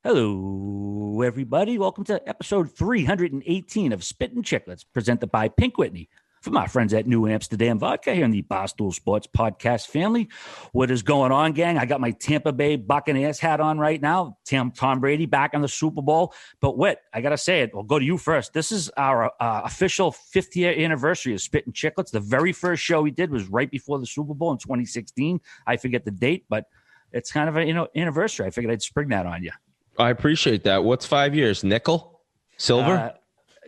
Hello, everybody. Welcome to episode 318 of Spittin Chiclets, presented by Pink Whitney from our friends at New Amsterdam Vodka here in the Barstool Sports podcast family. What is going on, gang? I got my Tampa Bay Buccaneers hat on right now. Tom Brady back in the Super Bowl. But Whit, I got to say it. I'll go to you first. This is our official 5th year anniversary of Spittin Chiclets. The very first show we did was right before the Super Bowl in 2016. I forget the date, but it's kind of an anniversary. I figured I'd spring that on you. I appreciate that. What's 5 years? Nickel? Silver?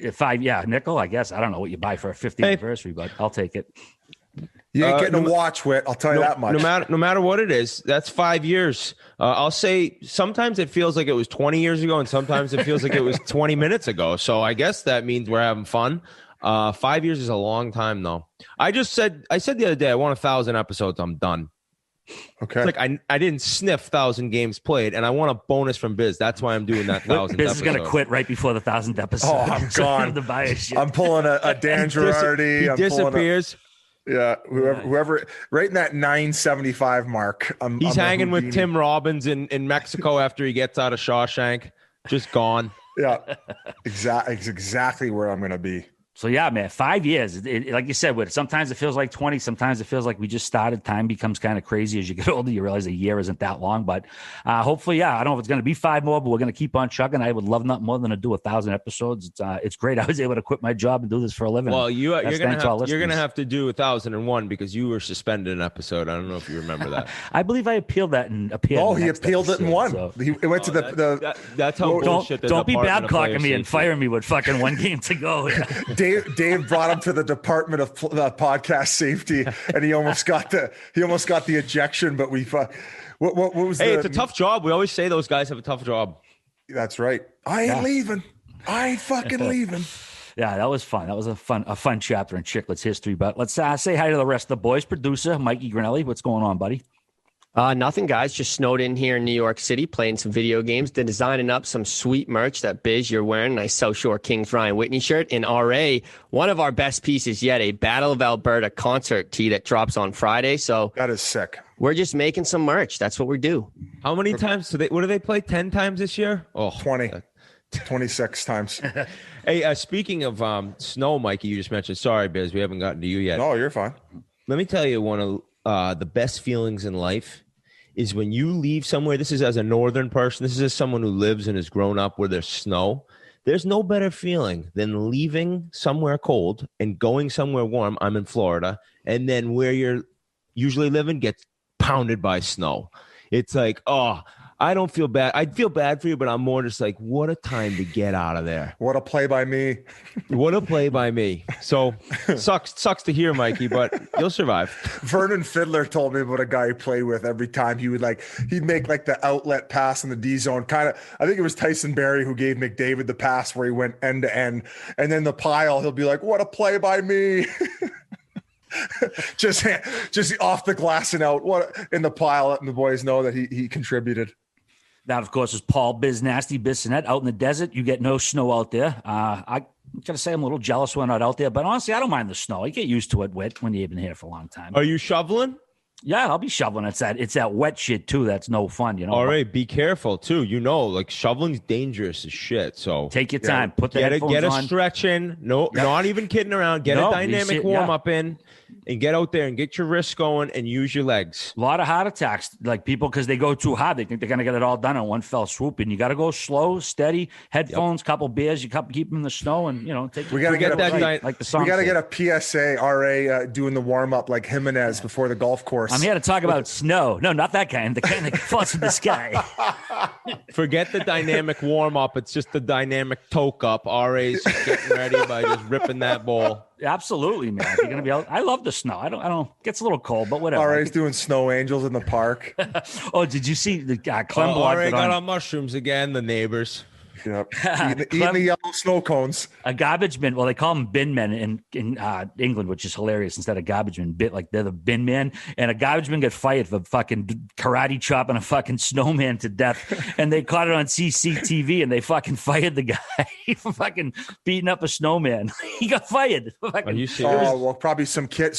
Nickel, I guess. I don't know what you buy for a 50th anniversary, but I'll take it. You ain't getting a watch, Whit. I'll tell you that much. No matter what it is, that's 5 years. I'll say sometimes it feels like it was 20 years ago, and sometimes it feels like it was 20 minutes ago. So I guess that means we're having fun. 5 years is a long time, though. I said the other day, I want 1,000 episodes. I'm done. Okay. It's like I didn't sniff 1,000 games played, and I want a bonus from Biz. That's why I'm doing that 1,000. Biz is going to quit right before the 1,000th episode. Oh, I'm gone. I'm pulling a Dan Girardi. He disappears. Whoever, right in that 975 mark. He's hanging with Tim Robbins in Mexico after he gets out of Shawshank. Just gone. Yeah, exactly where I'm going to be. So, yeah, man, 5 years. Like you said, sometimes it feels like 20. Sometimes it feels like we just started. Time becomes kind of crazy as you get older. You realize a year isn't that long. But hopefully, I don't know if it's going to be 5 more, but we're going to keep on chugging. I would love nothing more than to do 1,000 episodes. It's great. I was able to quit my job and do this for a living. Well, you're going to have to do 1,001 because you were suspended an episode. I don't know if you remember that. I believe I appealed that and appealed. Oh, he appealed it and won. So. It went to the that's how bullshit. Don't be bad clocking me and fire me with fucking one game to go. Dave brought him to the Department of Podcast Safety, and he almost got the ejection. But what was? Hey, it's a tough job. We always say those guys have a tough job. That's right. I ain't leaving. I ain't fucking leaving. Yeah, that was fun. That was a fun chapter in Chiclets history. But let's say hi to the rest of the boys. Producer Mikey Grinelli, what's going on, buddy? Nothing, guys. Just snowed in here in New York City, playing some video games, designing up some sweet merch that Biz, you're wearing. Nice South Shore Kings Ryan Whitney shirt. In RA, one of our best pieces yet, a Battle of Alberta concert tee that drops on Friday. So that is sick. We're just making some merch. That's what we do. How many times what do they play? 10 times this year? Oh, 20. 26 times. Hey, speaking of snow, Mikey, you just mentioned. Sorry, Biz, we haven't gotten to you yet. No, you're fine. Let me tell you one of the best feelings in life is when you leave somewhere. This is as a northern person. This is as someone who lives and has grown up where there's snow. There's no better feeling than leaving somewhere cold and going somewhere warm. I'm in Florida. And then where you're usually living gets pounded by snow. It's like, oh, I don't feel bad. I'd feel bad for you, but I'm more just like, what a time to get out of there. What a play by me. What a play by me. So sucks to hear, Mikey, but you'll survive. Vernon Fiddler told me about a guy he played with. Every time he'd make like the outlet pass in the D zone. Kind of, I think it was Tyson Barrie who gave McDavid the pass where he went end to end. And then the pile, he'll be like, what a play by me. just off the glass and out. What in the pile, letting the boys know that he contributed. That, of course, is Paul Biz Nasty Bissonette out in the desert. You get no snow out there. I got to say I'm a little jealous when I'm not out there, but honestly, I don't mind the snow. I get used to it when you've been here for a long time. Are you shoveling? Yeah, I'll be shoveling. It's that wet shit, too. That's no fun, you know. All right, be careful, too. You know, like shoveling's dangerous as shit, so. Take your time. Put the headphones on. Get a stretch in. No, not even kidding around. Get a dynamic warm-up in. And get out there and get your wrists going and use your legs. A lot of heart attacks, like people, because they go too hard. They think they're going to get it all done in one fell swoop. And you got to go slow, steady, headphones, couple beers, you keep them in the snow and, take We got to get that right, like the song. We got to get a PSA, RA doing the warm-up like Jimenez before the golf course. I'm here to talk about snow. No, not that kind. The kind that falls from the sky. Forget the dynamic warm-up. It's just the dynamic toke-up. RA's getting ready by just ripping that ball. Absolutely, man. If you're gonna be out, I love the snow. I don't. It gets a little cold, but whatever. RA's doing snow angels in the park. Oh, did you see the Clem? RA got on mushrooms again. The neighbors. Yep. Eating the yellow snow cones. A garbage man. Well, they call them bin men in England, which is hilarious. Instead of garbage man, like they're the bin man. And a garbage man got fired for fucking karate chopping a fucking snowman to death. And they caught it on CCTV, and they fucking fired the guy for fucking beating up a snowman. He got fired. Are you serious? Oh, well, probably some kid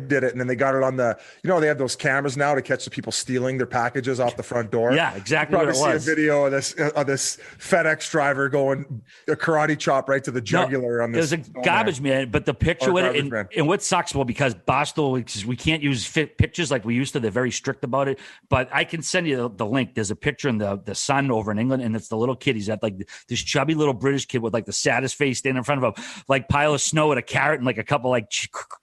did it, and then they got it on the. They have those cameras now to catch the people stealing their packages off the front door. Yeah, exactly. You probably see a video of this FedEx driver going a karate chop right to the jugular on this. It was a garbage man, but the picture with it, and what sucks, well, because Barstool, we can't use pictures like we used to. They're very strict about it. But I can send you the link. There's a picture in the Sun over in England, and it's the little kid. He's at like this chubby little British kid with like the saddest face standing in front of a like pile of snow with a carrot and like a couple like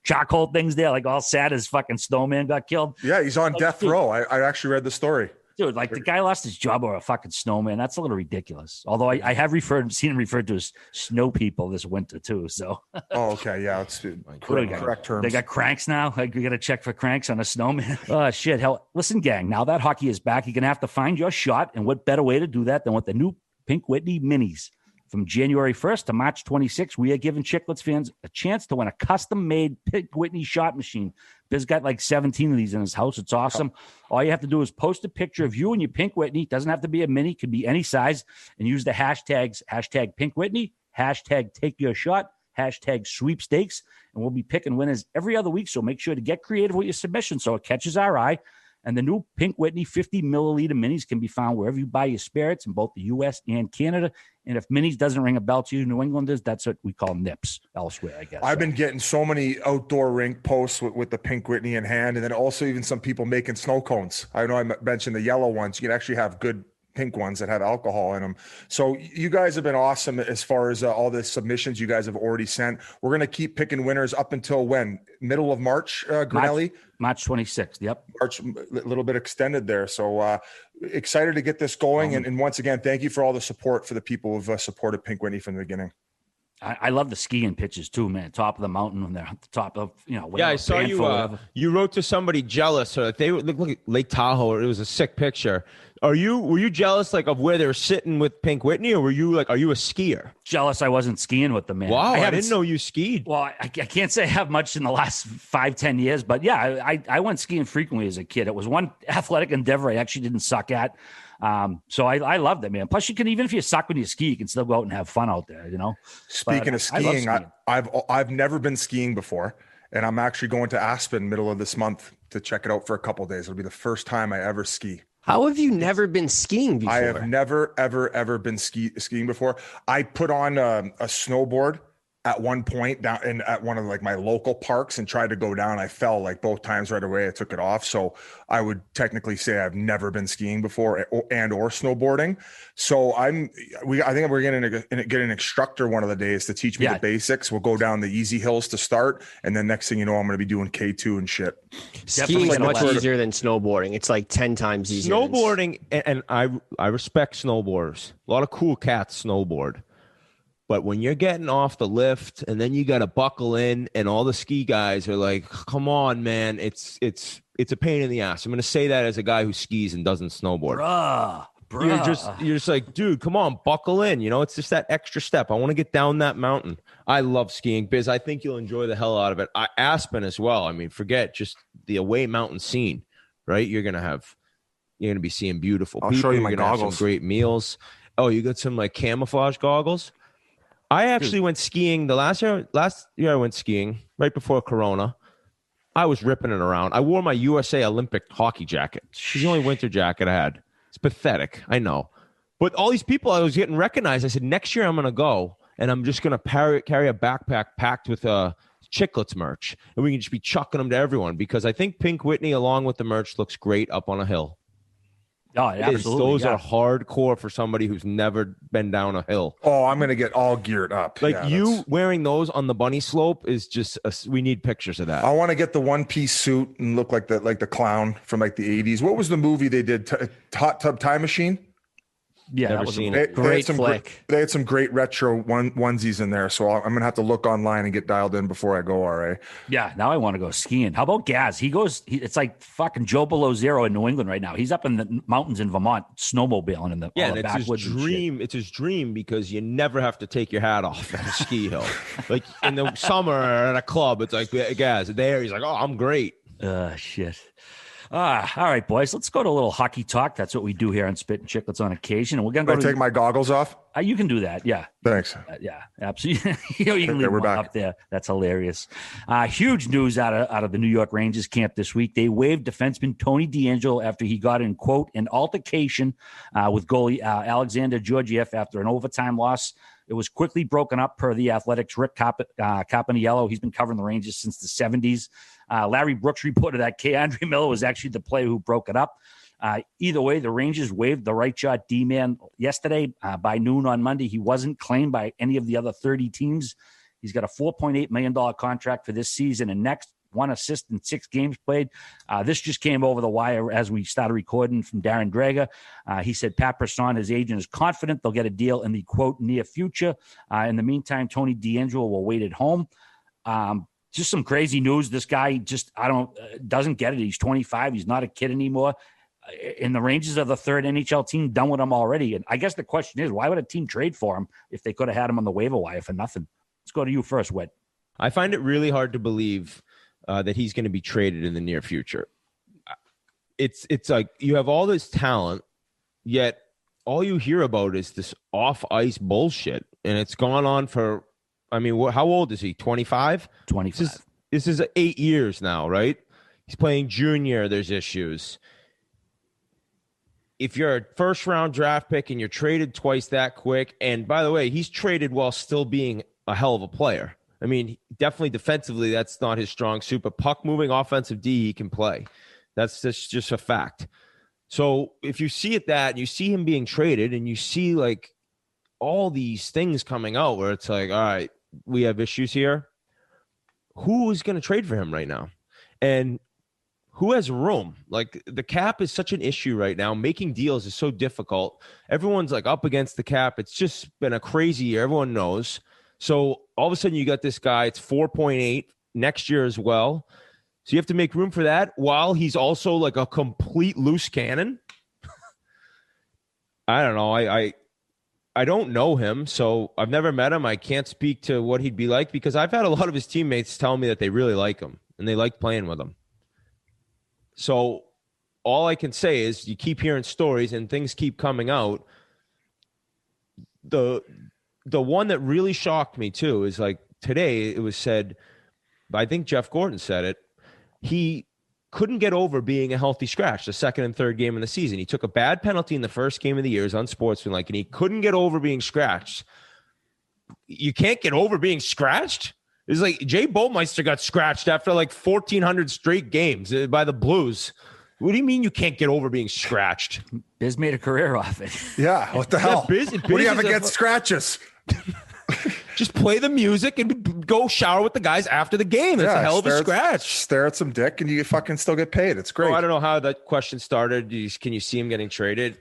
charcoal things there, like all sad as fucking snowman got killed. Yeah, he's on death row. I actually read the story. Dude, like the guy lost his job over a fucking snowman. That's a little ridiculous. Although I have seen him referred to as snow people this winter too. So. Oh, okay, yeah, it's correct terms. They got cranks now. Like, we got to check for cranks on a snowman. Oh shit! Hell, listen, gang. Now that hockey is back, you're gonna have to find your shot, and what better way to do that than with the new Pink Whitney minis? From January 1st to March 26th, we are giving Chiclets fans a chance to win a custom-made Pink Whitney shot machine. Biz got like 17 of these in his house. It's awesome. All you have to do is post a picture of you and your Pink Whitney. It doesn't have to be a mini. It could be any size. And use the hashtags, hashtag Pink Whitney, hashtag Take Your Shot, hashtag Sweepstakes. And we'll be picking winners every other week. So make sure to get creative with your submission so it catches our eye. And the new Pink Whitney 50 milliliter minis can be found wherever you buy your spirits in both the U.S. and Canada. And if minis doesn't ring a bell to you, New Englanders, that's what we call nips elsewhere, I guess. I've been getting so many outdoor rink posts with the Pink Whitney in hand, and then also even some people making snow cones. I know I mentioned the yellow ones. You can actually have good pink ones that have alcohol in them. So you guys have been awesome as far as all the submissions you guys have already sent. We're going to keep picking winners up until when? Middle of March, Grinelli? March 26th. Yep. March, a little bit extended there. So excited to get this going. And once again, thank you for all the support for the people who've supported Pink Whitney from the beginning. I love the skiing pitches too, man. Top of the mountain when they're at the top of, Yeah, I saw you. You wrote to somebody jealous, or they look at Lake Tahoe. It was a sick picture. Were you jealous like of where they were sitting with Pink Whitney, or were you like, are you a skier? Jealous I wasn't skiing with them, man. Wow, I didn't know you skied. Well, I can't say I have much in the last 5-10 years, but yeah, I went skiing frequently as a kid. It was one athletic endeavor I actually didn't suck at. So I loved it, man. Plus, you can, even if you suck when you ski, you can still go out and have fun out there, you know? Speaking of skiing, I've never been skiing before, and I'm actually going to Aspen middle of this month to check it out for a couple of days. It'll be the first time I ever ski. How have you never been skiing before? I have never, ever been skiing before. I put on a snowboard at one point down at one of like my local parks and tried to go down. I fell like both times right away. I took it off. So I would technically say I've never been skiing before or snowboarding. So I think we're going to get an instructor one of the days to teach me the basics. We'll go down the easy hills to start. And then next thing you know, I'm going to be doing K2 and shit. Skiing is much easier than snowboarding. It's like 10 times easier. Snowboarding, and I respect snowboarders. A lot of cool cats snowboard. But when you're getting off the lift and then you got to buckle in and all the ski guys are like, come on, man, it's a pain in the ass. I'm going to say that as a guy who skis and doesn't snowboard. Bruh. You're just like, dude, come on, buckle in. You know, it's just that extra step. I want to get down that mountain. I love skiing, Biz. I think you'll enjoy the hell out of it. Aspen as well. I mean, forget just the away mountain scene, right? You're going to be seeing beautiful people. I'll show you my You're gonna goggles. have some great meals. Oh, you got some like camouflage goggles? I actually went skiing last year I went skiing right before Corona. I was ripping it around. I wore my USA Olympic hockey jacket. It's the only winter jacket I had. It's pathetic, I know. But all these people, I was getting recognized. I said, next year I'm going to go, and I'm just going to carry a backpack packed with Chiclets merch, and we can just be chucking them to everyone, because I think Pink Whitney, along with the merch, looks great up on a hill. Oh, absolutely. Those are hardcore for somebody who's never been down a hill. Oh, I'm going to get all geared up. Like you wearing those on the bunny slope is just we need pictures of that. I want to get the one-piece suit and look like the clown from like the 80s. What was the movie they did? Hot Tub Time Machine? Yeah, Never that was seen a it. Great flick. They had some great retro onesies in there, so I'm gonna have to look online and get dialed in before I go. RA. Yeah, now I want to go skiing. How about Gaz? It's like fucking Joe below zero in New England right now. He's up in the mountains in Vermont snowmobiling in the Yeah, all and the it's his backwoods and shit. dream. It's his dream because you never have to take your hat off at a ski hill. Like in the summer at a club, it's like, guys, there. He's like, oh, I'm great. Shit. All right, boys. Let's go to a little hockey talk. That's what we do here on Spittin Chiclets on occasion. And we're going to Can I take my goggles off? You can do that. Yeah. Thanks. Yeah, absolutely. You can Okay, leave we're one back. up there. That's hilarious. Huge news out of the New York Rangers camp this week. They waived defenseman Tony DeAngelo after he got in, quote, an altercation with goalie Alexander Georgiev after an overtime loss. It was quickly broken up per the Athletics' Rick Capaniello. He's been covering the Rangers since the 70s. Larry Brooks reported that Keandre Miller was actually the player who broke it up. Either way, the Rangers waived the right shot D-man yesterday by noon on Monday. He wasn't claimed by any of the other 30 teams. He's got a $4.8 million contract for this season and next. 1 assist in 6 games played. This just came over the wire as we started recording from Darren Drager. He said Pat Brisson, his agent, is confident they'll get a deal in the, quote, near future. In the meantime, Tony DeAngelo will wait at home. Just some crazy news. This guy doesn't get it. He's 25. He's not a kid anymore. And the Rangers are the third NHL team done with him already. And I guess the question is, why would a team trade for him if they could have had him on the waiver wire for nothing? Let's go to you first, Whit. I find it really hard to believe that he's going to be traded in the near future. It's like you have all this talent, yet all you hear about is this off-ice bullshit. And it's gone on for, I mean, how old is he? 25? 25. This is 8 years now, right? He's playing junior. There's issues. If you're a first-round draft pick and you're traded twice that quick, and by the way, he's traded while still being a hell of a player. I mean, definitely defensively, that's not his strong suit, but puck-moving offensive D, he can play. That's just a fact. So if you see it that, you see him being traded, and you see, like, all these things coming out where it's like, all right, we have issues here. Who is going to trade for him right now? And who has room? Like, the cap is such an issue right now. Making deals is so difficult. Everyone's, like, up against the cap. It's just been a crazy year. Everyone knows. So all of a sudden you got this guy, it's 4.8 next year as well. So you have to make room for that while he's also like a complete loose cannon. I don't know. I don't know him, so I've never met him. I can't speak to what he'd be like because I've had a lot of his teammates tell me that they really like him and they like playing with him. So all I can say is you keep hearing stories and things keep coming out. The one that really shocked me, too, is like today it was said, I think Jeff Gordon said it, he couldn't get over being a healthy scratch the second and third game of the season. He took a bad penalty in the first game of the year, unsportsmanlike, and he couldn't get over being scratched. You can't get over being scratched? It's like Jay Bolmeister got scratched after like 1,400 straight games by the Blues. What do you mean you can't get over being scratched? Biz made a career off it. Yeah, what the hell? Biz what do you have against scratches? Just play the music and go shower with the guys after the game. That's a hell of a scratch. Stare at some dick and you fucking still get paid. It's great. I don't know how that question started. Can you see him getting traded?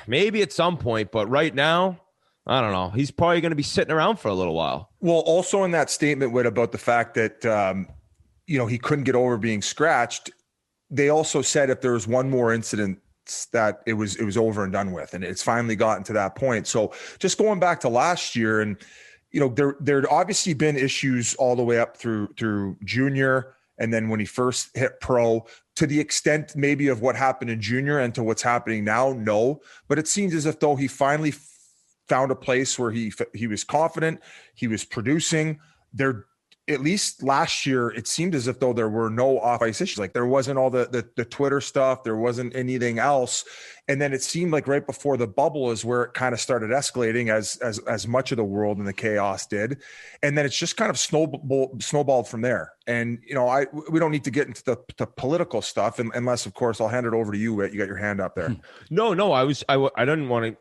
Maybe at some point, but right now, I don't know. He's probably going to be sitting around for a little while. Well, also in that statement, Whit, about the fact that, he couldn't get over being scratched, they also said if there was one more incident that it was over and done with, and it's finally gotten to that point. So just going back to last year, and there'd obviously been issues all the way up through junior, and then when he first hit pro, to the extent maybe of what happened in junior and to what's happening now, no. But it seems as if though he finally found a place where he was confident, he was producing. At least last year, it seemed as if though there were no off-ice issues. Like there wasn't all the Twitter stuff. There wasn't anything else. And then it seemed like right before the bubble is where it kind of started escalating as much of the world and the chaos did. And then it's just kind of snowballed from there. And, we don't need to get into the political stuff unless, of course, I'll hand it over to you, Whit. You got your hand up there. No, I didn't want to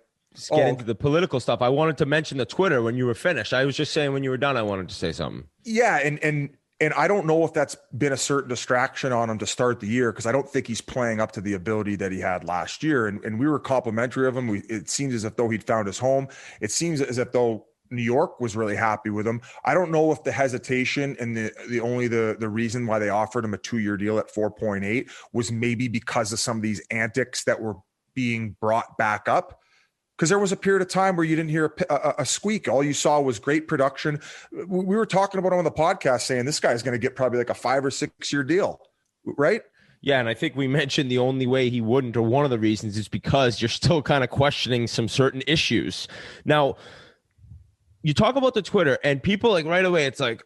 get into the political stuff. I wanted to mention the Twitter when you were finished. I was just saying when you were done, I wanted to say something. Yeah. And And I don't know if that's been a certain distraction on him to start the year, because I don't think he's playing up to the ability that he had last year. And we were complimentary of him. It seems as if though he'd found his home. It seems as if though New York was really happy with him. I don't know if the hesitation and the reason why they offered him a 2-year deal at 4.8 was maybe because of some of these antics that were being brought back up. Because there was a period of time where you didn't hear a squeak. All you saw was great production. We were talking about him on the podcast saying this guy's going to get probably like a 5 or 6 year deal, right? Yeah, and I think we mentioned the only way he wouldn't, or one of the reasons, is because you're still kind of questioning some certain issues. Now, you talk about the Twitter, and people like right away, it's like,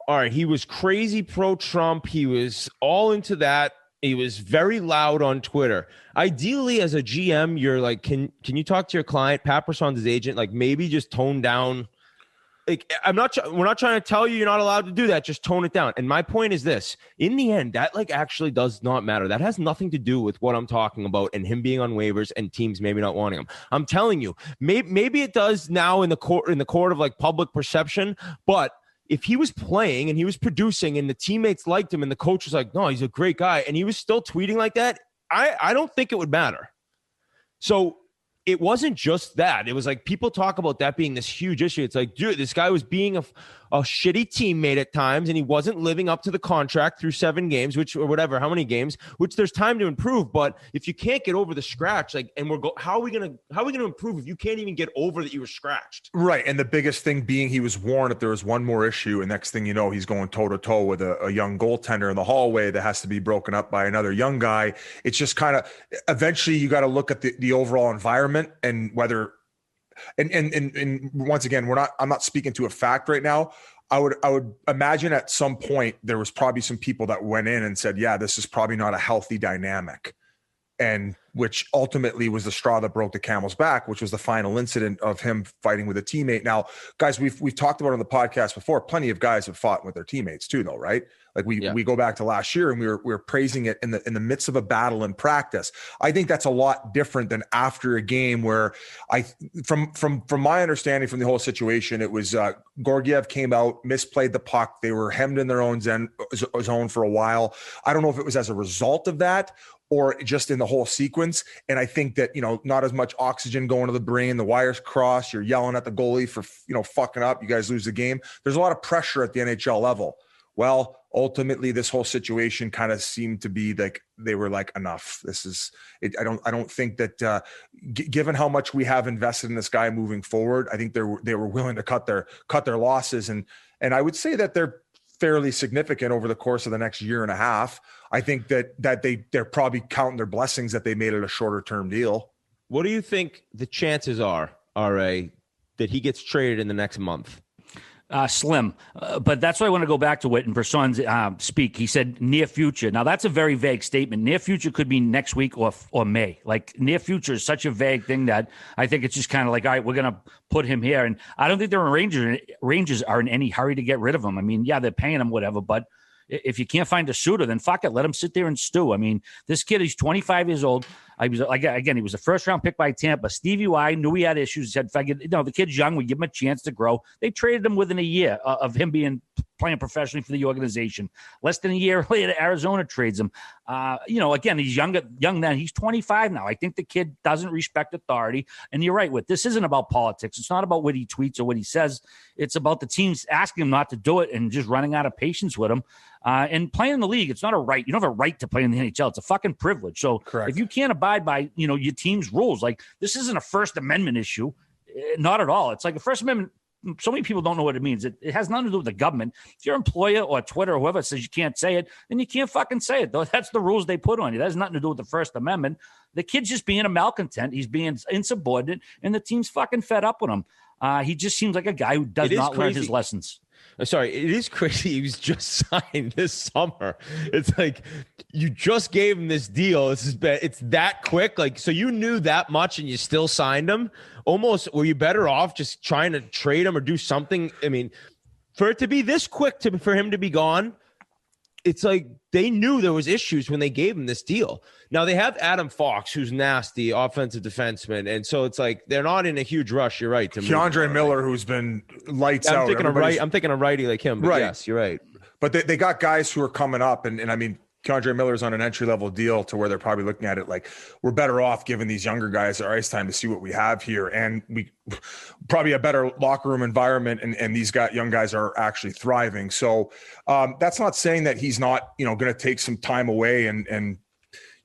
all right, he was crazy pro-Trump. He was all into that. He was very loud on Twitter. Ideally, as a GM, you're like, can you talk to your client, Pat Person's agent, like maybe just tone down. Like, we're not trying to tell you you're not allowed to do that. Just tone it down. And my point is this: in the end, that like actually does not matter. That has nothing to do with what I'm talking about and him being on waivers and teams maybe not wanting him. I'm telling you, maybe it does now in the court of like public perception, but if he was playing and he was producing and the teammates liked him and the coach was like, no, he's a great guy, and he was still tweeting like that, I don't think it would matter. So it wasn't just that. It was like people talk about that being this huge issue. It's like, dude, this guy was being a shitty teammate at times, and he wasn't living up to the contract through 7 games, or whatever, how many games, which there's time to improve. But if you can't get over the scratch, like, and how are we gonna improve if you can't even get over that you were scratched? Right. And the biggest thing being he was warned if there was one more issue, and next thing you know, he's going toe to toe with a young goaltender in the hallway that has to be broken up by another young guy. It's just kind of, eventually you got to look at the overall environment and whether, and once again, I'm not speaking to a fact right now. I would imagine at some point there was probably some people that went in and said, yeah, this is probably not a healthy dynamic. And which ultimately was the straw that broke the camel's back, which was the final incident of him fighting with a teammate. Now, guys, we've talked about on the podcast before, plenty of guys have fought with their teammates too, though, right? Like we go back to last year and we were praising it in the midst of a battle in practice. I think that's a lot different than after a game where from my understanding from the whole situation, it was Georgiev came out, misplayed the puck. They were hemmed in their own zone for a while. I don't know if it was as a result of that or just in the whole sequence. And I think that, not as much oxygen going to the brain, the wires cross, you're yelling at the goalie for, fucking up, you guys lose the game. There's a lot of pressure at the NHL level. Well, ultimately this whole situation kind of seemed to be like, they were like, enough. This is it. I don't think that given how much we have invested in this guy moving forward, I think they were willing to cut their losses. And I would say that they're fairly significant over the course of the next year and a half. I think that they're probably counting their blessings that they made it a shorter term deal. What do you think the chances are, RA, that he gets traded in the next month? Slim. But that's why I want to go back to Whitten. Person's speak. He said near future. Now, that's a very vague statement. Near future could be next week or May. Like, near future is such a vague thing that I think it's just kind of like, all right, we're going to put him here. And I don't think Rangers are in any hurry to get rid of him. I mean, yeah, they're paying him, whatever, but if you can't find a suitor, then fuck it. Let him sit there and stew. I mean, this kid, he's 25 years old. He was a first-round pick by Tampa. Stevie Y knew he had issues. He said, the kid's young. We give him a chance to grow. They traded him within a year of him playing professionally for the organization. Less than a year later, Arizona trades him. Again, he's young then. He's 25 now. I think the kid doesn't respect authority. And you're right, this isn't about politics. It's not about what he tweets or what he says. It's about the teams asking him not to do it and just running out of patience with him. And playing in the league, it's not a right. You don't have a right to play in the NHL. It's a fucking privilege. So Correct. If you can't abide by, your team's rules, like this isn't a First Amendment issue. Not at all. It's like a First Amendment. So many people don't know what it means. It has nothing to do with the government. If your employer or Twitter or whoever says you can't say it, then you can't fucking say it. Though that's the rules they put on you. That has nothing to do with the First Amendment. The kid's just being a malcontent. He's being insubordinate, and the team's fucking fed up with him. He just seems like a guy who does not learn his lessons. Sorry, it is crazy. He was just signed this summer. It's like you just gave him this deal. It's that quick. Like, so you knew that much and you still signed him. Almost, were you better off just trying to trade him or do something? I mean, for it to be this quick for him to be gone, it's like they knew there was issues when they gave him this deal. Now they have Adam Fox, who's nasty, offensive defenseman, and so it's like they're not in a huge rush. You're right. Keandre Millar, who's been lights out. I'm thinking a righty like him. But right. Yes, you're right. But they got guys who are coming up, and I mean, K'Andre Miller's on an entry-level deal to where they're probably looking at it like, we're better off giving these younger guys our ice time to see what we have here. And we probably a better locker room environment, and these young guys are actually thriving. So that's not saying that he's not, going to take some time away and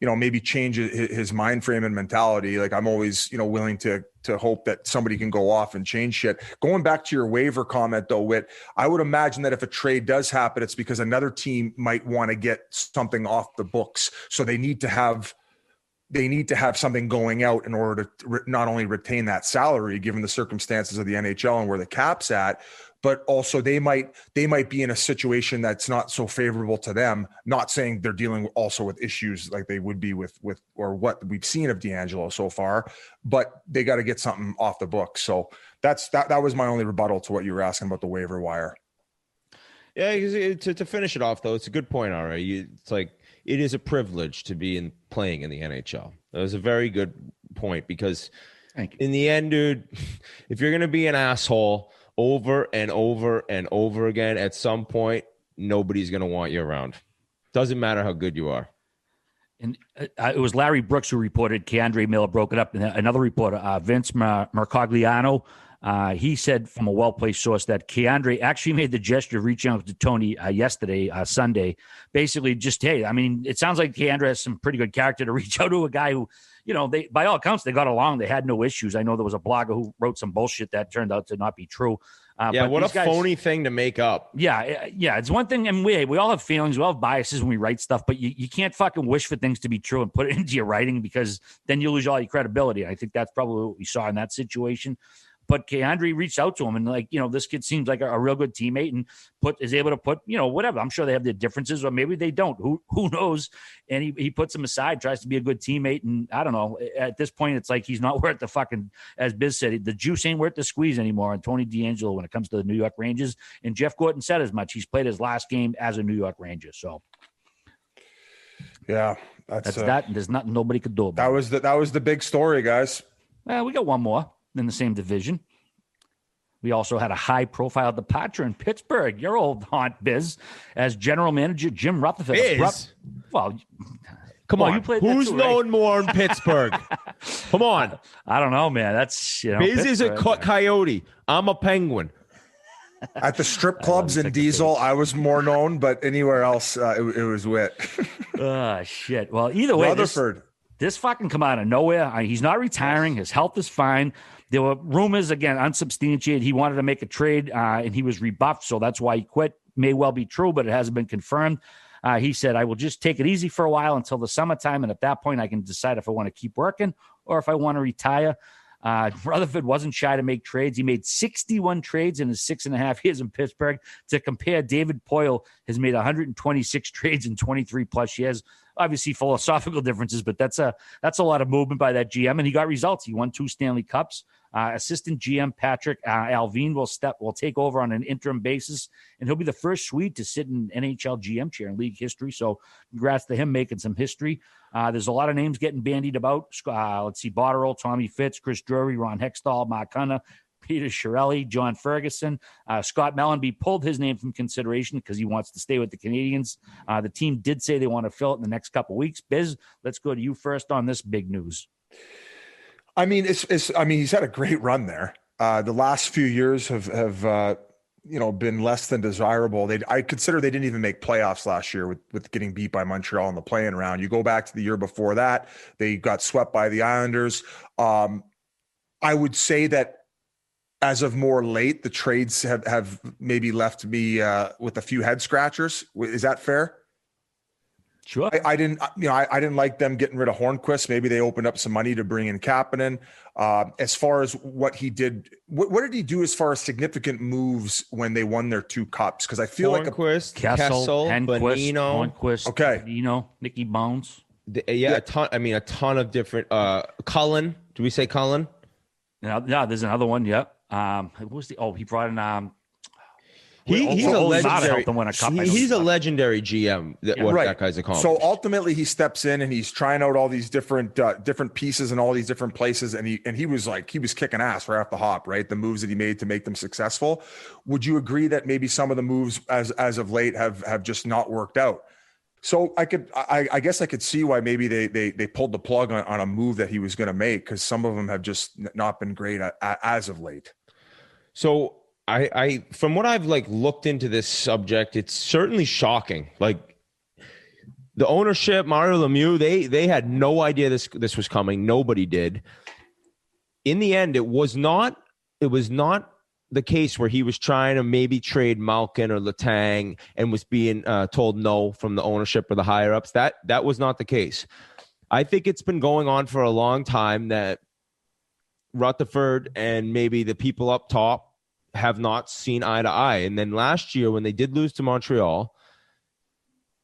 maybe change his mind frame and mentality. Like, I'm always, willing to hope that somebody can go off and change shit. Going back to your waiver comment though, Whit, I would imagine that if a trade does happen, it's because another team might want to get something off the books. So they need to have something going out in order to not only retain that salary, given the circumstances of the NHL and where the cap's at, but also they might be in a situation that's not so favorable to them. Not saying they're dealing also with issues like they would be with or what we've seen of DeAngelo so far, but they got to get something off the books. So that was my only rebuttal to what you were asking about the waiver wire. Yeah, to finish it off though, it's a good point. All right, it's like it is a privilege to be playing in the NHL. That was a very good point because in the end, dude, if you're gonna be an asshole over and over and over again, at some point, nobody's going to want you around. Doesn't matter how good you are. And it was Larry Brooks who reported K'Andre Miller broke it up. And another reporter, Vince Mercogliano, he said from a well-placed source that K'Andre actually made the gesture of reaching out to Tony yesterday, Sunday. Basically just, hey, I mean, it sounds like K'Andre has some pretty good character to reach out to a guy who, they, by all accounts, they got along. They had no issues. I know there was a blogger who wrote some bullshit that turned out to not be true. But what a phony thing to make up. Yeah. It's one thing. And we all have feelings. We all have biases when we write stuff, but you can't fucking wish for things to be true and put it into your writing because then you lose all your credibility. I think that's probably what we saw in that situation. But K'Andre reached out to him and this kid seems like a real good teammate and is able to put, whatever. I'm sure they have their differences or maybe they don't. Who knows? And he puts him aside, tries to be a good teammate. And I don't know. At this point, it's like he's not worth the fucking, as Biz said, the juice ain't worth the squeeze anymore. And Tony DeAngelo when it comes to the New York Rangers. And Jeff Gorton said as much. He's played his last game as a New York Ranger. So, yeah, that's that. And there's nothing nobody could do about it. That was the big story, guys. Well, we got one more in the same division. We also had a high-profile departure in Pittsburgh, your old haunt, Biz, as general manager Jim Rutherford. Biz? Come on. You played who's too, known right? more in Pittsburgh? Come on. I don't know, man. That's, Biz Pittsburgh. Is a coyote. I'm a penguin. At the strip clubs in Diesel, I was more known, but anywhere else, it was Whit. Shit. Well, either way, Rutherford. This fucking come out of nowhere. He's not retiring. His health is fine. There were rumors, again, unsubstantiated. He wanted to make a trade, and he was rebuffed, so that's why he quit. May well be true, but it hasn't been confirmed. He said, I will just take it easy for a while until the summertime, and at that point, I can decide if I want to keep working or if I want to retire. Rutherford wasn't shy to make trades. He made 61 trades in his 6.5 years in Pittsburgh. To compare, David Poile has made 126 trades in 23-plus years. Obviously, philosophical differences, but that's a lot of movement by that GM, and he got results. He won 2 Stanley Cups. Assistant GM Patrick Alvin will take over on an interim basis, and he'll be the first Swede to sit in NHL GM chair in league history. So congrats to him making some history. There's a lot of names getting bandied about. Let's see, Botterill, Tommy Fitz, Chris Drury, Ron Hextall, Mark Hunter, Peter Chiarelli, John Ferguson. Scott Mellenby pulled his name from consideration because he wants to stay with the Canadiens. The team did say they want to fill it in the next couple of weeks. Biz, let's go to you first on this big news. I mean, he's had a great run there. The last few years have been less than desirable. I consider they didn't even make playoffs last year with getting beat by Montreal in the play-in round. You go back to the year before that, they got swept by the Islanders. I would say that as of more late, the trades have maybe left me with a few head scratchers. Is that fair? Sure. I didn't like them getting rid of Hornquist. Maybe they opened up some money to bring in Kapanen. As far as what he did, what did he do as far as significant moves when they won their 2 cups? Because I feel Hornquist, like Kessel, Bonino, Hornquist, okay, Bonino, Nicky Bones. A ton. I mean, a ton of different. Cullen. Do we say Cullen? Yeah, there's another one. Yeah. What was he brought in. He's a legendary. He's a legendary GM. That guy's accomplished. So ultimately, he steps in and he's trying out all these different pieces in all these different places, and he was kicking ass right off the hop. Right, the moves that he made to make them successful. Would you agree that maybe some of the moves as of late have just not worked out? So I guess I could see why maybe they pulled the plug on a move that he was going to make, because some of them have just not been great as of late. So I from what I've looked into this subject, it's certainly shocking. Like the ownership, Mario Lemieux, they had no idea this was coming. Nobody did. In the end, it was not the case where he was trying to maybe trade Malkin or Letang and was being told no from the ownership or the higher ups. That was not the case. I think it's been going on for a long time that Rutherford and maybe the people up top have not seen eye to eye. And then last year when they did lose to Montreal,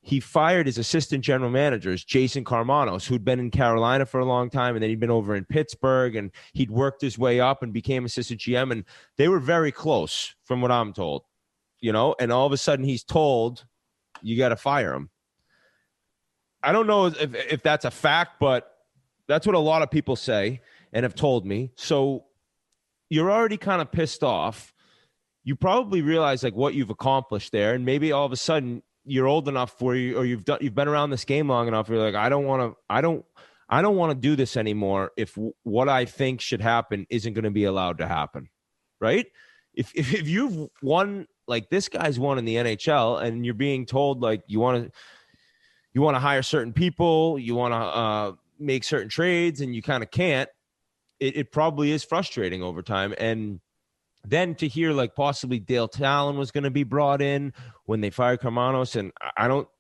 he fired his assistant general managers, Jason Carmanos, who'd been in Carolina for a long time, and then he'd been over in Pittsburgh, and he'd worked his way up and became assistant GM, and they were very close from what I'm told, and all of a sudden he's told, you got to fire him. I don't know if that's a fact, but that's what a lot of people say and have told me. So you're already kind of pissed off. You probably realize what you've accomplished there, and maybe all of a sudden you're old enough where you've been around this game long enough where you're like, I don't want to do this anymore if what I think should happen isn't going to be allowed to happen. Right? If you've won, this guy's won in the NHL, and you're being told you want to hire certain people, you want to make certain trades, and you kind of can't, it probably is frustrating over time. And then to hear possibly Dale Talon was going to be brought in when they fired Carmanos, and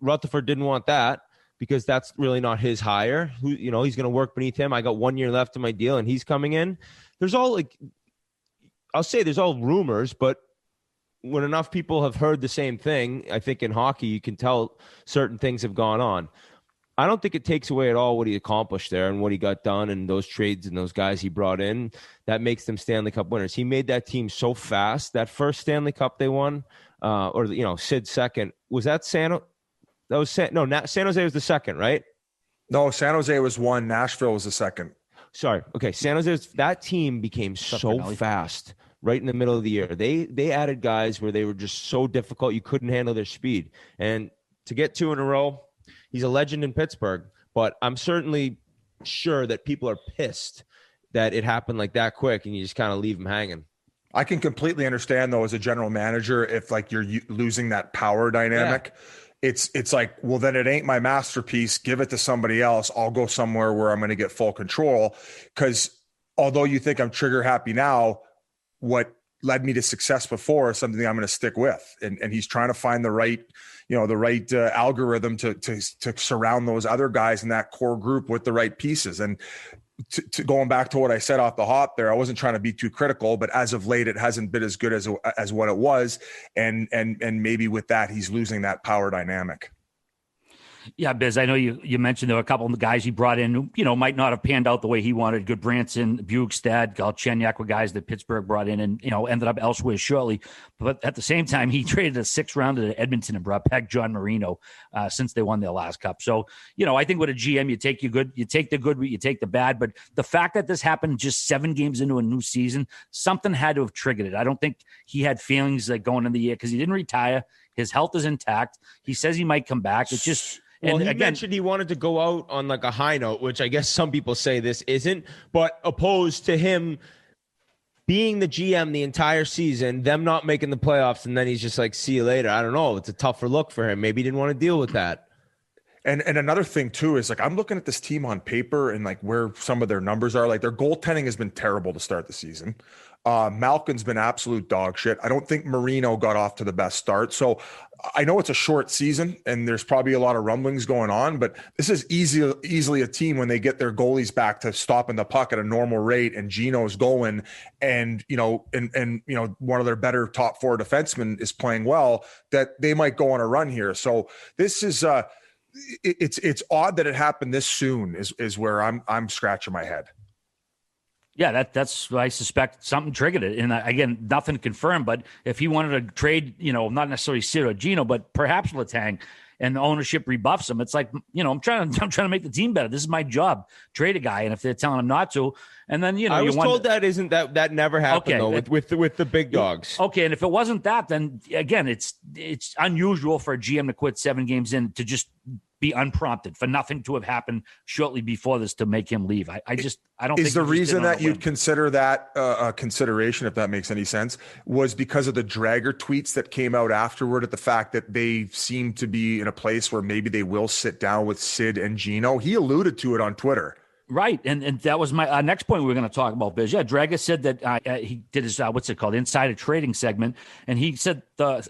Rutherford didn't want that because that's really not his hire. He's going to work beneath him. I got 1 year left in my deal and he's coming in. There's all I'll say there's all rumors, but when enough people have heard the same thing, I think in hockey, you can tell certain things have gone on. I don't think it takes away at all what he accomplished there and what he got done and those trades and those guys he brought in. That makes them Stanley Cup winners. He made that team so fast. That first Stanley Cup they won, Sid's second. Was that San Jose was the second, right? No, San Jose was one. Nashville was the second. Sorry. Okay, San Jose. That team became so fast right in the middle of the year. They added guys where they were just so difficult you couldn't handle their speed. And to get 2 in a row, he's a legend in Pittsburgh, but I'm certainly sure that people are pissed that it happened that quick and you just kind of leave them hanging. I can completely understand, though, as a general manager, if you're losing that power dynamic, it's well, then it ain't my masterpiece. Give it to somebody else. I'll go somewhere where I'm going to get full control. Because although you think I'm trigger happy now, what led me to success before is something I'm going to stick with. And he's trying to find the right algorithm to surround those other guys in that core group with the right pieces. And to going back to what I said off the hop there, I wasn't trying to be too critical, but as of late, it hasn't been as good as what it was. And maybe with that, he's losing that power dynamic. Yeah, Biz, I know you mentioned there were a couple of guys he brought in who, might not have panned out the way he wanted. Goodbranson, Bjugstad, Galchenyuk were guys that Pittsburgh brought in and, ended up elsewhere shortly. But at the same time, he traded a 6th rounder to Edmonton and brought back John Marino since they won their last cup. So, I think with a GM, you take the good, you take the bad. But the fact that this happened just 7 games into a new season, something had to have triggered it. I don't think he had feelings going into the year because he didn't retire. His health is intact. He says he might come back. It's just... Well, he mentioned he wanted to go out on a high note, which I guess some people say this isn't, but opposed to him being the GM the entire season, them not making the playoffs, and then he's just see you later. I don't know. It's a tougher look for him. Maybe he didn't want to deal with that. And another thing too is I'm looking at this team on paper and where some of their numbers are. Their goaltending has been terrible to start the season. Malkin's been absolute dog shit. I don't think Marino got off to the best start. So I know it's a short season and there's probably a lot of rumblings going on, but this is easily a team when they get their goalies back to stopping the puck at a normal rate and Gino's going and one of their better top 4 defensemen is playing well, that they might go on a run here. So this is it's odd that it happened this soon is where I'm scratching my head. Yeah, that's I suspect something triggered it. And again, nothing confirmed. But if he wanted to trade, not necessarily Sid or Gino, but perhaps Letang, and the ownership rebuffs him, it's like, I'm trying to make the team better. This is my job. Trade a guy, and if they're telling him not to, and then I was told that never happened with the big dogs. Okay, and if it wasn't that, then again, it's unusual for a GM to quit 7 games in to just be unprompted, for nothing to have happened shortly before this to make him leave. I don't think is the reason that you'd consider that a consideration, if that makes any sense, was because of the Dragger tweets that came out afterward, at the fact that they seem to be in a place where maybe they will sit down with Sid and Gino. He alluded to it on Twitter. Right. And that was my next point we were going to talk about, Biz. Yeah, Draga said that he did his, what's it called, insider trading segment. And he said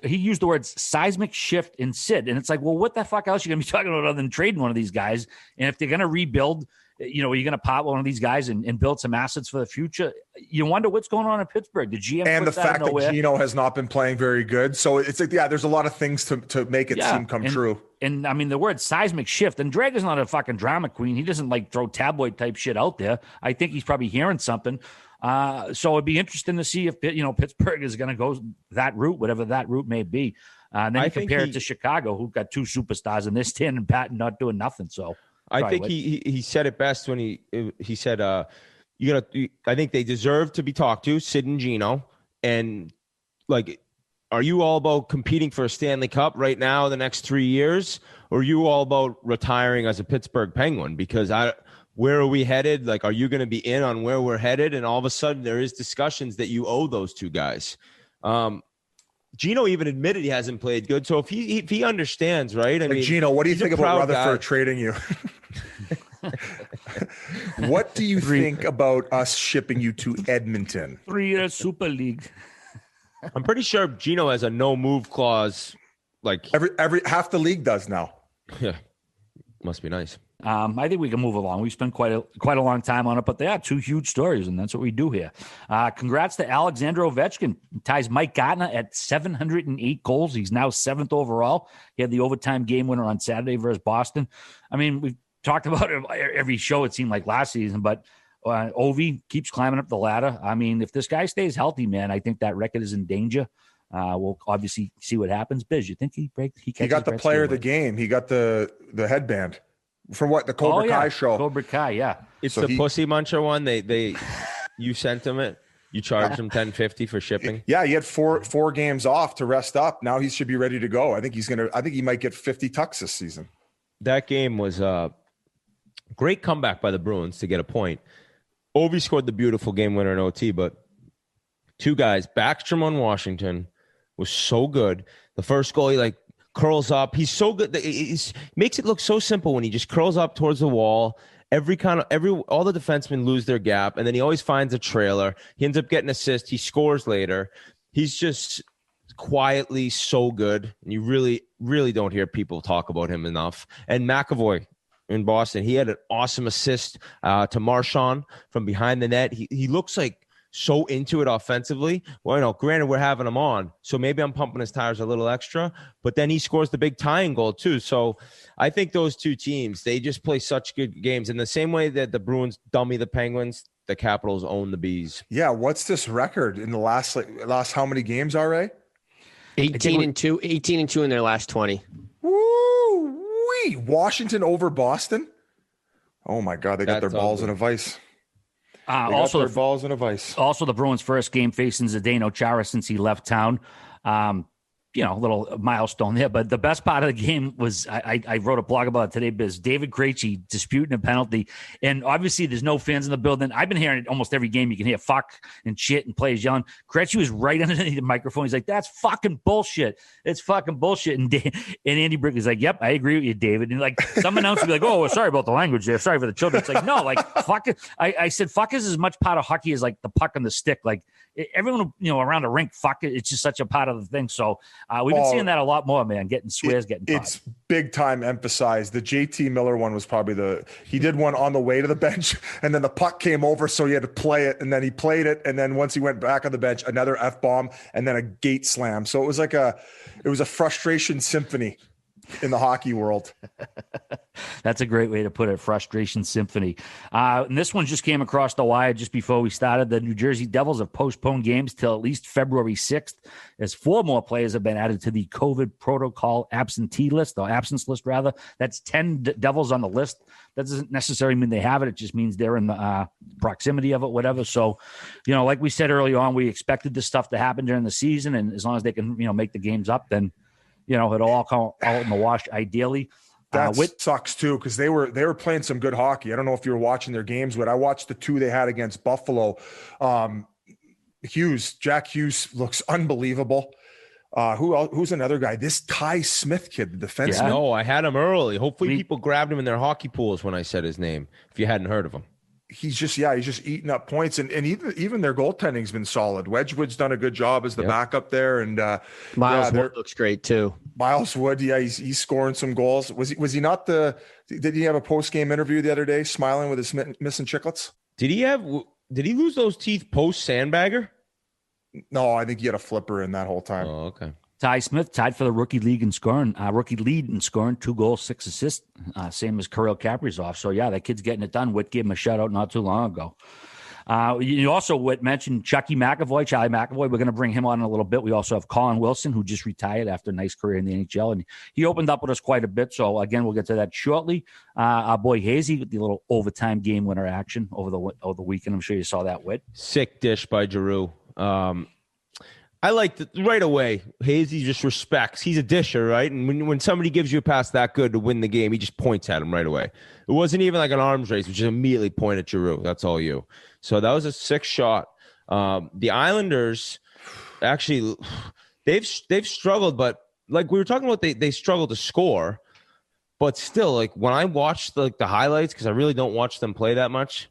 he used the words seismic shift in Sid. And it's like, well, what the fuck else are you going to be talking about other than trading one of these guys? And if they're going to rebuild, you're going to pop one of these guys and build some assets for the future. You wonder what's going on in Pittsburgh. The GM and the fact that Gino has not been playing very good. So it's like, there's a lot of things to make it seem come true. And I mean, the word seismic shift, and Draga's not a fucking drama queen. He doesn't throw tabloid type shit out there. I think he's probably hearing something. So it'd be interesting to see if, Pittsburgh is going to go that route, whatever that route may be. And then you compare it to Chicago, who've got 2 superstars, and they're standing pat and not doing nothing. So I think he said it best when he said, I think they deserve to be talked to, Sid and Gino. And are you all about competing for a Stanley Cup right now the next 3 years? Or are you all about retiring as a Pittsburgh Penguin? Because where are we headed? Are you going to be in on where we're headed? And all of a sudden there is discussions that you owe those 2 guys. Gino even admitted he hasn't played good. So if he understands, right? I mean, Gino, what do you think about Rutherford trading you? What do you think about us shipping you to Edmonton? 3-year Super League. I'm pretty sure Gino has a no move clause. Every half the league does now. Yeah, must be nice. I think we can move along. We spent quite a long time on it, but they are 2 huge stories, and that's what we do here. Congrats to Alexander Ovechkin. He ties Mike Gartner at 708 goals. He's now 7th overall. He had the overtime game winner on Saturday versus Boston. I mean, we've talked about it every show, it seemed like last season, but Ovi keeps climbing up the ladder. I mean, if this guy stays healthy, man, I think that record is in danger. We'll obviously see what happens. Biz, you think he got the player of the game. He got the headband. From what, the Cobra Kai show? Cobra Kai, yeah. It's so the Pussy Muncher one. You sent him it. You charged him $10.50 for shipping. Yeah, he had four games off to rest up. Now he should be ready to go. I think he might get 50 tucks this season. That game was a great comeback by the Bruins to get a point. Ovi scored the beautiful game winner in OT, but 2 guys, Backstrom on Washington was so good. The first goal, he curls up. He's so good. It makes it look so simple when he just curls up towards the wall. All the defensemen lose their gap, and then he always finds a trailer. He ends up getting assist. He scores later. He's just quietly so good, and you really, really don't hear people talk about him enough. And McAvoy in Boston, he had an awesome assist to Marchand from behind the net. He looks so into it offensively. Well, granted, we're having him on, so maybe I'm pumping his tires a little extra, but then he scores the big tying goal too. So I think those 2 teams, they just play such good games. In the same way that the Bruins dummy the Penguins, the Capitals own the Bees. Yeah, what's this record in the last how many games, RA? 18-2 in their last 20. Woo-wee! Washington over Boston? Oh my God, they got their balls in a vice. Also, balls in a vice. Also, the Bruins' first game facing Zdeno Chara since he left town. A little milestone there. But the best part of the game was I wrote a blog about it today, Biz. David Krejci disputing a penalty. And obviously there's no fans in the building. I've been hearing it almost every game. You can hear fuck and shit and players yelling. Krejci was right underneath the microphone. He's like, that's fucking bullshit. It's fucking bullshit. And Andy Brickley's like, yep, I agree with you, David. And some announcer would be like, oh, sorry about the language there. Sorry for the children. It's like, no, fuck it. I said, fuck is as much part of hockey as the puck and the stick. Everyone, around the rink, fuck it. It's just such a part of the thing. So we've been seeing that a lot more, man. Getting swears, getting caught. It's big time emphasized. The JT Millar one was probably he did one on the way to the bench, and then the puck came over, so he had to play it, and then he played it, and then once he went back on the bench, another F-bomb, and then a gate slam. So it was a frustration symphony in the hockey world. That's a great way to put it. Frustration Symphony. And this one just came across the wire just before we started. The New Jersey Devils have postponed games till at least February 6th, as 4 more players have been added to the COVID protocol absence list, rather. That's 10 Devils on the list. That doesn't necessarily mean they have it. It just means they're in the proximity of it, whatever. So, like we said early on, we expected this stuff to happen during the season. And as long as they can, make the games up, then, it'll all come out in the wash ideally. That sucks too, because they were playing some good hockey. I don't know if you were watching their games, but I watched the 2 they had against Buffalo. Jack Hughes looks unbelievable. Who's another guy? This Ty Smith kid, the defenseman. Yeah. No, I had him early. Hopefully people grabbed him in their hockey pools when I said his name, if you hadn't heard of him. He's just eating up points, and even their goaltending's been solid. Wedgwood's done a good job as the backup there, and Miles Wood looks great too. Miles Wood, he's scoring some goals. Was he not did he have a post-game interview the other day, smiling with his missing chiclets? Did he lose those teeth post Sandbagger? No, I think he had a flipper in that whole time. Oh, okay. Ty Smith tied for the rookie lead in scoring, 2 goals, 6 assists, same as Kirill Kaprizov. So, that kid's getting it done. Witt gave him a shutout not too long ago. You also mentioned Charlie McAvoy. We're going to bring him on in a little bit. We also have Colin Wilson, who just retired after a nice career in the NHL, and he opened up with us quite a bit. So, again, we'll get to that shortly. Our boy Hazy with the little overtime game winner action over the weekend. I'm sure you saw that, Witt. Sick dish by Giroux. I liked it right away. Hazy just respects. He's a disher, right? And when somebody gives you a pass that good to win the game, he just points at him right away. It wasn't even like an arms race, which just immediately point at Giroux. That's all you. So that was a sick shot. The Islanders, actually, they've struggled, but like we were talking about, they struggle to score. But still, like when I watch the highlights, because I really don't watch them play that much.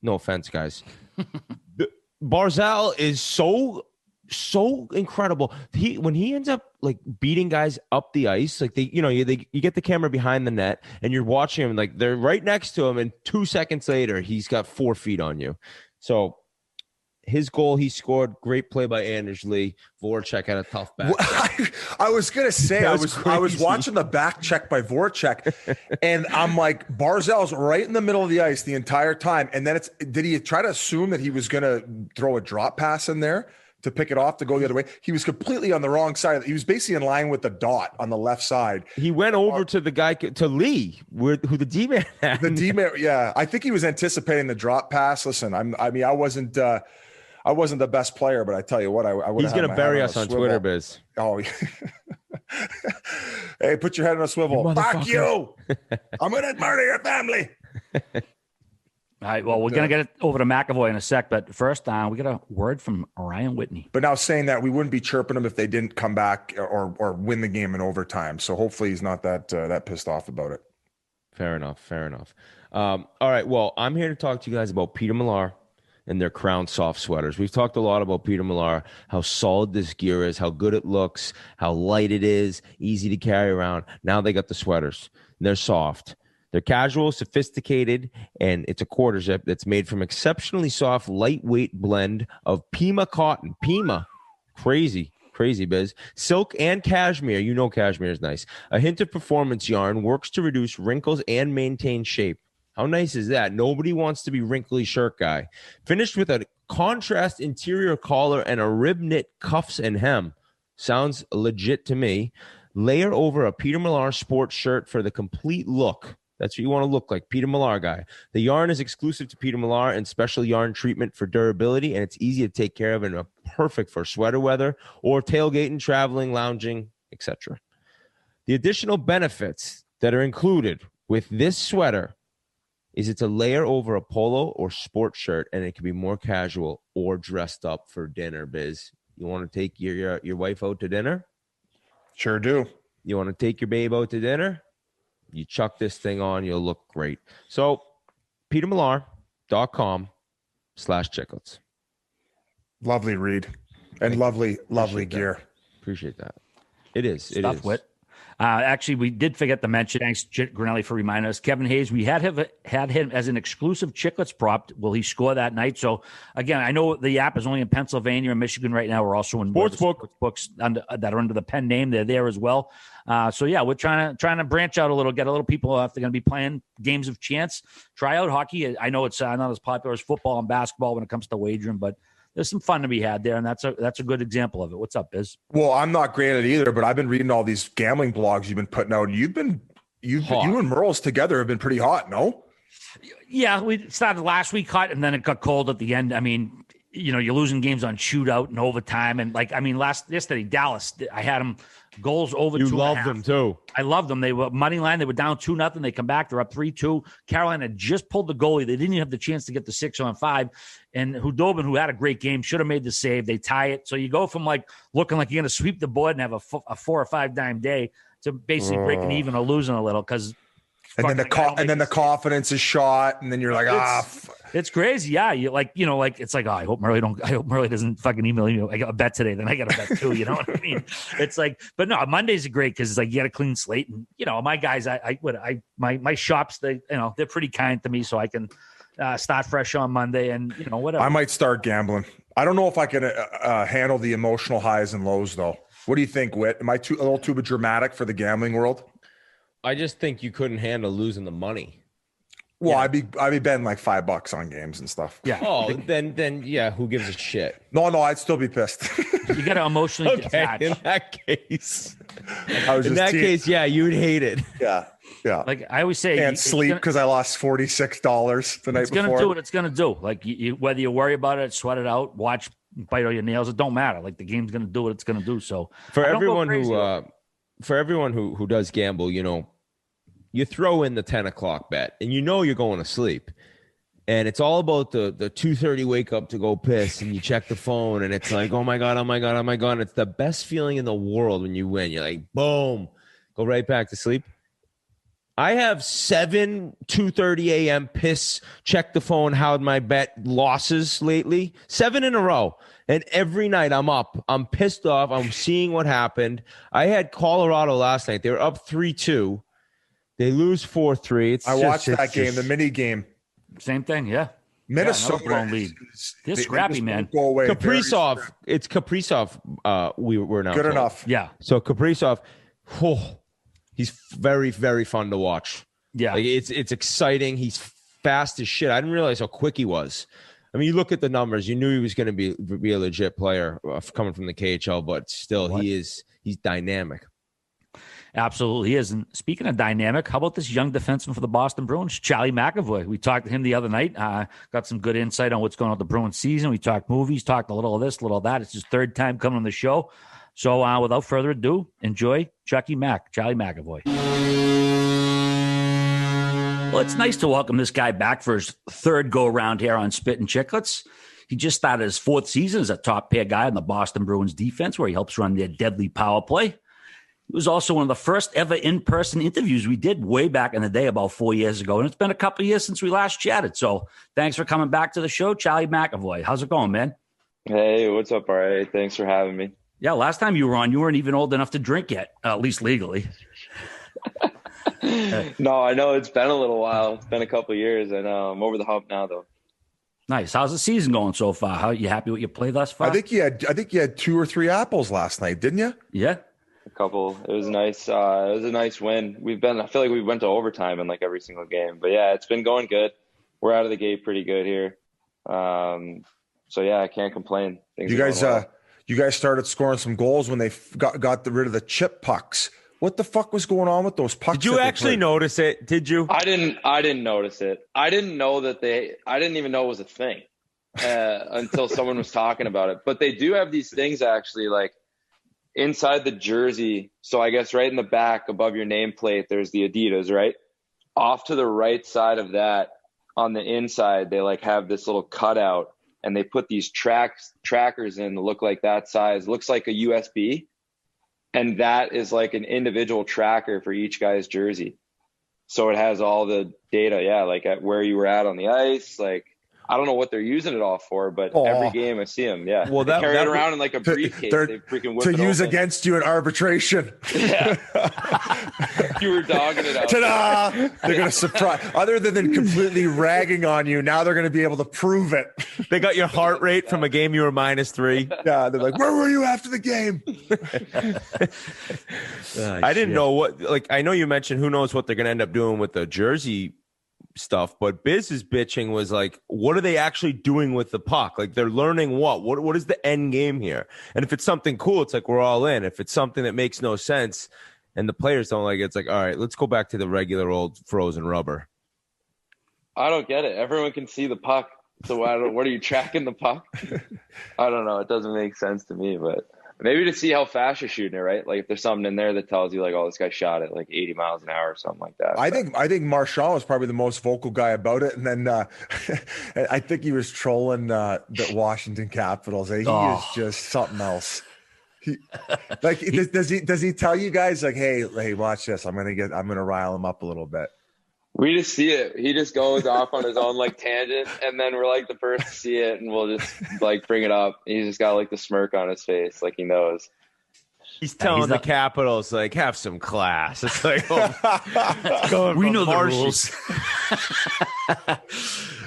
No offense, guys. Barzal is so incredible. When he ends up like beating guys up the ice, like you get the camera behind the net and you're watching him, like they're right next to him, and 2 seconds later he's got 4 feet on you. So his goal he scored, great play by Anders Lee. Voracek had a tough back check. I was gonna say I was watching the back check by Voracek, and I'm like, Barzal's right in the middle of the ice the entire time. And then did he try to assume that he was gonna throw a drop pass in there to pick it off to go the other way? He was completely on the wrong side. He was basically in line with the dot on the left side. He went over to the guy, to Lee, who the D-man had. The D-man, yeah. I think he was anticipating the drop pass. Listen, I wasn't the best player, but I tell you what, I would. He's going to bury us on Twitter, Biz. Oh, hey, put your head on a swivel. Fuck you. I'm going to murder your family. All right, well, we're going to get it over to McAvoy in a sec, but first, we got a word from Ryan Whitney. But now saying that, we wouldn't be chirping him if they didn't come back or win the game in overtime. So hopefully he's not that pissed off about it. Fair enough. All right, well, I'm here to talk to you guys about Peter Millar and their Crown Soft sweaters. We've talked a lot about Peter Millar, how solid this gear is, how good it looks, how light it is, easy to carry around. Now they got the sweaters. They're soft. They're casual, sophisticated, and it's a quarter zip that's made from exceptionally soft, lightweight blend of Pima cotton. Pima. Crazy, Biz. Silk and cashmere. You know cashmere is nice. A hint of performance yarn works to reduce wrinkles and maintain shape. How nice is that? Nobody wants to be wrinkly shirt guy. Finished with a contrast interior collar and a rib knit cuffs and hem. Sounds legit to me. Layer over a Peter Millar sports shirt for the complete look. That's what you want to look like, Peter Millar guy. The yarn is exclusive to Peter Millar and special yarn treatment for durability, and it's easy to take care of and perfect for sweater weather or tailgating, traveling, lounging, etc. The additional benefits that are included with this sweater is it's a layer over a polo or sports shirt, and it can be more casual or dressed up for dinner, Biz. You want to take your wife out to dinner? Sure do. You want to take your babe out to dinner? You chuck this thing on, you'll look great. So, petermillar.com/chiclets. Lovely read. And lovely gear. Appreciate that. It is. Stuff, Whit. Actually, we did forget to mention, thanks, Grinelli, for reminding us, Kevin Hayes, we had him as an exclusive Chiclets prop. Will he score that night? So, again, I know the app is only in Pennsylvania and Michigan right now. We're also in Sportsbook books that are under the pen name. They're there as well. So, yeah, we're trying to branch out a little, get a little people, if they're going to be playing games of chance, try out hockey. I know it's not as popular as football and basketball when it comes to wagering, but there's some fun to be had there, and that's a good example of it. What's up, Biz? Well, I'm not great at it either, but I've been reading all these gambling blogs you've been putting out. You and Merle's together have been pretty hot, no? Yeah, we started last week hot, and then it got cold at the end. I mean, you're losing games on shootout and overtime, and yesterday Dallas, I had them goals over. You loved them too. I loved them. They were money line. They were down 2-0. They come back. They're up 3-2. Carolina just pulled the goalie. They didn't even have the chance to get the 6-on-5. And Hudobin, who had a great game, should have made the save. They tie it. So you go from looking like you're going to sweep the board and have a 4 or 5 dime day to basically breaking even or losing a little because. And then the confidence is shot, and then you're like, it's crazy. Yeah, you it's like, I hope Murray doesn't fucking email me. I got a bet today, then I got a bet too. You know what I mean? It's like, but no, Mondays are great because it's like you got a clean slate, and my guys, my shops, they're pretty kind to me, so I can start fresh on Monday, and whatever. I might start gambling. I don't know if I can handle the emotional highs and lows though. What do you think, Whit? Am I a little too dramatic for the gambling world? I just think you couldn't handle losing the money. Well, yeah. I'd be betting like $5 on games and stuff. Yeah. Oh, then yeah, who gives a shit? No, I'd still be pissed. You got to emotionally detach. In that case, yeah, you'd hate it. Yeah. Like I always say, can't sleep because I lost $46 the night before. It's gonna do what it's gonna do. Like whether you worry about it, sweat it out, watch, bite all your nails, it don't matter. Like the game's gonna do what it's gonna do. So for everyone who does gamble, you throw in the 10 o'clock bet and you're going to sleep. And it's all about the 2:30 wake up to go piss and you check the phone and it's like, oh my God. It's the best feeling in the world when you win. You're like, boom, go right back to sleep. I have 2:30 a.m. piss, check the phone, how'd my bet losses lately? 7 in a row. And every night I'm up. I'm pissed off. I'm seeing what happened. I had Colorado last night. They were up 3-2. They lose 4-3. I watched that game, the mini game. Same thing, yeah. Minnesota blown lead. They're scrappy, man. Go away. Kaprizov. It's Kaprizov. We're now good told. enough. Yeah. So Kaprizov, he's very, very fun to watch. Yeah. Like it's exciting. He's fast as shit. I didn't realize how quick he was. I mean, you look at the numbers. You knew he was going to be a legit player coming from the KHL, but still, he's dynamic. Absolutely is. And speaking of dynamic, how about this young defenseman for the Boston Bruins, Charlie McAvoy? We talked to him the other night. Got some good insight on what's going on with the Bruins season. We talked movies, talked a little of this, a little of that. It's his third time coming on the show. So without further ado, enjoy Charlie McAvoy. Well, it's nice to welcome this guy back for his third go-around here on Spittin Chiclets. He just started his fourth season as a top-pair guy on the Boston Bruins defense, where he helps run their deadly power play. It was also one of the first ever in-person interviews we did way back in the day, about 4 years ago. And it's been a couple of years since we last chatted. So thanks for coming back to the show, Charlie McAvoy. How's it going, man? Hey, what's up, RA? Thanks for having me. Yeah, last time you were on, you weren't even old enough to drink yet, at least legally. No, I know it's been a little while. It's been a couple of years. I know. I'm over the hump now, though. Nice. How's the season going so far? How you happy with your play thus far? I think you had 2 or 3 apples last night, didn't you? Yeah. A couple. It was nice. It was a nice win. I feel like we went to overtime in like every single game. But yeah, it's been going good. We're out of the gate pretty good here. So yeah, I can't complain. You guys started scoring some goals when they got rid of the chip pucks. What the fuck was going on with those pucks? Did you actually notice it? Did you? I didn't notice it. I didn't know that I didn't even know it was a thing until someone was talking about it. But they do have these things actually, like inside the jersey. So I guess right in the back above your nameplate, there's the Adidas, right? Off to the right side of that, on the inside, they like have this little cutout, and they put these trackers in that look like that size. Looks like a USB. And that is like an individual tracker for each guy's jersey. So it has all the data, like at where you were at on the ice, like I don't know what they're using it all for, but every game I see them. Yeah. Well, they carry it around in like a briefcase. They freaking whip to it use open. against you in arbitration. Yeah. You were dogging it out. Ta-da! They're going to surprise. Other than completely ragging on you, now they're going to be able to prove it. They got your heart rate from a game you were -3. Yeah, they're like, where were you after the game? I didn't know what, like, I know you mentioned who knows what they're going to end up doing with the jersey stuff, but Biz's bitching was like, what are they actually doing with the puck? Like, they're learning what is the end game here? And if it's something cool, it's like, we're all in. If it's something that makes no sense and the players don't like it, it's like, all right, let's go back to the regular old frozen rubber. I don't get it. Everyone can see the puck. So what are you tracking the puck? I don't know. It doesn't make sense to me, but maybe to see how fast you're shooting it, right? Like if there's something in there that tells you like, oh, this guy shot it like 80 miles an hour or something like that. I think Marchand was probably the most vocal guy about it. And then I think he was trolling the Washington Capitals. He is just something else. Does he tell you guys like, hey, watch this. I'm gonna rile him up a little bit. We just see it. He just goes off on his own like tangent, and then we're like the first to see it, and we'll just like bring it up. He's just got like the smirk on his face, like he knows. He's telling the Capitals like, have some class. It's like, we know the rules.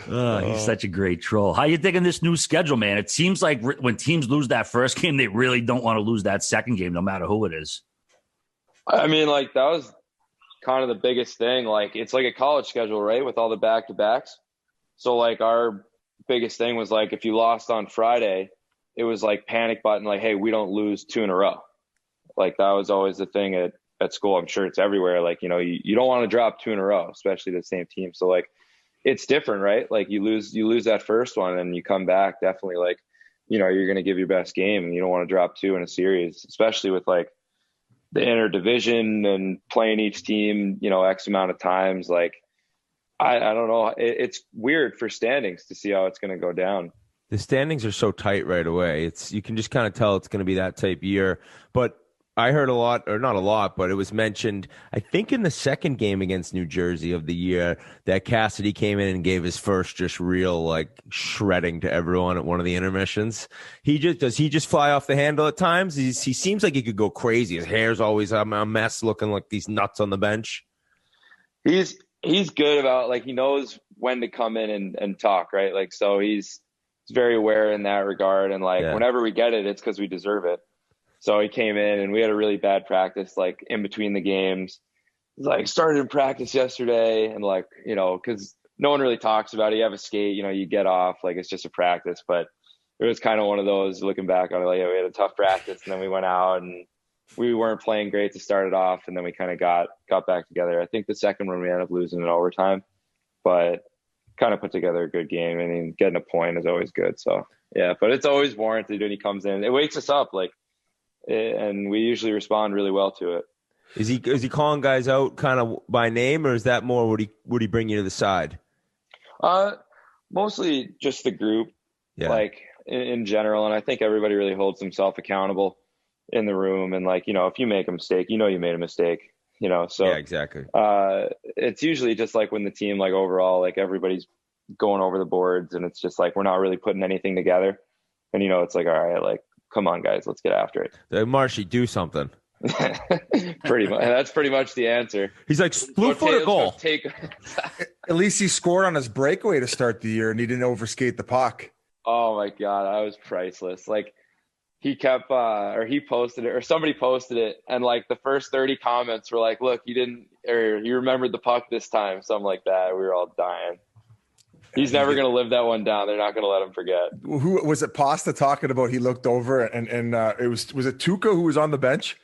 He's such a great troll. How you digging this new schedule, man? It seems like when teams lose that first game, they really don't want to lose that second game, no matter who it is. I mean, like that was kind of the biggest thing. Like it's like a college schedule, right? With all the back-to-backs. So like our biggest thing was like if you lost on Friday, it was like panic button, like, hey, we don't lose 2 in a row. Like that was always the thing at school. I'm sure it's everywhere. Like, you know, you don't want to drop 2 in a row, especially the same team. So like it's different, right? Like you lose that first one and you come back, definitely like, you know, you're going to give your best game and you don't want to drop 2 in a series, especially with like the interdivision and playing each team, you know, X amount of times. Like, I don't know. It's weird for standings to see how it's going to go down. The standings are so tight right away. You can just kind of tell it's going to be that type year. But I heard a lot, or not a lot, but it was mentioned, I think in the second game against New Jersey of the year, that Cassidy came in and gave his first just real like shredding to everyone at one of the intermissions. Does he just fly off the handle at times? He seems like he could go crazy. His hair's always a mess, looking like these nuts on the bench. He's good about like he knows when to come in and talk, right? Like so he's very aware in that regard, and like whenever we get it, it's because we deserve it. So he came in and we had a really bad practice, like in between the games. He's like, started in practice yesterday. And like, you know, cause no one really talks about it. You have a skate, you know, you get off, like it's just a practice, but it was kind of one of those looking back on it, like, yeah, we had a tough practice and then we went out and we weren't playing great to start it off. And then we kind of got back together. I think the second one we ended up losing in overtime, but kind of put together a good game. I mean, getting a point is always good. So yeah, but it's always warranted when he comes in. It wakes us up, like, and we usually respond really well to it. Is he calling guys out kind of by name, or is that more would he bring you to the side? Mostly just the group, like in general. And I think everybody really holds himself accountable in the room. And like, you know, if you make a mistake, you know, you made a mistake, you know? So yeah, exactly. It's usually just like when the team, like overall, like everybody's going over the boards and it's just like, we're not really putting anything together. And, you know, it's like, all right, like, come on, guys, let's get after it. Marshy, do something. Pretty much. That's pretty much the answer. He's like, blue foot or goal? At least he scored on his breakaway to start the year and he didn't overskate the puck. Oh, my God. That was priceless. Like, he kept, or he posted it, or somebody posted it, and like the first 30 comments were like, look, you remembered the puck this time, something like that. We were all dying. He's never going to live that one down. They're not going to let him forget. Who was it? Pasta talking about? He looked over and it was it Tuukka who was on the bench?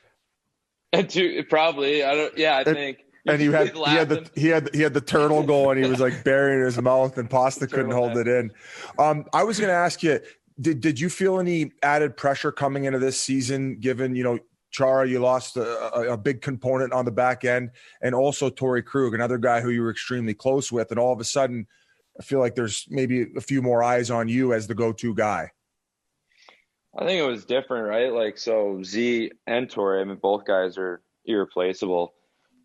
Probably. I think. And he had the turtle going. He was like burying his mouth, and Pasta couldn't hold it in. I was going to ask you, did you feel any added pressure coming into this season, given Chara, you lost a big component on the back end, and also Torey Krug, another guy who you were extremely close with, and all of a sudden, I feel like there's maybe a few more eyes on you as the go-to guy. I think it was different, right? Like, so Z and Torey, I mean, both guys are irreplaceable.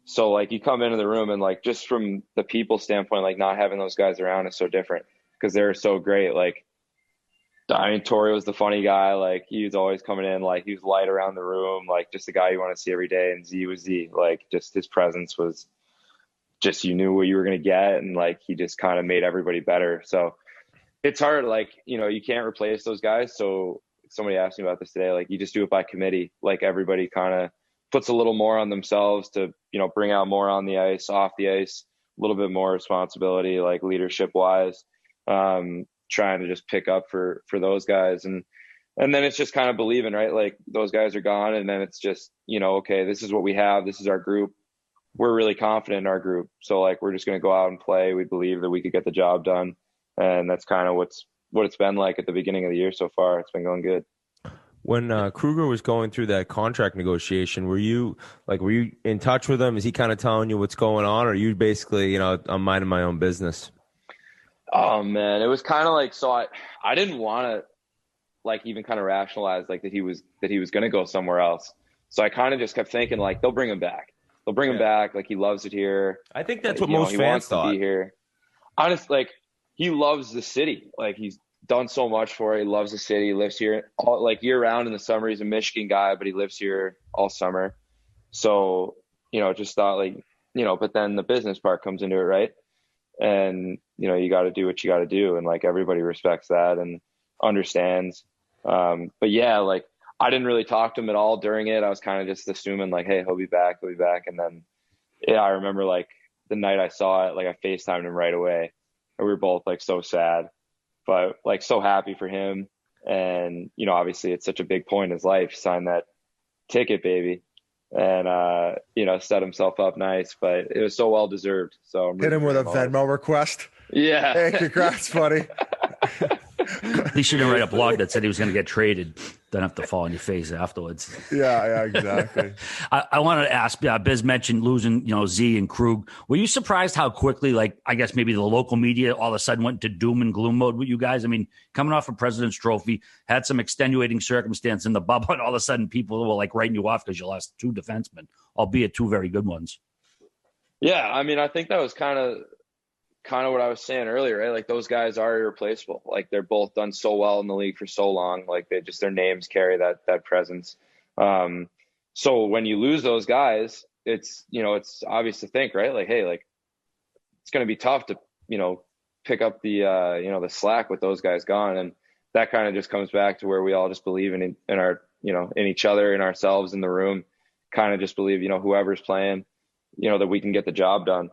So, like, you come into the room and, like, just from the people standpoint, like, not having those guys around is so different. because they're so great. Like, I mean, Torey was the funny guy. Like, he was always coming in, like, he was light around the room, like, just the guy you want to see every day. And Z was Z. Like, just his presence was just, you knew what you were going to get. And, like, he just kind of made everybody better. So it's hard. Like, you know, you can't replace those guys. So somebody asked me about this today. Like, you just do it by committee. Like, everybody kind of puts a little more on themselves to, you know, bring out more on the ice, off the ice, a little bit more responsibility, like, leadership wise. Trying to just pick up for those guys. And then it's just kind of believing, right? Like, those guys are gone. And then it's just, you know, okay, this is what we have. This is our group. We're really confident in our group. So, like, we're just going to go out and play. We believe that we could get the job done. And that's kind of what it's been like at the beginning of the year so far. It's been going good. When Kruger was going through that contract negotiation, were you in touch with him? Is he kind of telling you what's going on? Or are you basically, you know, I'm minding my own business? Oh man, it was kind of like, so I didn't want to, like, even kind of rationalize, like, that he was going to go somewhere else. So I kind of just kept thinking, like, they'll bring him back. They'll bring him back. Like, he loves it here. I think that's like, what most fans thought. To be here. Honestly, like, he loves the city. Like, he's done so much for it. He loves the city. He lives here all, like, year round. In the summer, he's a Michigan guy, but he lives here all summer. So, you know, just thought, like, you know, but then the business part comes into it, right? And, you know, you got to do what you got to do. And, like, everybody respects that and understands. But yeah, like, I didn't really talk to him at all during it. I was kind of just assuming, like, hey, he'll be back. And then, yeah, I remember, like, the night I saw it, like, I FaceTimed him right away. And we were both, like, so sad, but, like, so happy for him. And, you know, obviously it's such a big point in his life. He signed that ticket, baby. And, you know, set himself up nice, but it was so well deserved. So hit him with a Venmo request. Yeah. Hey, congrats, buddy. At least you didn't write a blog that said he was going to get traded. Don't have to fall on your face afterwards. Yeah, exactly. I wanted to ask, Biz mentioned losing, you know, Z and Krug. Were you surprised how quickly, like, I guess maybe the local media all of a sudden went to doom and gloom mode with you guys? I mean, coming off a President's Trophy, had some extenuating circumstance in the bubble, and all of a sudden people were, like, writing you off because you lost two defensemen, albeit two very good ones. Yeah, I mean, I think that was kind of what I was saying earlier, right? Like, those guys are irreplaceable. Like, they're both done so well in the league for so long. Like, their names carry that presence. So when you lose those guys, it's, you know, it's obvious to think, right? Like, hey, like, it's going to be tough to, you know, pick up the, you know, the slack with those guys gone. And that kind of just comes back to where we all just believe in our, you know, in each other, in ourselves, in the room, kind of just believe, you know, whoever's playing, you know, that we can get the job done.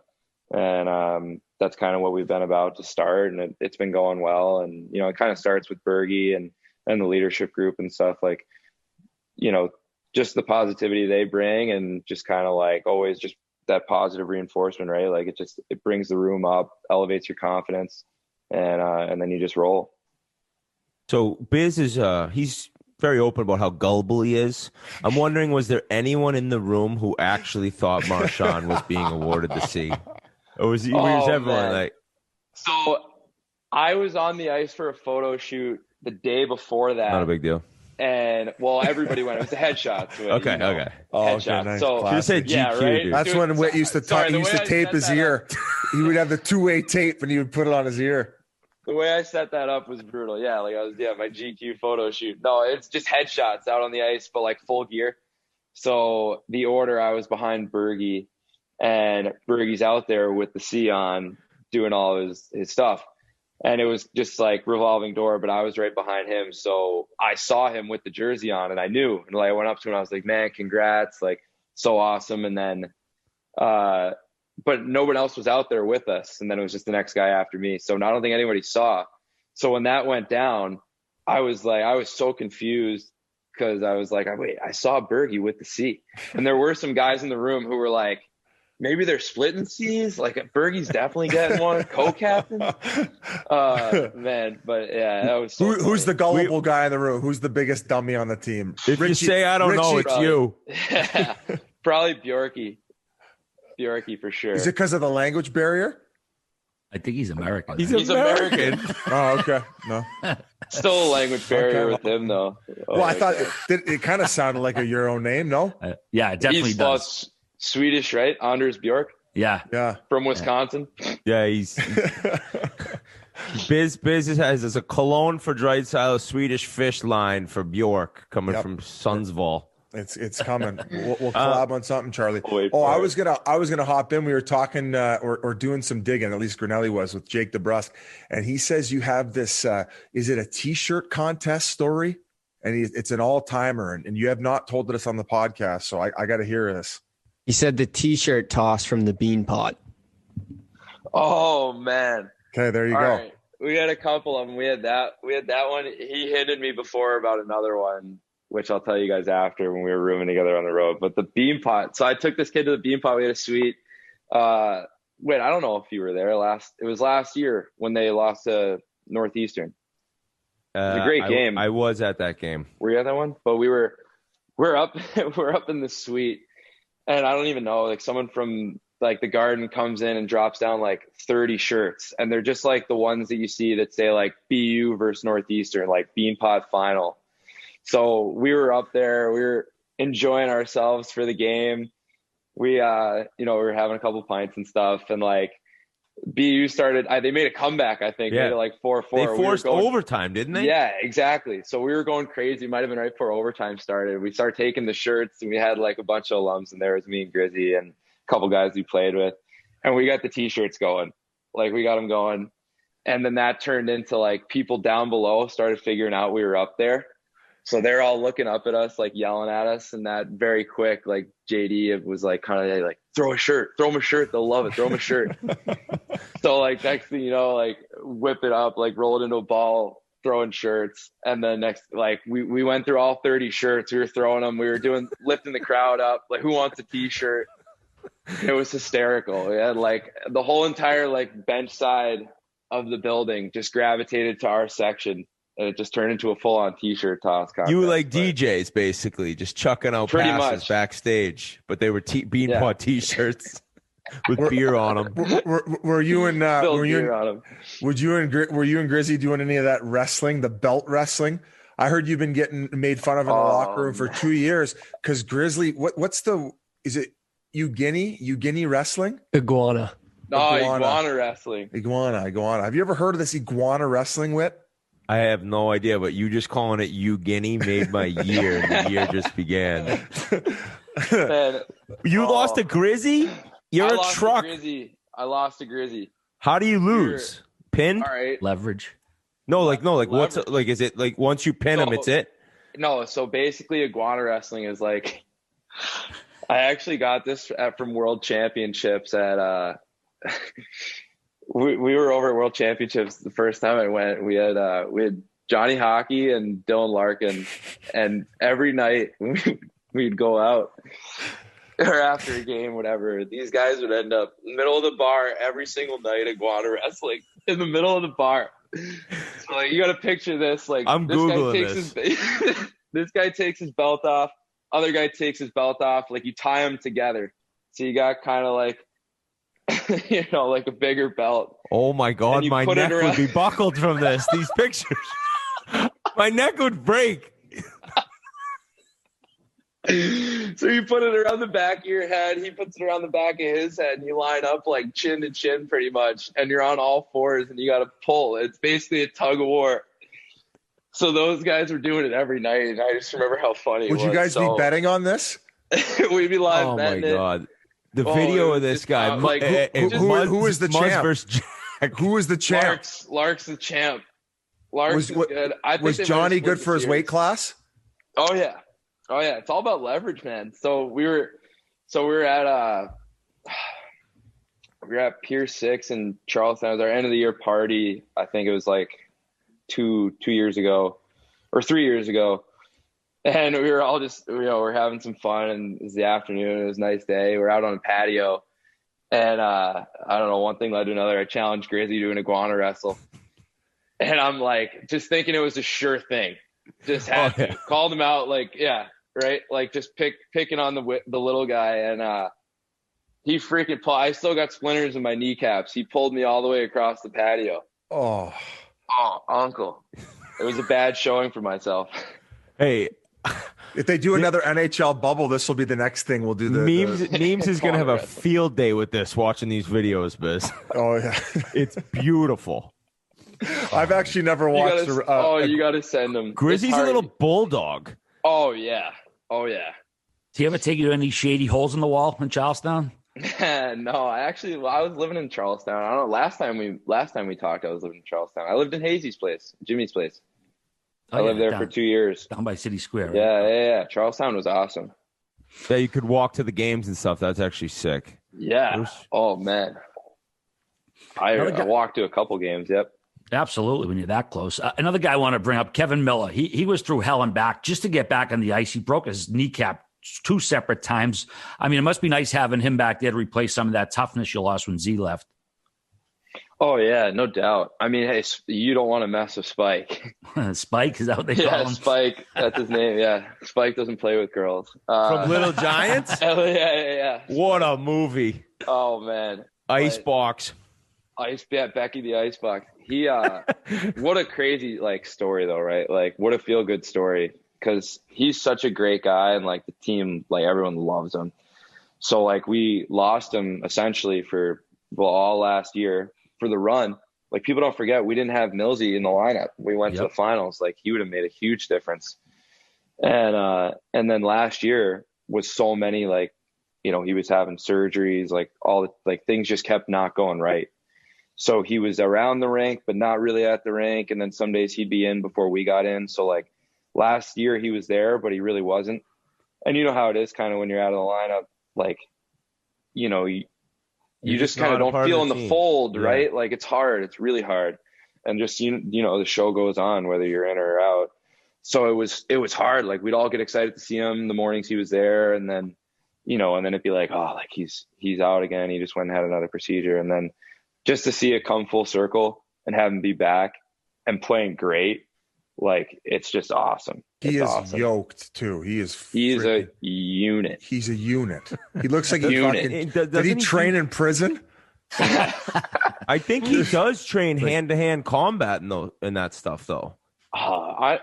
And, that's kind of what we've been about to start, and it's been going well. And, you know, it kind of starts with Bergie and the leadership group and stuff, like, you know, just the positivity they bring, and just kind of, like, always just that positive reinforcement, right? Like, it brings the room up, elevates your confidence, and then you just roll. So Biz is, he's very open about how gullible he is. I'm wondering, was there anyone in the room who actually thought Marchand was being awarded the C? Or was everyone man. Like? So I was on the ice for a photo shoot the day before that. Not a big deal. And, well, everybody went. It was a headshot. So okay. Oh, headshot. Okay, nice. So you said GQ, yeah, right? dude. That's when Whit used to he used to tape his ear. He would have the two-way tape, and he would put it on his ear. The way I set that up was brutal. Yeah, like, my GQ photo shoot. No, it's just headshots out on the ice, but, like, full gear. So the order, I was behind Bergie. And Bergie's out there with the C on, doing all his stuff. And it was just, like, revolving door, but I was right behind him. So I saw him with the jersey on, and I knew. And, like, I went up to him, and I was like, man, congrats. Like, so awesome. And then, but no one else was out there with us. And then it was just the next guy after me. So I don't think anybody saw. So when that went down, I was so confused, because I was like, wait, I saw Bergie with the C. And there were some guys in the room who were like, maybe they're splitting C's. Like, Bergie's definitely getting one, co-captain. Man, but yeah, that was. Who's the gullible guy in the room? Who's the biggest dummy on the team? If Richie, you say I don't know, it's probably, you. Yeah, probably Bjorky. Bjorky for sure. Is it because of the language barrier? I think he's American. He's American. Oh, okay. No. Still a language barrier with him, though. Well, I thought it kind of sounded like a Euro name, no? Yeah, it definitely does. Swedish, right? Anders Bjork. Yeah. From Wisconsin. Yeah, he's Biz has a cologne for Draisaitl, a Swedish fish line for Bjork coming from Sundsvall. It's coming. We'll collab on something, Charlie. I was gonna hop in. We were talking or doing some digging. At least Grinelli was with Jake DeBrusque, and he says you have this. Is it a T-shirt contest story? And it's an all-timer, and you have not told us on the podcast, so I got to hear this. He said the T-shirt toss from the bean pot. Oh man. Okay, there you go. Right. We had a couple of them. We had that one. He hinted me before about another one, which I'll tell you guys after when we were rooming together on the road. But the bean pot. So I took this kid to the bean pot. We had a suite. Wait, I don't know if you were there it was last year when they lost to Northeastern. It was a great game. I was at that game. Were you at that one? But we're up we're up in the suite, and I don't even know, like someone from like the Garden comes in and drops down like 30 shirts, and they're just like the ones that you see that say like BU versus Northeastern, like bean pot final. So we were up there, we were enjoying ourselves for the game. We we were having a couple pints and stuff, and like BU started, they made a comeback, I think. Made it like 4-4. They forced overtime, didn't they? Yeah, exactly. So we were going crazy. Might have been right before overtime started. We started taking the shirts, and we had like a bunch of alums, and there was me and Grizzy and a couple guys we played with, and we got the T-shirts going. Like we got them going, and then that turned into like people down below started figuring out we were up there. So they're all looking up at us, like yelling at us, and that very quick, like JD was like kind of like, throw them a shirt, they'll love it, throw them a shirt. So like next thing you know, like whip it up, like roll it into a ball, throwing shirts, and then next, like we went through all 30 shirts, we were throwing them, we were lifting the crowd up, like who wants a T-shirt? It was hysterical. We had like the whole entire like bench side of the building just gravitated to our section. And it just turned into a full-on T-shirt toss contest. You were like DJs, basically, just chucking out passes backstage, but they were bean pot T-shirts with beer on them. Were you and Grizzy doing any of that wrestling, the belt wrestling? I heard you've been getting made fun of in the locker room for 2 years because Grizzly. Is it Eugenie wrestling? Iguana. No, iguana wrestling. Iguana. Have you ever heard of this iguana wrestling, Whit? I have no idea, but you just calling it Eugenie made my year, and the year just began. Man, you lost to Grizzy? You're a truck. I lost to Grizzy. How do you lose? Pin? All right. Leverage. No, what's like? Is it like once you pin them, it's it? No, so basically, iguana wrestling is like. I actually got this from World Championships at. We were over at World Championships the first time I went. We had Johnny Hockey and Dylan Larkin, and every night we'd go out or after a game, whatever. These guys would end up in the middle of the bar every single night, iguana wrestling in the middle of the bar. So like, you got to picture this. Like I'm Googling this. This guy takes his belt off. Other guy takes his belt off. Like you tie them together, so you got kind of like. Like a bigger belt. Oh my God, my neck would be buckled from this. These pictures. My neck would break. So you put it around the back of your head. He puts it around the back of his head, and you line up like chin to chin pretty much, and you're on all fours, and you got to pull. It's basically a tug of war. So those guys were doing it every night, and I just remember how funny it was. Would you guys be betting on this? We'd be live betting it. Oh my God. The video of this guy, who is the champ? Who is the champ? Lark's the champ. Lark's good. Was Johnny good for his weight class? Oh yeah. It's all about leverage, man. So we were at Pier 6 in Charleston. It was our end of the year party. I think it was like 2 years ago or 3 years ago. And we were all just, we're having some fun, and it was the afternoon. It was a nice day. We're out on a patio, and I don't know, one thing led to another. I challenged Grizzy to an iguana wrestle, and I'm like, just thinking it was a sure thing. Just had to. Called him out, like, yeah, right, like just picking on the little guy, and he freaking pulled. I still got splinters in my kneecaps. He pulled me all the way across the patio. Oh, uncle, it was a bad showing for myself. Hey. If they do another NHL bubble, this will be the next thing we'll do. Memes is going to have a field day with this, watching these videos, Biz. Oh, yeah. It's beautiful. I've actually never watched. You got to send him. Grizzly's a little bulldog. Oh yeah. Do you ever take you to any shady holes in the wall in Charlestown? No, I was living in Charlestown. I don't know. Last time we talked, I was living in Charlestown. I lived in Hazy's place, Jimmy's place. I lived there for 2 years. Down by City Square. Right? Yeah. Charlestown was awesome. Yeah, you could walk to the games and stuff. That's actually sick. Yeah. Oh man. I walked to a couple games. Yep. Absolutely, when you're that close. Another guy I want to bring up, Kevin Millar. He was through hell and back just to get back on the ice. He broke his kneecap 2 separate times. I mean, it must be nice having him back there to replace some of that toughness you lost when Z left. Oh, yeah, no doubt. I mean, hey, you don't want to mess with Spike. Spike? Is that what they call him? Yeah, Spike. That's his name, yeah. Spike doesn't play with girls. From Little Giants? Yeah. What a movie. Oh, man. Icebox. Becky the Icebox. He, what a crazy, story, though, right? What a feel-good story. Because he's such a great guy, and, the team, everyone loves him. So, we lost him essentially for, all last year. For the run, people don't forget, we didn't have Millsy in the lineup. We went to the finals. He would have made a huge difference. And then last year was so many, he was having surgeries, all the things just kept not going right. So he was around the rink, but not really at the rink. And then some days he'd be in before we got in. So last year he was there, but he really wasn't. And you know how it is kind of when you're out of the lineup, you just kind of don't feel in the fold, right? It's hard. It's really hard. And just, the show goes on whether you're in or out. So it was hard. We'd all get excited to see him the mornings he was there. And then, and then it'd be he's out again. He just went and had another procedure. And then just to see it come full circle and have him be back and playing great, it's just awesome. He is awesome. Yoked too. He is a unit. He's a unit. He looks like a fucking. Did he train in prison? I think he does train hand-to-hand combat in that stuff, though. I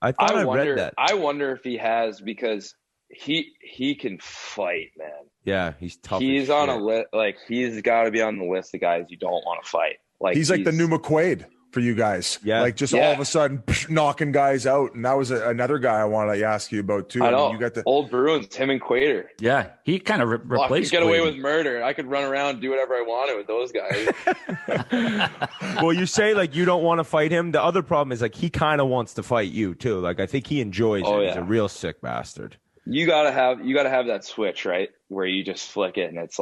read that. I wonder if he has, because he can fight, man. Yeah, he's tough. He's on a list. He's got to be on the list of guys you don't want to fight. He's like the new McQuaid for you guys. Yeah. All of a sudden knocking guys out. And that was another guy I wanted to ask you about too. I know. You got the old Bruins, him and Quater. Yeah. He kind of replaced I could get away with murder. I could run around and do whatever I wanted with those guys. Well, you say you don't want to fight him. The other problem is he kind of wants to fight you too. I think he enjoys it. Yeah. He's a real sick bastard. You gotta have that switch, right? Where you just flick it and it's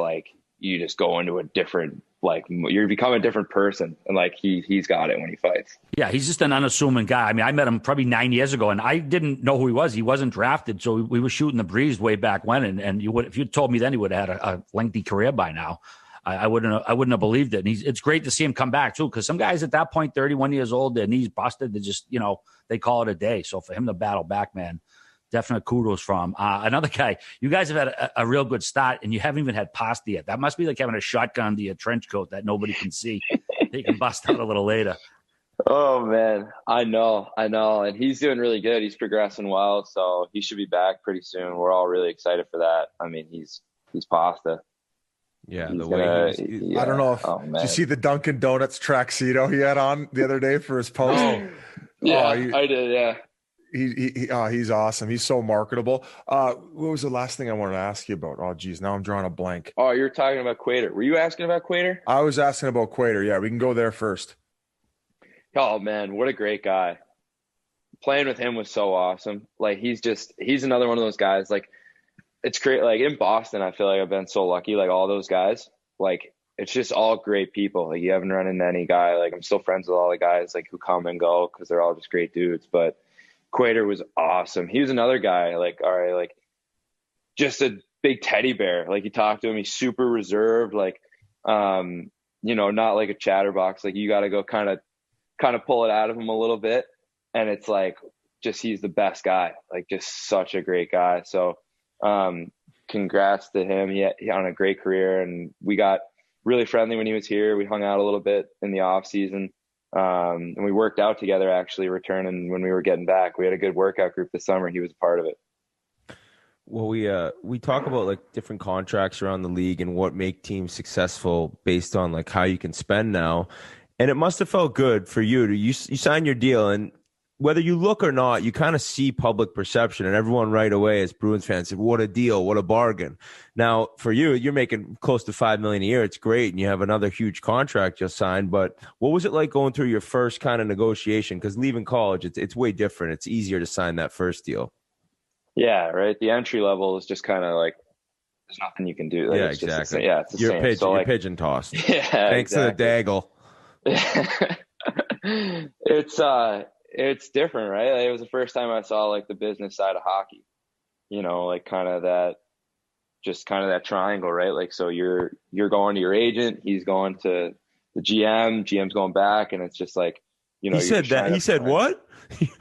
you just go into a different, you become a different person, and he's got it when he fights. Yeah, he's just an unassuming guy. I mean, I met him probably 9 years ago, and I didn't know who he was. He wasn't drafted, so we were shooting the breeze way back when. And if you'd told me then, he would have had a lengthy career by now. I wouldn't have believed it. And it's great to see him come back too, because some guys at that point, 31 years old, their knees busted. They just they call it a day. So for him to battle back, man. Definite kudos from another guy. You guys have had a real good start, and you haven't even had pasta yet. That must be like having a shotgun to your trench coat that nobody can see. They can bust out a little later. Oh, man. I know. And he's doing really good. He's progressing well, so he should be back pretty soon. We're all really excited for that. I mean, he's pasta. Yeah, I don't know if did you see the Dunkin' Donuts tracksuit he had on the other day for his post? I did, yeah. He's awesome. He's so marketable. What was the last thing I wanted to ask you about? Oh, geez, now I'm drawing a blank. Oh, you're talking about Quater. Were you asking about Quater? I was asking about Quater. Yeah, we can go there first. Oh, man, what a great guy. Playing with him was so awesome. He's another one of those guys. It's great. In Boston, I feel I've been so lucky. All those guys, it's just all great people. You haven't run into any guy. I'm still friends with all the guys who come and go because they're all just great dudes. But Quater was awesome. He was another guy, just a big teddy bear. You talk to him, he's super reserved, not like a chatterbox. You got to go kind of pull it out of him a little bit. And it's just, he's the best guy, just such a great guy. So, congrats to him. He on a great career, and we got really friendly when he was here. We hung out a little bit in the off season. And we worked out together, actually, returning when we were getting back. We had a good workout group this summer. He was a part of it. Well, we talk about different contracts around the league and what make teams successful based on how you can spend now. And it must have felt good for you you sign your deal, and whether you look or not, you kind of see public perception, and everyone right away as Bruins fans said, what a deal, what a bargain. Now, for you, you're making close to $5 million a year. It's great, and you have another huge contract just signed. But what was it like going through your first kind of negotiation? Because leaving college, it's way different. It's easier to sign that first deal. Yeah, right. The entry level is just kind of like there's nothing you can do. Like, Yeah, it's exactly. It's the same. Pigeon, so, you're pigeon tossed. Yeah, thanks to the daggle. It's different, right? Like, it was the first time I saw like the business side of hockey, like kind of that triangle, right? Like, so you're going to your agent, he's going to the GM's going back, and it's just like, he said that. He said what?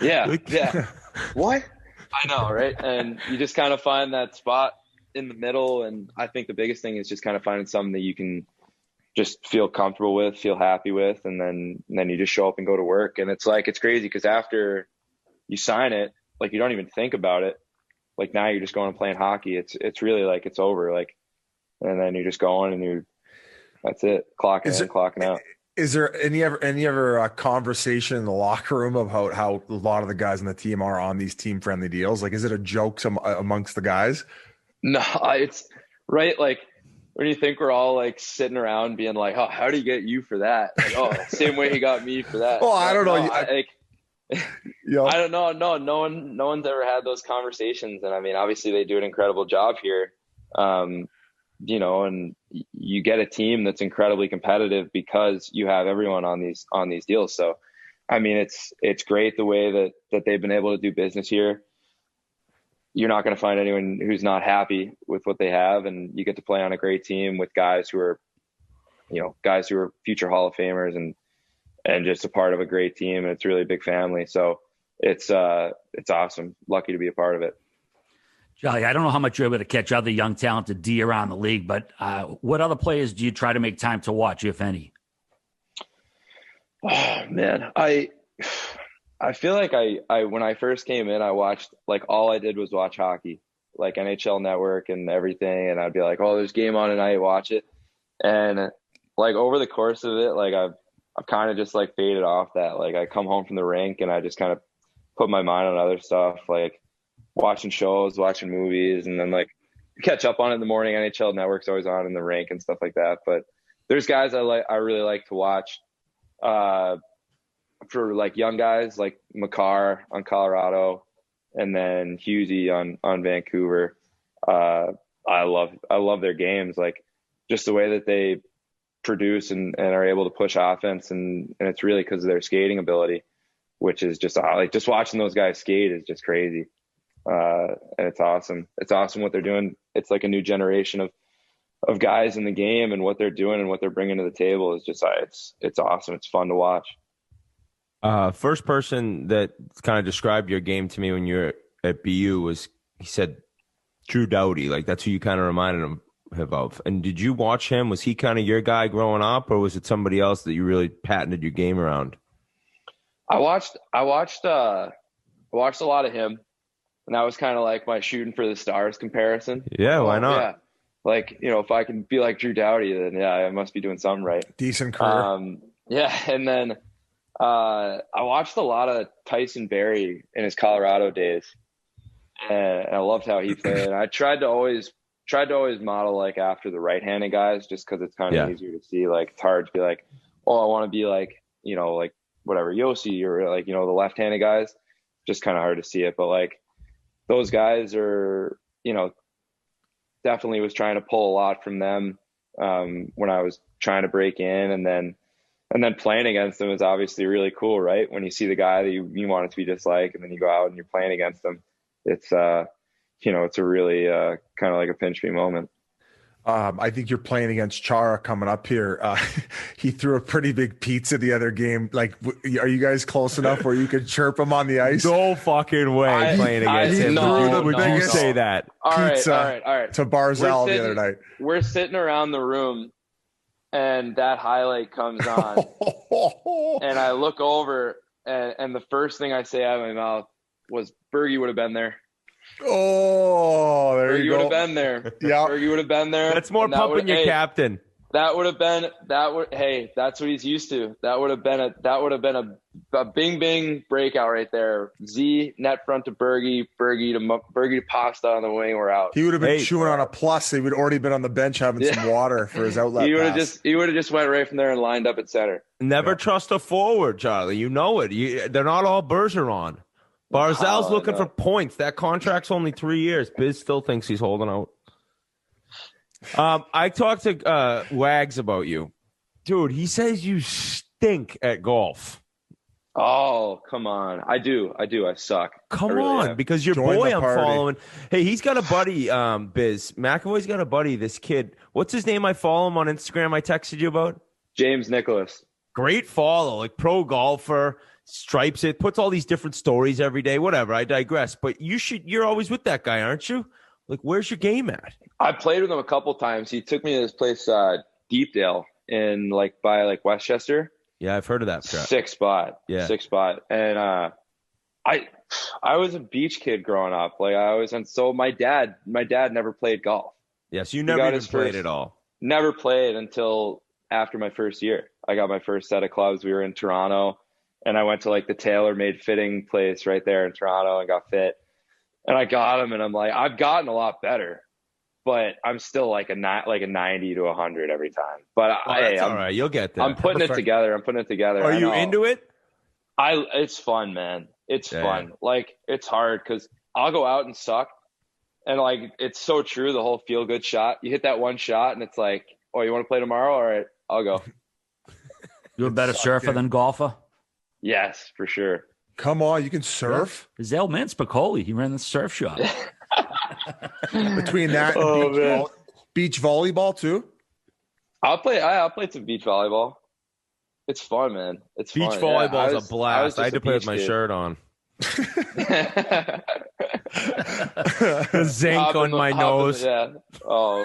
Yeah, yeah. What? I know, right? And you just kind of find that spot in the middle, and I think the biggest thing is just kind of finding something that you can just feel comfortable with, feel happy with, and then you just show up and go to work. And it's like, it's crazy because after you sign it, like, you don't even think about it. Like, now you're just going and playing hockey. It's really like it's over. Like, and then you're just going and that's it. Clocking in, clocking out. Is there any ever conversation in the locker room about how a lot of the guys on the team are on these team friendly deals? Like, is it a joke amongst the guys? No, it's right. Like, when you think we're all like sitting around being like, oh, how do you get you for that? Like, oh, same way he got me for that. Oh, I don't know. I don't know. No one's ever had those conversations. And I mean, obviously they do an incredible job here. And you get a team that's incredibly competitive because you have everyone on these deals. So, I mean, it's great the way that they've been able to do business here. You're not going to find anyone who's not happy with what they have, and you get to play on a great team with guys who are future Hall of Famers and just a part of a great team. And it's really a big family. So it's awesome. Lucky to be a part of it. Jolly, I don't know how much you're able to catch other young, talented D around the league, but what other players do you try to make time to watch, if any? Oh, man. I feel like I when I first came in, I watched, like, all I did was watch hockey, like NHL Network and everything. And I'd be like, oh, there's game on tonight, watch it. And like over the course of it, like I've kind of just like faded off that. Like, I come home from the rink and I just kind of put my mind on other stuff, like watching shows, watching movies, and then like catch up on it in the morning. NHL Network's always on in the rink and stuff like that. But there's guys I really like to watch. For like young guys like Makar on Colorado, and then Husey on Vancouver. I love their games, like just the way that they produce and are able to push offense, and it's really because of their skating ability, which is just like just watching those guys skate is just crazy. And it's awesome. It's awesome what they're doing. It's like a new generation of guys in the game, and what they're doing and what they're bringing to the table is just it's awesome. It's fun to watch. First person that kind of described your game to me when you were at BU was, he said, Drew Doughty. Like, that's who you kind of reminded him of. And did you watch him? Was he kind of your guy growing up, or was it somebody else that you really patented your game around? I watched a lot of him, and that was kind of like my shooting for the stars comparison. Yeah, why not? Yeah. Like, if I can be like Drew Doughty, then yeah, I must be doing something right. Decent career. Yeah, and then I watched a lot of Tyson Barrie in his Colorado days, and I loved how he played. And I tried to always model like after the right-handed guys, just because it's kind of easier to see. Like, it's hard to be like, oh, I want to be like, like whatever, Yossi, or like, the left-handed guys. Just kind of hard to see it. But like, those guys are, definitely was trying to pull a lot from them when I was trying to break in, and then playing against them is obviously really cool, right? When you see the guy that you want it to be just like, and then you go out and you're playing against them, it's it's a really kind of like a pinch me moment. I think you're playing against Chara coming up here. He threw a pretty big pizza the other game. Like, are you guys close enough where you could chirp him on the ice? No fucking way playing against him. Would you say that? All right. To Barzal the other night. We're sitting around the room, and that highlight comes on, and I look over, and the first thing I say out of my mouth was, Bergie would have been there. Oh, there you go. Bergie would have been there. Yeah. Bergie would have been there. That's more pumping your captain. Hey, that's what he's used to. That would have been a bing bing breakout right there. Z net front to Bergie to Pasta on the wing. We're out. He would have been chewing on a plus. He would already been on the bench having some water for his outlet. He would have just went right from there and lined up at center. Never trust a forward, Charlie. You know it. They're not all Bergeron. Barzal's looking for points. That contract's only 3 years. Biz still thinks he's holding out. I talked to Wags about you. Dude, he says you stink at golf. Oh, come on. I do. I suck. Come on, because your boy I'm following. Hey, he's got a buddy, Biz. McAvoy's got a buddy, this kid. What's his name? I follow him on Instagram. I texted you about? James Nicholas. Great follow. Like pro golfer, stripes it, puts all these different stories every day. Whatever, I digress. But you're always with that guy, aren't you? Like, where's your game at? I played with him a couple times. He took me to this place, Deepdale, by Westchester. Yeah, I've heard of that. Sick spot. Yeah. Sick spot. And I was a beach kid growing up. So my dad never played golf. Yeah, so you never even played at all. Never played until after my first year. I got my first set of clubs. We were in Toronto, and I went to the tailor-made fitting place right there in Toronto and got fit. And I got them, and I'm like, I've gotten a lot better, but I'm still a 90 to 100 every time. But that's all right. You'll get there. I'm putting it together. Are you into it? It's fun, man. It's fun. It's hard because I'll go out and suck, and it's so true. The whole feel good shot. You hit that one shot, and it's like, oh, you want to play tomorrow? All right, I'll go. You're a better surfer than golfer? Yes, for sure. Come on, you can surf? His old man Spicoli, he ran the surf shop. Between that and beach volleyball too? I'll play some beach volleyball. It's fun, man. It's beach fun. volleyball is a blast. I had to play with my shirt on. The zinc on my nose. Oh.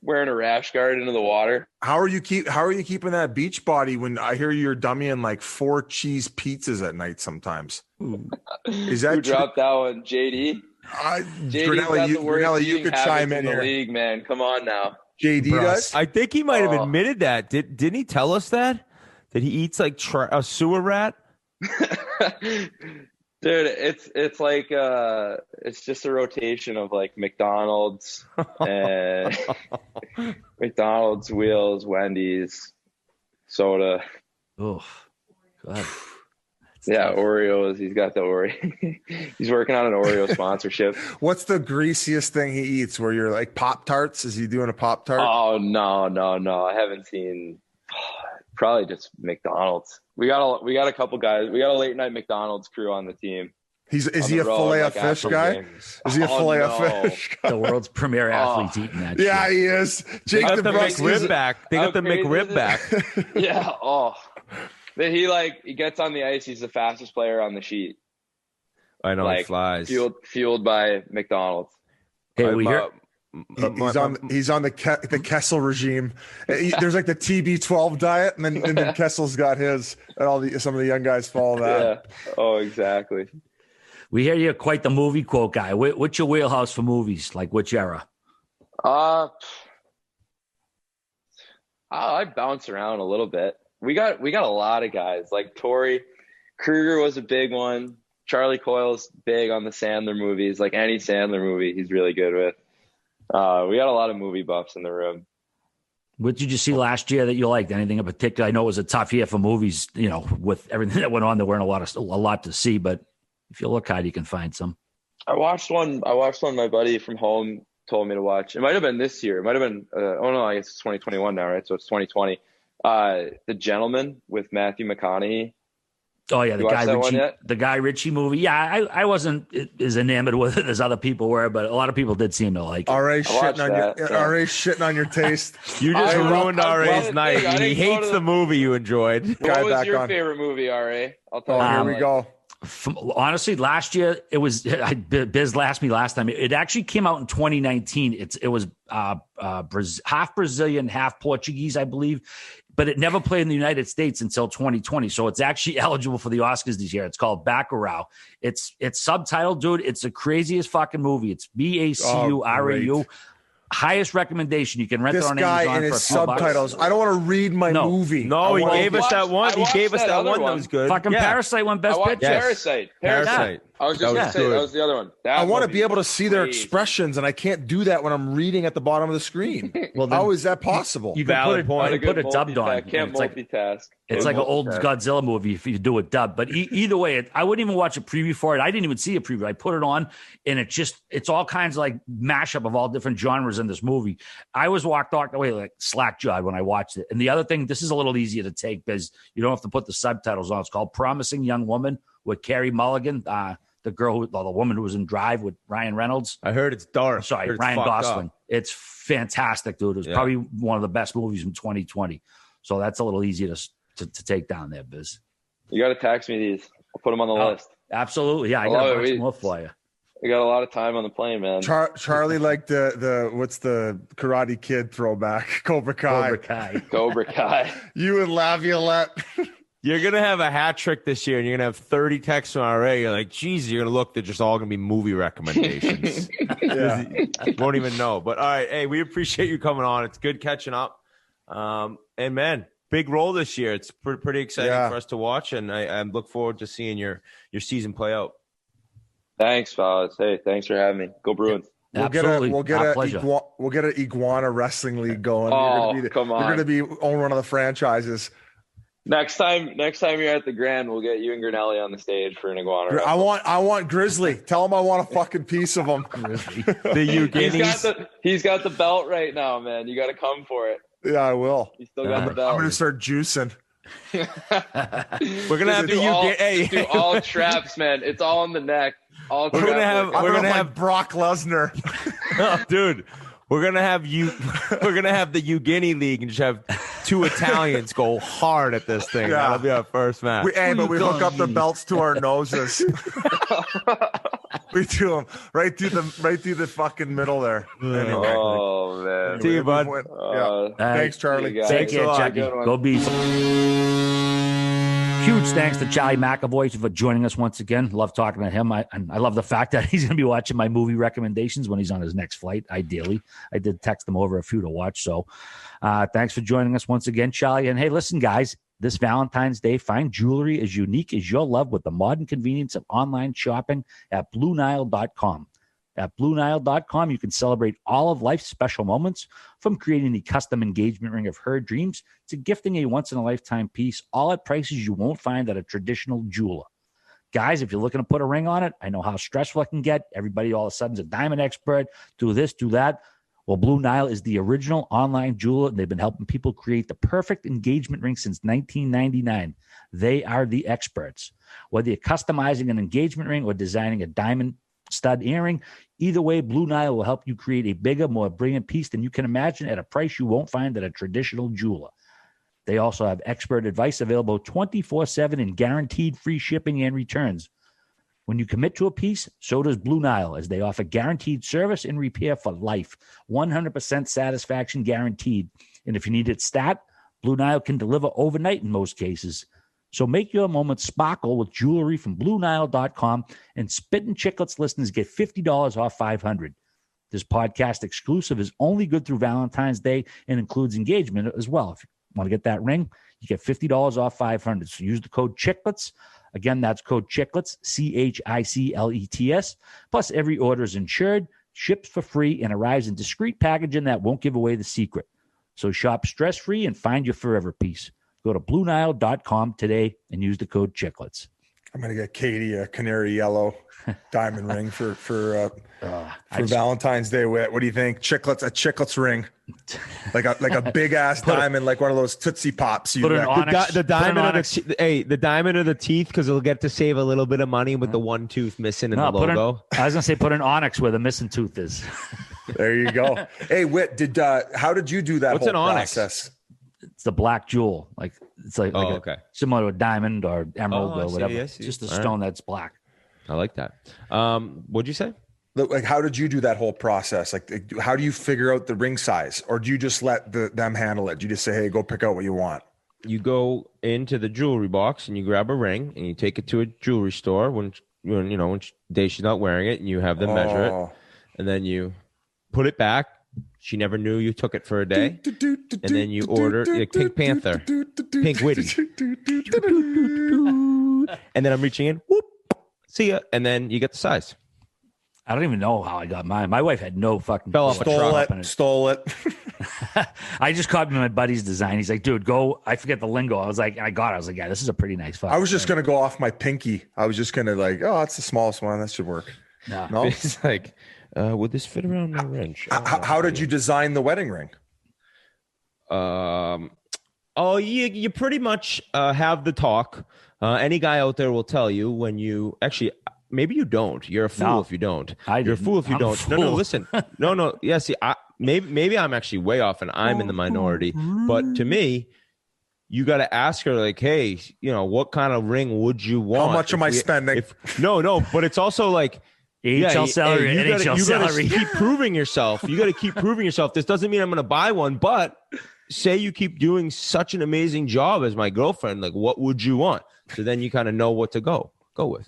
Wearing a rash guard into the water. How are you keeping that beach body when I hear you're dummying 4 cheese pizzas at night sometimes? Is that who dropped that one? JD? Granelli, you could chime in the here. League, man. Come on now. JD does? I think he might have admitted that. Didn't he tell us that he eats a sewer rat? Dude, it's it's just a rotation of McDonald's and McDonald's, Wheels, Wendy's, soda. Oh, God. Yeah, Oreos. He's got the Oreo. He's working on an Oreo sponsorship. What's the greasiest thing he eats? Where you're Pop-Tarts? Is he doing a Pop-Tart? Oh no! I haven't seen. Probably just McDonald's. We got a couple guys. We got a late night McDonald's crew on the team. Is he a fillet of fish guy? Games. Is he a fillet of fish guy? The world's premier athlete's eating that. Yeah, shit. He is. Jake the McRib back. They got the McRib back. Yeah. Oh, then he gets on the ice. He's the fastest player on the sheet. I know. He flies. Fueled by McDonald's. Hey, we hear. He's on the Kessel regime. There's the TB12 diet, and then Kessel's got his, and some of the young guys follow that. Yeah. Oh, exactly. We hear you're quite the movie quote guy. What's your wheelhouse for movies? Which era? I bounce around a little bit. We got a lot of guys like Torey. Kruger was a big one. Charlie Coyle's big on the Sandler movies. Any Sandler movie, he's really good with. We got a lot of movie buffs in the room. What did you see last year that you liked? Anything in particular? I know it was a tough year for movies, with everything that went on. There weren't a lot to see, but if you look hard, you can find some. I watched one my buddy from home told me to watch. It might have been this year. It might have been, I guess it's 2021 now, right? So it's 2020. The Gentleman with Matthew McConaughey. Oh yeah, the Guy Ritchie movie. Yeah, I wasn't as enamored with it as other people were, but a lot of people did seem to like it. RA shitting on your taste. You just ruined RA's night. He hates the movie you enjoyed. What was your favorite movie, RA? I'll tell you. Here we go. Honestly, last year it was. Biz asked me last time. It actually came out in 2019. It was half Brazilian, half Portuguese, I believe. But it never played in the United States until 2020. So it's actually eligible for the Oscars this year. It's called Bacurau. It's subtitled, dude. It's the craziest fucking movie. It's Bacurau. highest recommendation. You can rent This it on guy Amazon and for his a few bucks. subtitles. I don't want to read my No. movie. No, he gave us that one. He watched gave us that that other one that one. was good. Fucking Yeah. Parasite won I Best watched Picture. Parasite. Parasite. I was just That going was to say, good. that was the other one. That I want to movie be able to was see their crazy. expressions, and I can't do that when I'm reading at the bottom of the screen. Well, then How is that possible? you can Valid point. put it dubbed on. Can't and It's like multitask. it's like an old Godzilla movie if you do it dubbed. But either way, I wouldn't even watch a preview for it. I didn't even see a preview. I put it on, and it's all kinds of like mashup of all different genres in this movie. I was walked away like slack-jawed when I watched it. And the other thing, this is a little easier to take because you don't have to put the subtitles on. It's called Promising Young Woman with Carey Mulligan, the woman who was in Drive with Ryan Reynolds. I heard it's dark. Sorry, Heard it's Ryan fucked Gosling. up. It's fantastic, dude. It's probably one of the best movies in 2020. So that's a little easier to take down there, Biz. You got to text me these. I'll put them on the list. Absolutely. Yeah, I I got love a it. bunch more for you. We got a lot of time on the plane, man. Charlie liked the what's the Karate Kid throwback? Cobra Kai. Cobra Kai. Cobra Kai. You and Laviolette. You're going to have a hat trick this year, and you're going to have 30 texts from RA. You're like, geez, you're going to look. They're just all going to be movie recommendations. Yeah. Won't even know. But, all right, hey, we appreciate you coming on. It's good catching up. And, man, big role this year. It's pretty exciting for us to watch, and I look forward to seeing your season play out. Thanks, fellas. Hey, thanks for having me. Go Bruins. Absolutely. We'll get an iguana wrestling league going. Oh, you're come on. You're going to be own one of the franchises. Next time you're at the Grand, we'll get you and Grinelli on the stage for an iguana. I want Grizzly. Tell him I want a fucking piece of him. The Eugenes. He's got the belt right now, man. You got to come for it. Yeah, I will. He's still got the belt. I'm going to start juicing. We're going to have the Eugenes. Do all traps, man. It's all on the neck. We're gonna have Brock Lesnar. Oh, dude, we're gonna have the Eugenie League and just have two Italians go hard at this thing. Yeah. That'll be our first match. But we hook up the belts to our noses. We do them right through the fucking middle there. Anyway. Oh man. See you, bud. Thanks, Charlie. Take care, Chucky. Go Bees. Huge thanks to Charlie McAvoy for joining us once again. Love talking to him. I love the fact that he's going to be watching my movie recommendations when he's on his next flight, ideally. I did text him over a few to watch. So thanks for joining us once again, Charlie. And hey, listen, guys, this Valentine's Day, find jewelry as unique as your love with the modern convenience of online shopping at BlueNile.com. At BlueNile.com, you can celebrate all of life's special moments, from creating the custom engagement ring of her dreams to gifting a once-in-a-lifetime piece, all at prices you won't find at a traditional jeweler. Guys, if you're looking to put a ring on it, I know how stressful it can get. Everybody all of a sudden is a diamond expert, do this, do that. Well, Blue Nile is the original online jeweler, and they've been helping people create the perfect engagement ring since 1999. They are the experts. Whether you're customizing an engagement ring or designing a diamond stud earring, either way, Blue Nile will help you create a bigger, more brilliant piece than you can imagine at a price you won't find at a traditional jeweler. They also have expert advice available 24/7 and guaranteed free shipping and returns. When you commit to a piece, so does Blue Nile, as they offer guaranteed service and repair for life. 100% satisfaction guaranteed. And if you need it stat, Blue Nile can deliver overnight in most cases. So make your moment sparkle with jewelry from BlueNile.com, and Spittin Chiclets listeners get $50 off $500. This podcast exclusive is only good through Valentine's Day and includes engagement as well. If you want to get that ring, you get $50 off $500. So use the code Chiclets. Again, that's code Chiclets, CHICLETS. Plus, every order is insured, ships for free, and arrives in discreet packaging that won't give away the secret. So shop stress-free and find your forever piece. Go to BlueNile.com today and use the code Chiclets. I'm gonna get Katie a canary yellow diamond ring for Valentine's Day. What do you think? Chiclets ring, like a big ass diamond, like one of those Tootsie Pops. Put an onyx. The diamond of the teeth, because they'll get to save a little bit of money with the one tooth missing in the logo. I was gonna say put an onyx where the missing tooth is. There you go. Hey, Whit, how did you do that? What's whole an onyx? process? It's the black jewel, it's like similar to a diamond or emerald or whatever. Yes, it's just a stone that's black. I like that. What'd you say? Like, how did you do that whole process? Like, how do you figure out the ring size, or do you just let them handle it? Do you just say, "Hey, go pick out what you want"? You go into the jewelry box and you grab a ring and you take it to a jewelry store when day she's not wearing it, and you have them measure it, and then you put it back She never knew you took it for a day. And then you order Pink Panther, Pink Whitney. And then I'm reaching in. Whoop, see ya. And then you get the size. I don't even know how I got mine. My wife had no fucking Fell off a truck. Stole it. I just copied my buddy's design. He's like, dude, go. I forget the lingo. I was like, I was like, yeah, this is a pretty nice fucking I was just going to go off my pinky. I was just going to like, oh, it's the smallest one. That should work. No? It's like, would this fit around my wrench? How did you design the wedding ring? You pretty much have the talk. Any guy out there will tell you when you actually, maybe you don't. You're a fool if you don't. You're a fool if you don't. No, listen. No. Yeah, see, maybe I'm actually way off and I'm in the minority. But to me, you got to ask her like, hey, what kind of ring would you want? How much am I spending? No, but it's also like, AHL salary, NHL salary. You got to keep proving yourself. You got to keep proving yourself. This doesn't mean I'm going to buy one, but say you keep doing such an amazing job as my girlfriend. Like, what would you want? So then you kind of know what to go with.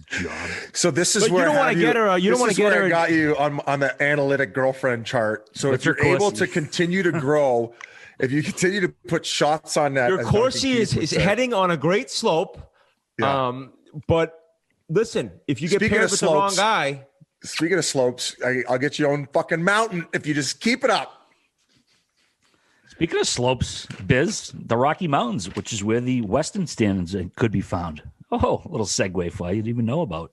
So this is where you don't want to get her. You don't want to get her. I got you on the analytic girlfriend chart. So if you're able to continue to grow, if you continue to put shots on that, your Corsi is heading on a great slope. Yeah. But listen, if you get paired with the wrong guy. Speaking of slopes, I'll get your own fucking mountain if you just keep it up. Speaking of slopes, Biz, the Rocky Mountains, which is where the Western standings could be found. Oh, a little segue for you didn't even know about.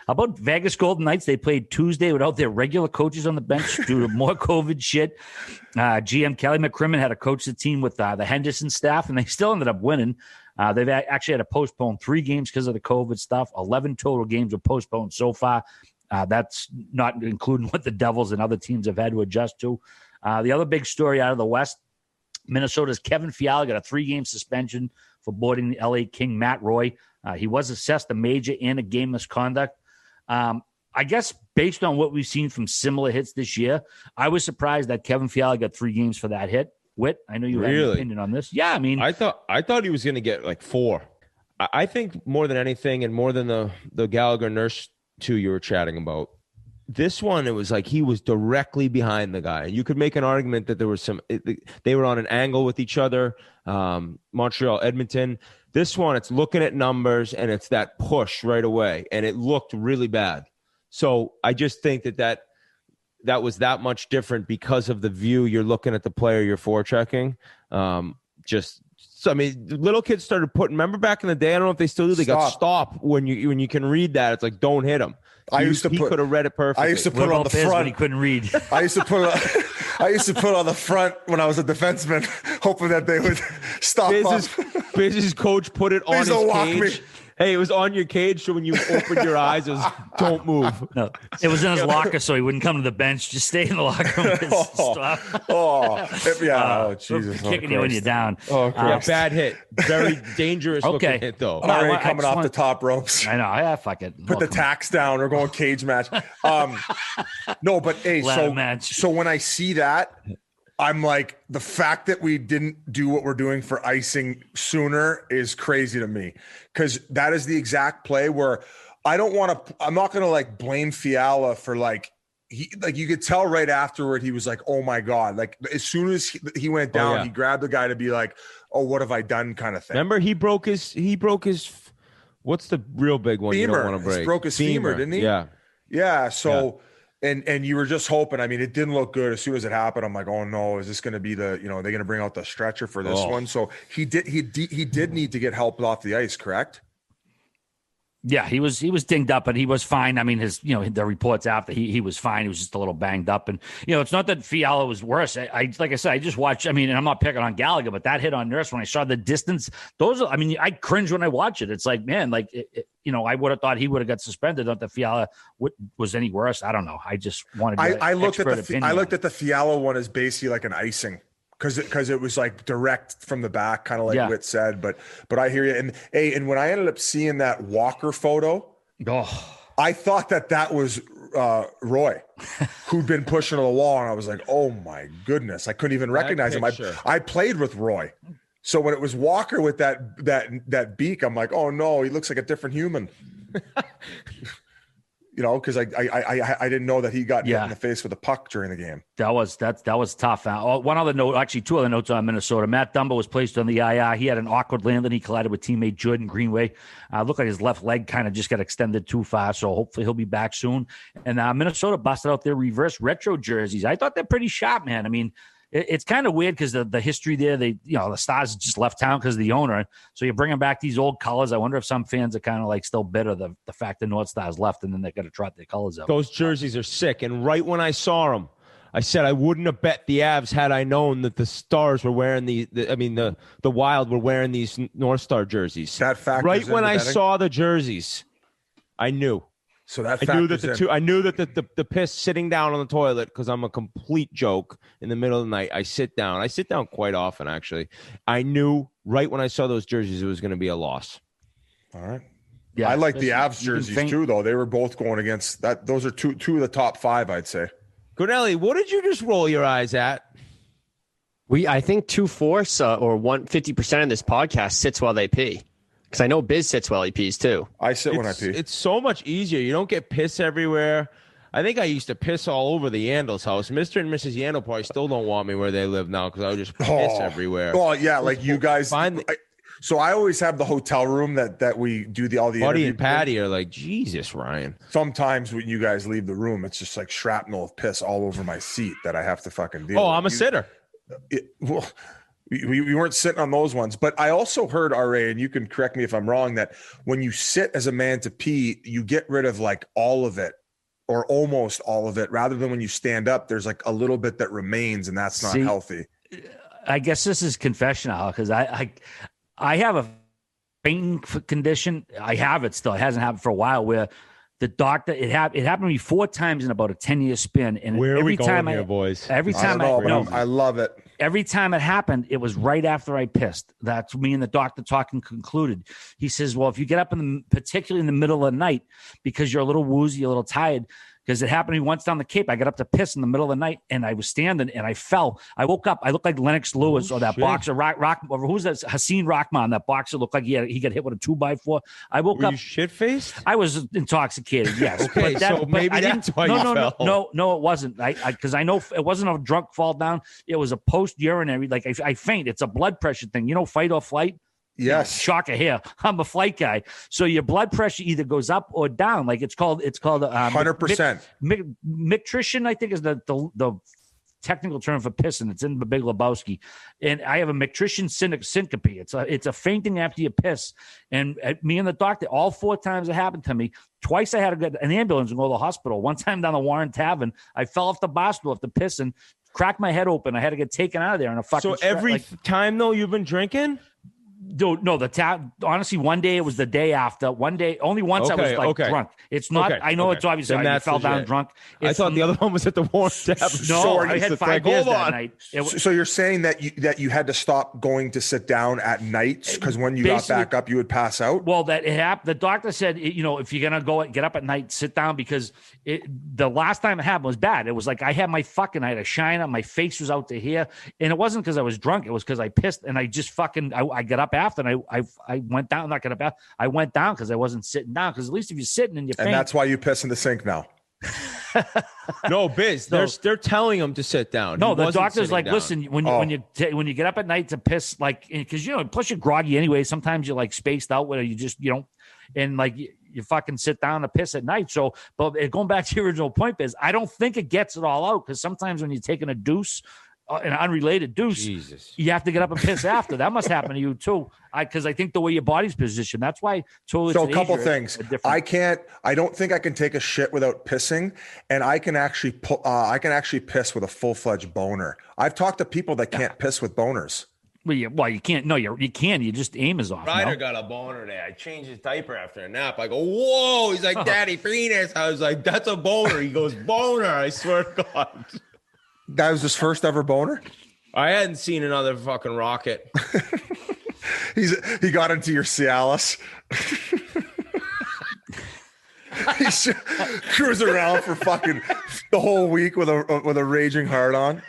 How about Vegas Golden Knights? They played Tuesday without their regular coaches on the bench due to more COVID shit. GM Kelly McCrimmon had to coach the team with the Henderson staff, and they still ended up winning. They've actually had to postpone 3 games because of the COVID stuff. 11 total games were postponed so far. That's not including what the Devils and other teams have had to adjust to. The other big story out of the West, Minnesota's Kevin Fiala got a 3-game suspension for boarding the LA King Matt Roy. He was assessed a major and a game misconduct. I guess based on what we've seen from similar hits this year, I was surprised that Kevin Fiala got 3 games for that hit. Whit, I know you had an opinion on this. Yeah, I mean, I thought he was going to get like 4. I think more than anything, and more than the Gallagher Nurse 2 you were chatting about, this one, it was like he was directly behind the guy. You could make an argument that there was they were on an angle with each other. Montreal, Edmonton. This one, it's looking at numbers and it's that push right away, and it looked really bad. So I just think that was that much different because of the view you're looking at the player you're forechecking. Little kids started putting. Remember back in the day, I don't know if they still do. They got stop when you can read that. It's like, don't hit him. He could have read it perfectly. I used to put it on the front when he couldn't read. I used to put it on the front when I was a defenseman, hoping that they would stop. Biz's coach put it on his cage. Hey, it was on your cage, so when you opened your eyes, it was don't move. No, it was in his locker, so he wouldn't come to the bench. Just stay in the locker room. Jesus! Kicking you when you're down. Bad hit. Very dangerous looking hit, though. Already coming off the top ropes. I know. Yeah, fuck it. Put the tacks down. We're going cage match. No, but hey, so when I see that, I'm like, the fact that we didn't do what we're doing for icing sooner is crazy to me, because that is the exact play where I'm not going to like blame Fiala for you could tell right afterward, he was like, oh my God. Like as soon as he went down, he grabbed the guy to be like, oh, what have I done kind of thing. Remember he broke his, what's the real big one? Femur. You don't want to break? He broke his femur, didn't he? Yeah. Yeah. So, And you were just hoping. I mean, it didn't look good. As soon as it happened, I'm like, oh no, is this going to be they're going to bring out the stretcher for this one? So he did need to get help off the ice, correct? Yeah, he was dinged up, but he was fine. I mean, the reports after he was fine. He was just a little banged up, and it's not that Fiala was worse. I like I said, I just watched. I mean, and I'm not picking on Gallagher, but that hit on Nurse, when I saw the distance, I cringe when I watch it. It's like, man, I would have thought he would have got suspended. Not that Fiala was any worse. I don't know. I just wanted. I looked at the Fiala one as basically like an icing. Because it was like direct from the back, kind of like Whit said, but I hear you. And when I ended up seeing that Walker photo, I thought that was Roy, who'd been pushing to the wall, and I was like, oh my goodness, I couldn't even recognize him. I played with Roy, so when it was Walker with that beak, I'm like, oh no, he looks like a different human. you know, because I didn't know that he got hit in the face with a puck during the game. That was tough. One other note, actually, two other notes on Minnesota. Matt Dumba was placed on the IR. He had an awkward landing. He collided with teammate Jordan Greenway. Looked like his left leg kind of just got extended too far, so hopefully he'll be back soon. And Minnesota busted out their reverse retro jerseys. I thought they're pretty sharp, man. I mean, it's kind of weird because the history there, the Stars just left town because of the owner. So you're bringing back these old colors. I wonder if some fans are kind of like still bitter the fact the North Stars left and then they're going to trot their colors out. Those jerseys are sick. And right when I saw them, I said I wouldn't have bet the Avs had I known that the Stars were wearing the Wild were wearing these North Star jerseys. That fact. Right when I saw the jerseys, I knew. So that I knew that the piss sitting down on the toilet, because I'm a complete joke in the middle of the night. I sit down quite often, actually. I knew right when I saw those jerseys it was going to be a loss. All right. Yeah, I like the Avs jerseys too, though. They were both going against that. Those are two of the top five, I'd say. Cornelli, what did you just roll your eyes at? I think 2/4 or 50% of this podcast sits while they pee. Because I know Biz sits while he pees too. I sit when I pee. It's so much easier. You don't get piss everywhere. I think I used to piss all over the Yandel's house. Mr. and Mrs. Yandel probably still don't want me where they live now because I would just piss everywhere. Oh, yeah, like you guys. So I always have the hotel room that we do all the Buddy and Patty are like, Jesus, Ryan. Sometimes when you guys leave the room, it's just like shrapnel of piss all over my seat that I have to fucking deal with. I'm a sitter. We weren't sitting on those ones, but I also heard, RA, and you can correct me if I'm wrong, that when you sit as a man to pee, you get rid of like all of it or almost all of it, rather than when you stand up, there's like a little bit that remains, and that's not healthy. I guess this is confessional because I have a fainting condition. I have it still. It hasn't happened for a while where the doctor, it happened to me 4 times in about a 10-year span. And where every are we going time here, boys? Every time I love it. Every time it happened, it was right after I pissed. That's me and the doctor talking concluded. He says, well, if you get up particularly in the middle of the night, because you're a little woozy, a little tired, because it happened to me once down the Cape. I got up to piss in the middle of the night, and I was standing, and I fell. I woke up. I looked like Lennox Lewis or that boxer, who's that? Hassan Rahman, that boxer looked like he got hit with a 2x4. I woke up. You shit-faced? I was intoxicated, yes. Okay, so maybe that's why you fell. No, it wasn't. Because I know it wasn't a drunk fall down. It was a post-urinary. Like I faint. It's a blood pressure thing. You know, fight or flight? Yes. Shocker here. I'm a flight guy. So your blood pressure either goes up or down. Like it's called 100%. Mictrition, I think, is the technical term for pissing. It's in the Big Lebowski. And I have a mictrition syncope. It's a fainting after you piss. And me and the doctor, all 4 times it happened to me. Twice I had to get an ambulance and go to the hospital. One time down the Warren Tavern, I fell off the bar stool after pissing, cracked my head open. I had to get taken out of there in a fucking. So every time though you've been drinking? Dude, no, honestly, one day it was the day after. One day, only once I was drunk. It's not. I know it's obviously I fell down drunk. I thought the other one was at the Warren Tavern. No, I had 5 beers that night. So you're saying that you had to stop going to sit down at night because when you got back up, you would pass out? Well, that it happened. The doctor said, if you're gonna get up at night, sit down, because the last time it happened was bad. It was like I had a shine on my face was out to here, and it wasn't because I was drunk. It was because I pissed and I just I got up after, and I went down. Not gonna bath. I went down because I wasn't sitting down. Because at least if you're sitting and you're faint, and that's why you piss in the sink now. No, Biz. They're telling him to sit down. No, the doctor's like, listen, when you get up at night to piss, like, because plus you're groggy anyway. Sometimes you're like spaced out where you just and like you fucking sit down to piss at night. So, but going back to your original point, Biz, I don't think it gets it all out, because sometimes when you're taking a deuce. An unrelated deuce, you have to get up and piss after. That must happen to you too. Because I think the way your body's positioned, that's why. So a couple things. I don't think I can take a shit without pissing, and I can actually piss with a full-fledged boner. I've talked to people that can't piss with boners. Well, you can't. No, you can. You just aim is off. Ryder got a boner there. I changed his diaper after a nap. I go, whoa. He's like, Daddy penis. I was like, that's a boner. He goes, boner. I swear to God. That was his first ever boner? I hadn't seen another fucking rocket. He got into your Cialis. He's cruising around for fucking the whole week with a raging heart on.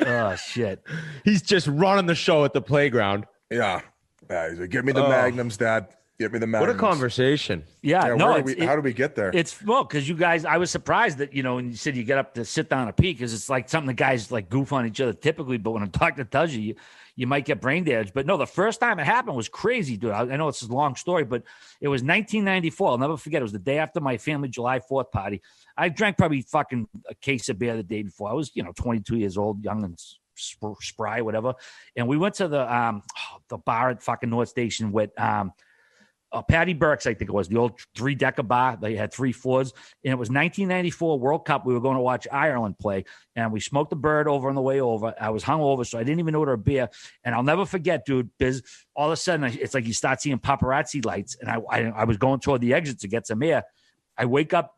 Oh shit. He's just running the show at the playground. Yeah. He's like, give me the magnums, Dad. Get me the What a magnums. conversation. Yeah, no. How do we get there? It's well, because you guys, I was surprised that, when you said you get up to sit down and pee, because it's like something the guys like goof on each other typically, but when a doctor tells you, you might get brain damage. But no, the first time it happened was crazy, dude. I know it's a long story, but it was 1994. I'll never forget. It was the day after my family July 4th party. I drank probably fucking a case of beer the day before. I was, 22 years old, young and spry, whatever. And we went to the bar at fucking North Station with Patty Burke's, I think it was, the old 3-decker bar. They had 3 floors, and it was 1994 World Cup. We were going to watch Ireland play, and we smoked a bird over on the way over. I was hungover, so I didn't even order a beer. And I'll never forget, dude, because all of a sudden, it's like you start seeing paparazzi lights, and I was going toward the exit to get some air. I wake up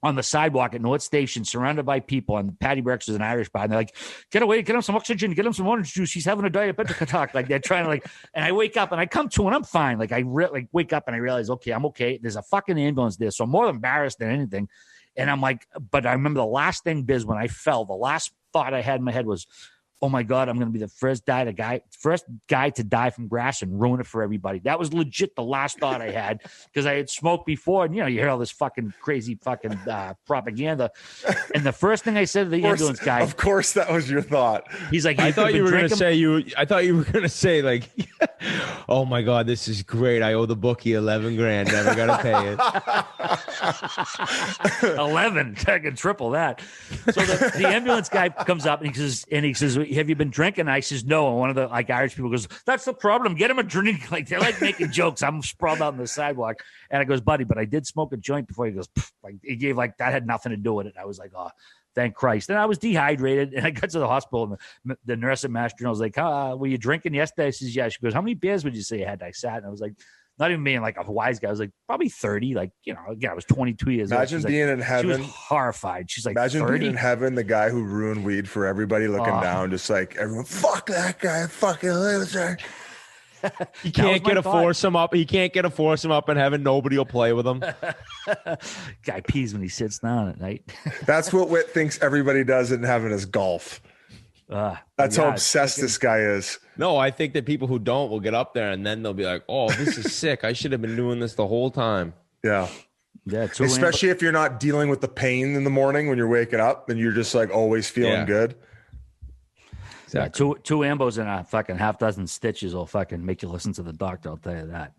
on the sidewalk at North Station, surrounded by people, and Patty Burke's is an Irish bar, and they're like, get away, get him some oxygen, get him some orange juice. He's having a diabetic attack. Like, they're trying to and I wake up and I come to and I'm fine. Like, I wake up and I realize, okay, I'm okay. There's a fucking ambulance there. So I'm more embarrassed than anything. And I'm like, but I remember the last thing, Biz, when I fell, the last thought I had in my head was, oh my God, I'm going to be the first guy to die from grass and ruin it for everybody. That was legit the last thought I had, because I had smoked before, and you hear all this fucking crazy fucking propaganda. And the first thing I said to the ambulance guy, of course, that was your thought. He's like, I thought you were going to say I thought you were going to say like, oh my God, this is great. I owe the bookie $11,000. Never got to pay it. 11, I can triple that. So the ambulance guy comes up and he says, have you been drinking? I says, no. And one of the Irish people goes, that's the problem. Get him a drink. Like, they're like making jokes. I'm sprawled out on the sidewalk. And I goes, buddy, but I did smoke a joint before. He goes, like, he gave that had nothing to do with it. I was like, oh, thank Christ. And I was dehydrated, and I got to the hospital, and the nurse at Mass General was like, were you drinking yesterday? I says, yeah. She goes, how many beers would you say you had? I sat, and I was like, not even being like a wise guy. I was like, probably 30. Like, again, I was 22 years old. Imagine being in heaven. She was horrified. She's like, imagine 30? being in heaven, the guy who ruined weed for everybody looking down, just like everyone, fuck that guy, fucking loser. He can't get a foursome up. He can't get a foursome up in heaven. Nobody will play with him. Guy pees when he sits down at night. That's what Whit thinks everybody does in heaven is golf. That's how obsessed this guy is. No, I think that people who don't will get up there and then they'll be like, oh, this is sick. I should have been doing this the whole time. Yeah. Yeah. Especially if you're not dealing with the pain in the morning when you're waking up, then you're just like always feeling good. Exactly. Yeah, two ambos and a fucking half dozen stitches will fucking make you listen to the doctor. I'll tell you that.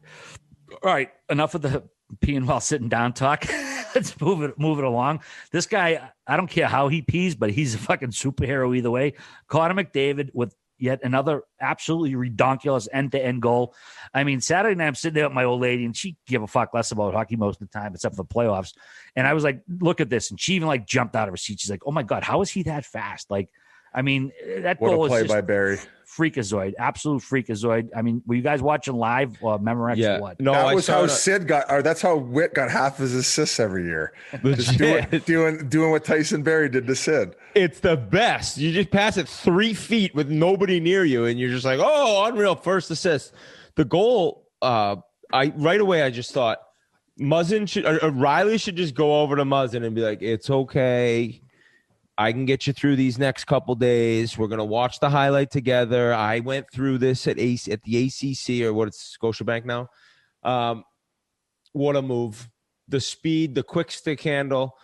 All right. Enough of the peeing while sitting down talk. Let's move it along. This guy, I don't care how he pees, but he's a fucking superhero either way. Connor McDavid with yet another absolutely redonkulous end-to-end goal. I mean, Saturday night I'm sitting there with my old lady, and she gave a fuck less about hockey most of the time, except for the playoffs. And I was like, look at this. And she even like jumped out of her seat. She's like, oh my God, how is he that fast? Like, I mean, that what goal a play is just by Barry. Freakazoid, absolute freakazoid. I mean, were you guys watching live or Memorex or what? No, that was how Sid got, or that's how Whit got half his assists every year. Just doing what Tyson Barry did to Sid. It's the best. You just pass it 3 feet with nobody near you, and you're just like, oh, unreal, first assist. The goal, right away I just thought Muzzin should, or Riley should just go over to Muzzin and be like, it's okay. I can get you through these next couple days. We're going to watch the highlight together. I went through this at the ACC, or what it's Scotiabank now. What a move. The speed, the quick stick handle,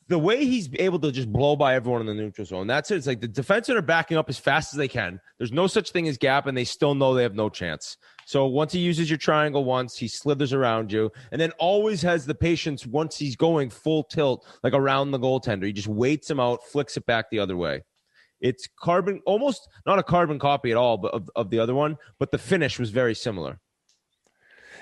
the way he's able to just blow by everyone in the neutral zone. That's it. It's like the defensemen are backing up as fast as they can. There's no such thing as gap, and they still know they have no chance. So once he uses your triangle once, he slithers around you, and then always has the patience once he's going full tilt, like around the goaltender. He just waits him out, flicks it back the other way. It's almost not a carbon copy at all but of the other one, but the finish was very similar.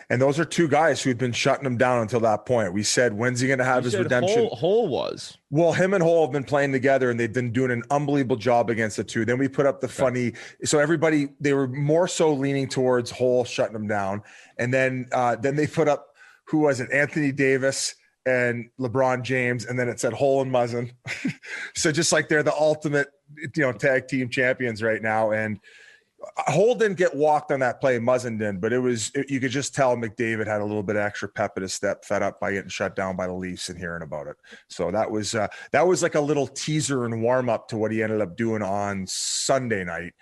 And those are two guys who had been shutting him down until that point. We said, when's he going to have his redemption? Hole was. Well, him and Hole have been playing together, and they've been doing an unbelievable job against the two. Then we put up the funny. So everybody, they were more so leaning towards Hole shutting him down. And then they put up, who was it? Anthony Davis and LeBron James. And then it said Hole and Muzzin. So just like they're the ultimate, tag team champions right now. And Hole didn't get walked on that play. Muzzin did, but you could just tell McDavid had a little bit of extra pep in his step, fed up by getting shut down by the Leafs and hearing about it. So that was like a little teaser and warm up to what he ended up doing on Sunday night,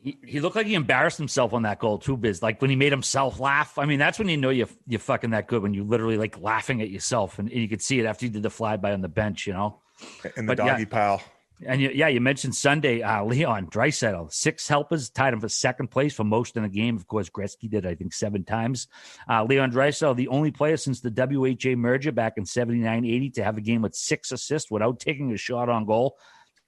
He looked like he embarrassed himself on that goal too, Biz. Like when he made himself laugh. I mean, that's when you know you're fucking that good, when you literally like laughing at yourself, and you could see it after you did the flyby on the bench, you know. In the doggy pile. And you mentioned Sunday, Leon Draisaitl, 6 helpers, tied him for second place for most in the game. Of course, Gretzky did, I think, 7 times. Leon Draisaitl, the only player since the WHA merger back in 79-80 to have a game with 6 assists without taking a shot on goal.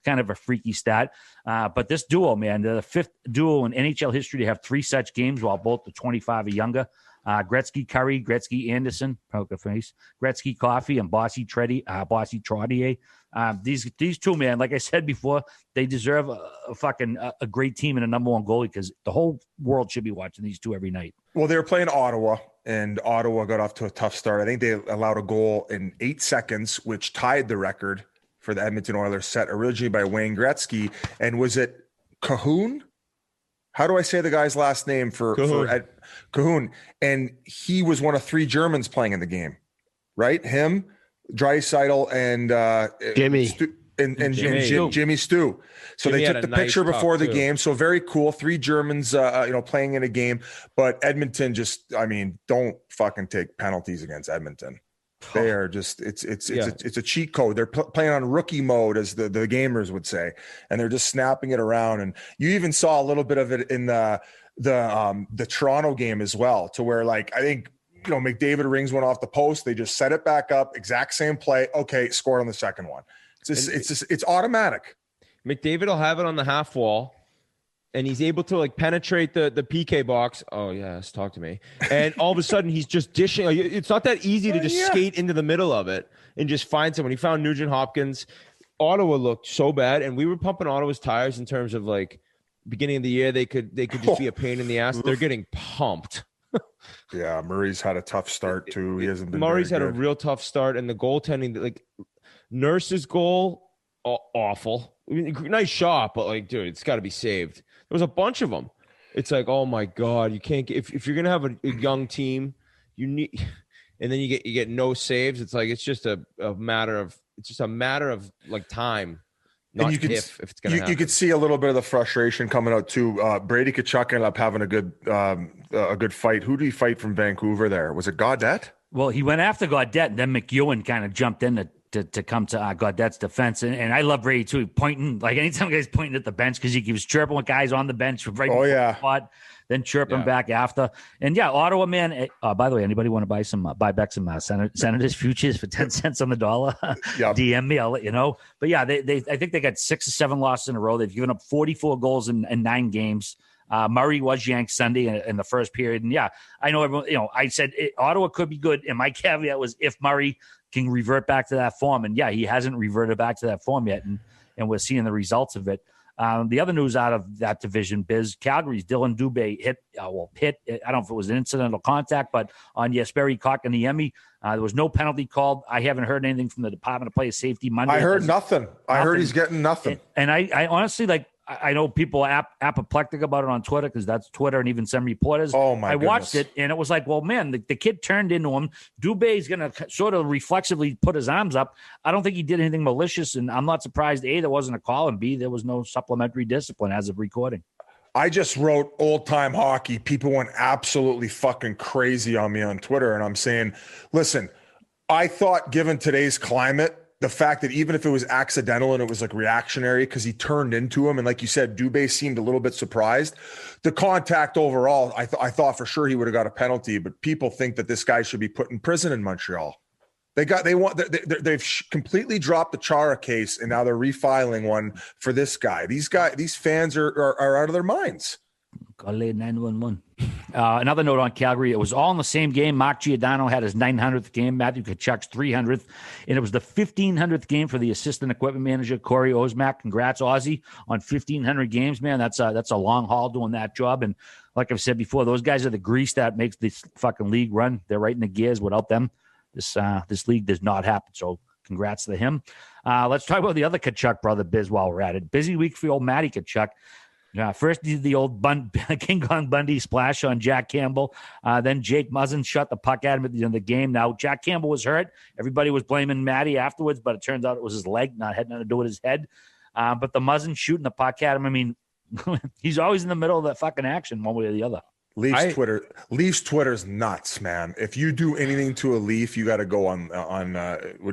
Kind of a freaky stat. But this duo, man, the 5th duo in NHL history to have 3 such games while both the 25 or younger. Gretzky Curry, Gretzky Anderson, poker face, Gretzky Coffee, and Bossy Trottier. These two, man, like I said before, they deserve a great team and a number 1 goalie, because the whole world should be watching these two every night. Well, they were playing Ottawa, and Ottawa got off to a tough start. I think they allowed a goal in 8 seconds, which tied the record for the Edmonton Oilers, set originally by Wayne Gretzky. And was it Cahoon? How do I say the guy's last name for Cahoon? And he was one of 3 Germans playing in the game, right? Him, Draisaitl, and Jimmy. Jimmy Stu. So Jimmy they took the picture before the game. So very cool. 3 Germans, playing in a game. But Edmonton don't fucking take penalties against Edmonton. They are just it's a cheat code. They're playing on rookie mode, as the gamers would say, and they're just snapping it around. And you even saw a little bit of it in the Toronto game as well, to where, like, I think, McDavid rings one off the post, they just set it back up, exact same play. Okay, scored on the second one. It's automatic. McDavid will have it on the half wall, and he's able to like penetrate the PK box. Oh yes, talk to me. And all of a sudden he's just dishing. It's not that easy to just skate into the middle of it and just find someone. He found Nugent Hopkins. Ottawa looked so bad, and we were pumping Ottawa's tires in terms of like beginning of the year. They could just be a pain in the ass. They're getting pumped. Yeah, Murray's had a tough start too. He hasn't been. Murray's had a real tough start, and the goaltending, like Nurse's goal, awful. I mean, nice shot, but like, dude, it's got to be saved. There was a bunch of them. It's like, oh my god, you can't get, if you're gonna have a young team, you need, and then you get no saves. It's like it's just a matter of like time. Not and if it's gonna happen. You could see a little bit of the frustration coming out too. Brady Tkachuk ended up having a good fight. Who did he fight from Vancouver there? Was it Gaudette? Well, he went after Gaudette, and then McEwen kind of jumped in to come to Gaudette's defense. And I love Brady too, pointing, like anytime a guy's pointing at the bench, because he keeps chirping with guys on the bench right before the spot, then chirping back after. And Ottawa, man. By the way, anybody want to buy back some Senators futures for 10 cents on the dollar? DM me, I'll let you know. But I think they got 6 or 7 losses in a row. They've given up 44 goals in 9 games. Murray was yanked Sunday in the first period. And I know everyone, I said Ottawa could be good. And my caveat was if Murray can revert back to that form. And he hasn't reverted back to that form yet. And we're seeing the results of it. The other news out of that division, Biz, Calgary's Dylan Dubé hit. I don't know if it was an incidental contact, but on Jesperi Kotkaniemi, there was no penalty called. I haven't heard anything from the Department of Player Safety Monday. I heard nothing. I heard he's getting nothing. And I honestly, like, I know people are apoplectic about it on Twitter, because that's Twitter, and even some reporters. Oh my! I watched it, and it was like, well, man, the kid turned into him. Dubé's going to sort of reflexively put his arms up. I don't think he did anything malicious, and I'm not surprised. A, there wasn't a call, and B, there was no supplementary discipline as of recording. I just wrote old time hockey. People went absolutely fucking crazy on me on Twitter, and I'm saying, listen, I thought given today's climate, the fact that even if it was accidental and it was like reactionary because he turned into him, and like you said, Dubé seemed a little bit surprised. The contact overall, I thought for sure he would have got a penalty, but people think that this guy should be put in prison in Montreal. They've completely dropped the Chara case, and now they're refiling one for this guy. These fans are out of their minds. Call 911. Another note on Calgary. It was all in the same game. Mark Giordano had his 900th game. Matthew Tkachuk's 300th. And it was the 1,500th game for the assistant equipment manager, Corey Osmak. Congrats, Aussie, on 1,500 games, man. That's a long haul doing that job. And like I've said before, those guys are the grease that makes this fucking league run. They're right in the gears. Without them, this league does not happen. So congrats to him. Let's talk about the other Tkachuk brother, Biz, while we're at it. Busy week for old Matty Tkachuk. First, the old King Kong Bundy splash on Jack Campbell. Then Jake Muzzin shot the puck at him at the end of the game. Now, Jack Campbell was hurt. Everybody was blaming Matty afterwards, but it turns out it was his leg, had nothing to do with his head. But the Muzzin shooting the puck at him, I mean, He's always in the middle of that fucking action, one way or the other. Leafs Twitter's nuts, man. If you do anything to a Leaf, you got to go on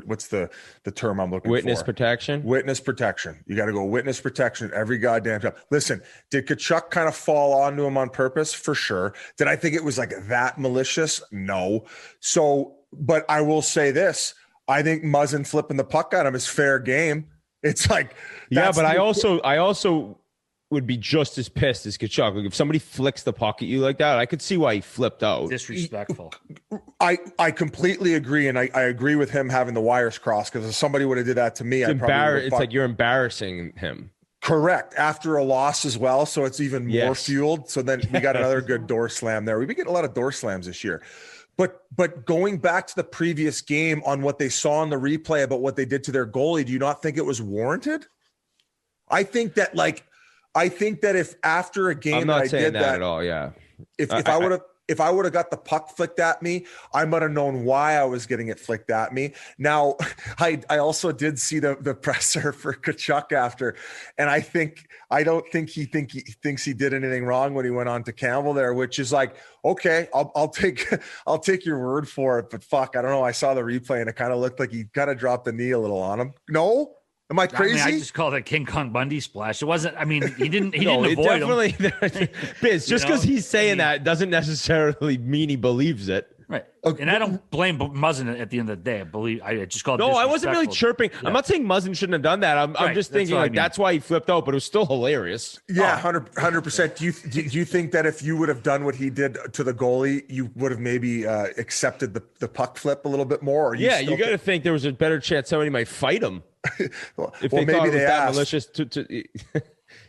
what's the term I'm looking Witness for? protection. Witness protection. You got to go witness protection every goddamn time. Listen, did Tkachuk kind of fall onto him on purpose? For sure. Did I think it was like that malicious? No. So, but I will say this: I think Muzzin flipping the puck at him is fair game. It's like, yeah, but I also would be just as pissed as Tkachuk. Like if somebody flicks the puck at you like that, I could see why he flipped out. Disrespectful. I completely agree, and I agree with him having the wires crossed, because if somebody would have did that to me, it's like you're embarrassing him. Correct. After a loss as well, so it's even more fueled. So then we got another good door slam there. We've been getting a lot of door slams this year. But going back to the previous game on what they saw in the replay about what they did to their goalie, do you not think it was warranted? I think that if after a game I'm not that I saying did that at all, yeah. If I would have got the puck flicked at me, I might have known why I was getting it flicked at me. Now, I also did see the presser for Tkachuk after, and I don't think he thinks he did anything wrong when he went on to Campbell there, which is like, okay, I'll take your word for it, but fuck, I don't know. I saw the replay and it kind of looked like he kind of dropped the knee a little on him. No. Am I crazy? I just called it King Kong Bundy splash. It wasn't. I mean, he didn't avoid him. Biz, just because he's saying that doesn't necessarily mean he believes it. Right. And I don't blame Muzzin at the end of the day. I just called it. No, I wasn't really chirping. Yeah. I'm not saying Muzzin shouldn't have done that. I'm just thinking that's why he flipped out, but it was still hilarious. Yeah, 100%. Do you think that if you would have done what he did to the goalie, you would have maybe accepted the puck flip a little bit more? Or you got to think there was a better chance somebody might fight him. If they maybe they asked. Malicious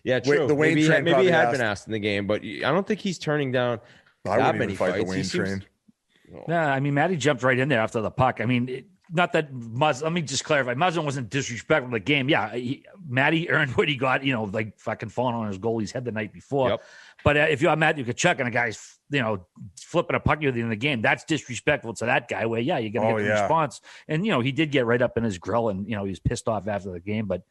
yeah, true. The Wayne train maybe he had been asked in the game, but I don't think he's turning down that many fights. The Wayne train. No, I mean, Matty jumped right in there after the puck. I mean, not that let me just clarify. Muzzin wasn't disrespectful to the game. Yeah, Matty earned what he got, like fucking falling on his goalie's head the night before. Yep. But if you're Matthew Tkachuk and a guy's, flipping a puck at the end of the game, that's disrespectful to that guy where, you're going to get the response. And, he did get right up in his grill and, he was pissed off after the game. But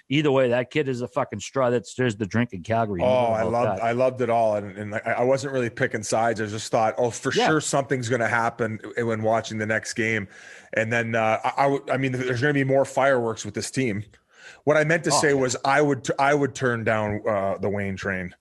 either way, that kid is a fucking straw that stirs the drink in Calgary. I loved it all. And I wasn't really picking sides. I just thought, sure something's going to happen when watching the next game. And then I mean, there's going to be more fireworks with this team. What I meant to say was I would turn down the Wayne train.